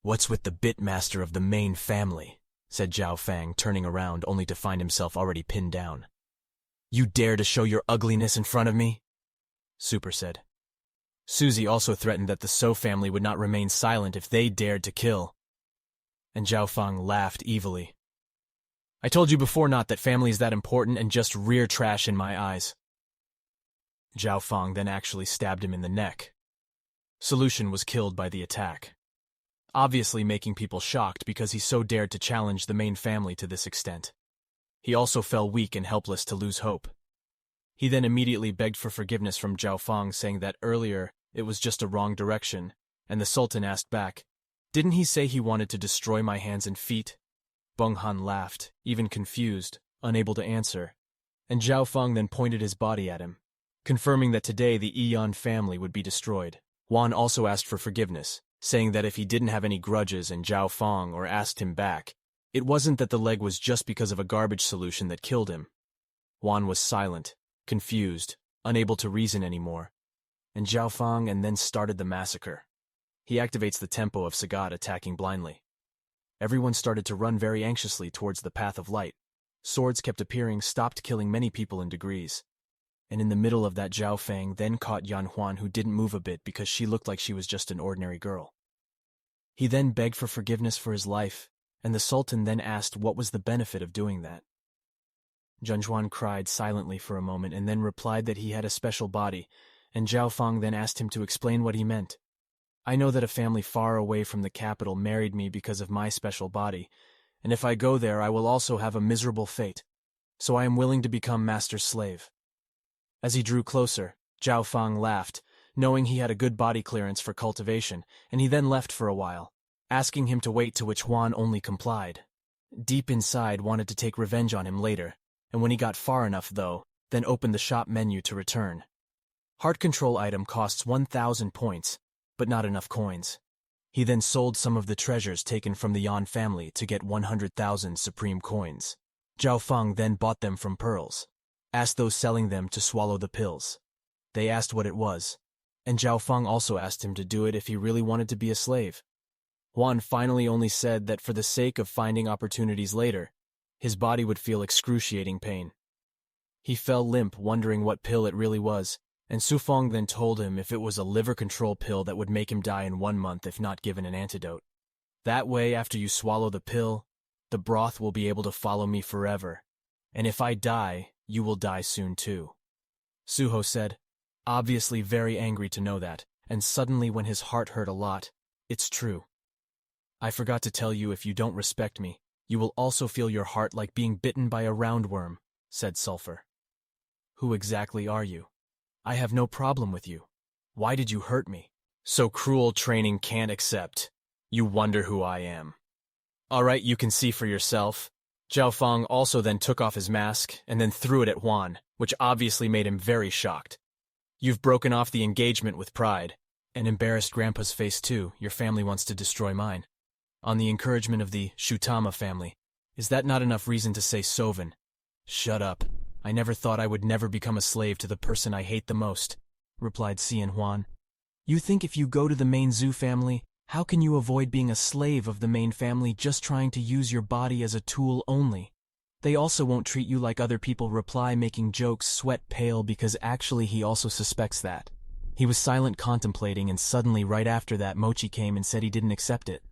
"What's with the bitmaster of the main family?" said Zhao Fang, turning around only to find himself already pinned down. "You dare to show your ugliness in front of me?" Super said. Suzy also threatened that the So family would not remain silent if they dared to kill. And Zhao Fang laughed evilly. "I told you before not that family is that important and just rear trash in my eyes." Zhao Fang then actually stabbed him in the neck. Solution was killed by the attack, obviously making people shocked because he so dared to challenge the main family to this extent. He also fell weak and helpless to lose hope. He then immediately begged for forgiveness from Zhao Fang, saying that earlier it was just a wrong direction, and the Sultan asked back, "Didn't he say he wanted to destroy my hands and feet?" Beng Han laughed, even confused, unable to answer, and Zhao Fang then pointed his body at him, confirming that today the Eon family would be destroyed. Wan also asked for forgiveness, saying that if he didn't have any grudges in Zhao Fang or asked him back, it wasn't that the leg was just because of a garbage solution that killed him. Wan was silent, confused, unable to reason anymore, and Zhao Fang and then started the massacre. He activates the tempo of Sagat, attacking blindly. Everyone started to run very anxiously towards the path of light. Swords kept appearing, stopped killing many people in degrees. And in the middle of that, Zhao Fang then caught Yan Huan, who didn't move a bit because she looked like she was just an ordinary girl. He then begged for forgiveness for his life, and the Sultan then asked what was the benefit of doing that. Zhang cried silently for a moment and then replied that he had a special body, and Zhao Fang then asked him to explain what he meant. "I know that a family far away from the capital married me because of my special body, and if I go there I will also have a miserable fate, so I am willing to become master's slave." As he drew closer, Zhao Fang laughed, knowing he had a good body clearance for cultivation, and he then left for a while, asking him to wait, to which Huan only complied. Deep inside wanted to take revenge on him later, and when he got far enough though, then opened the shop menu to return. Heart control item costs 1,000 points, but not enough coins. He then sold some of the treasures taken from the Yan family to get 100,000 supreme coins. Zhao Fang then bought them from Pearls, asked those selling them to swallow the pills. They asked what it was, and Zhao Fang also asked him to do it if he really wanted to be a slave. Huan finally only said that for the sake of finding opportunities later, his body would feel excruciating pain. He fell limp, wondering what pill it really was, and Sufong then told him if it was a liver control pill that would make him die in 1 month if not given an antidote. That way, after you swallow the pill, the broth will be able to follow me forever, and if I die, you will die soon too. Suho said, obviously very angry to know that, and suddenly when his heart hurt a lot, "It's true. I forgot to tell you, if you don't respect me, you will also feel your heart like being bitten by a roundworm," said Sulfur. "Who exactly are you? I have no problem with you. Why did you hurt me? So cruel training can't accept. You wonder who I am. Alright, you can see for yourself." Zhao Fang also then took off his mask and then threw it at Huan, which obviously made him very shocked. "You've broken off the engagement with pride. An embarrassed grandpa's face too. Your family wants to destroy mine. On the encouragement of the Shutama family. Is that not enough reason to say Soven?" "Shut up. I never thought I would never become a slave to the person I hate the most," replied Xian Huan. "You think if you go to the main Zhu family, how can you avoid being a slave of the main family just trying to use your body as a tool only? They also won't treat you like other people," reply, making jokes, sweat pale because actually he also suspects that. He was silent contemplating, and suddenly right after that Mochi came and said he didn't accept it.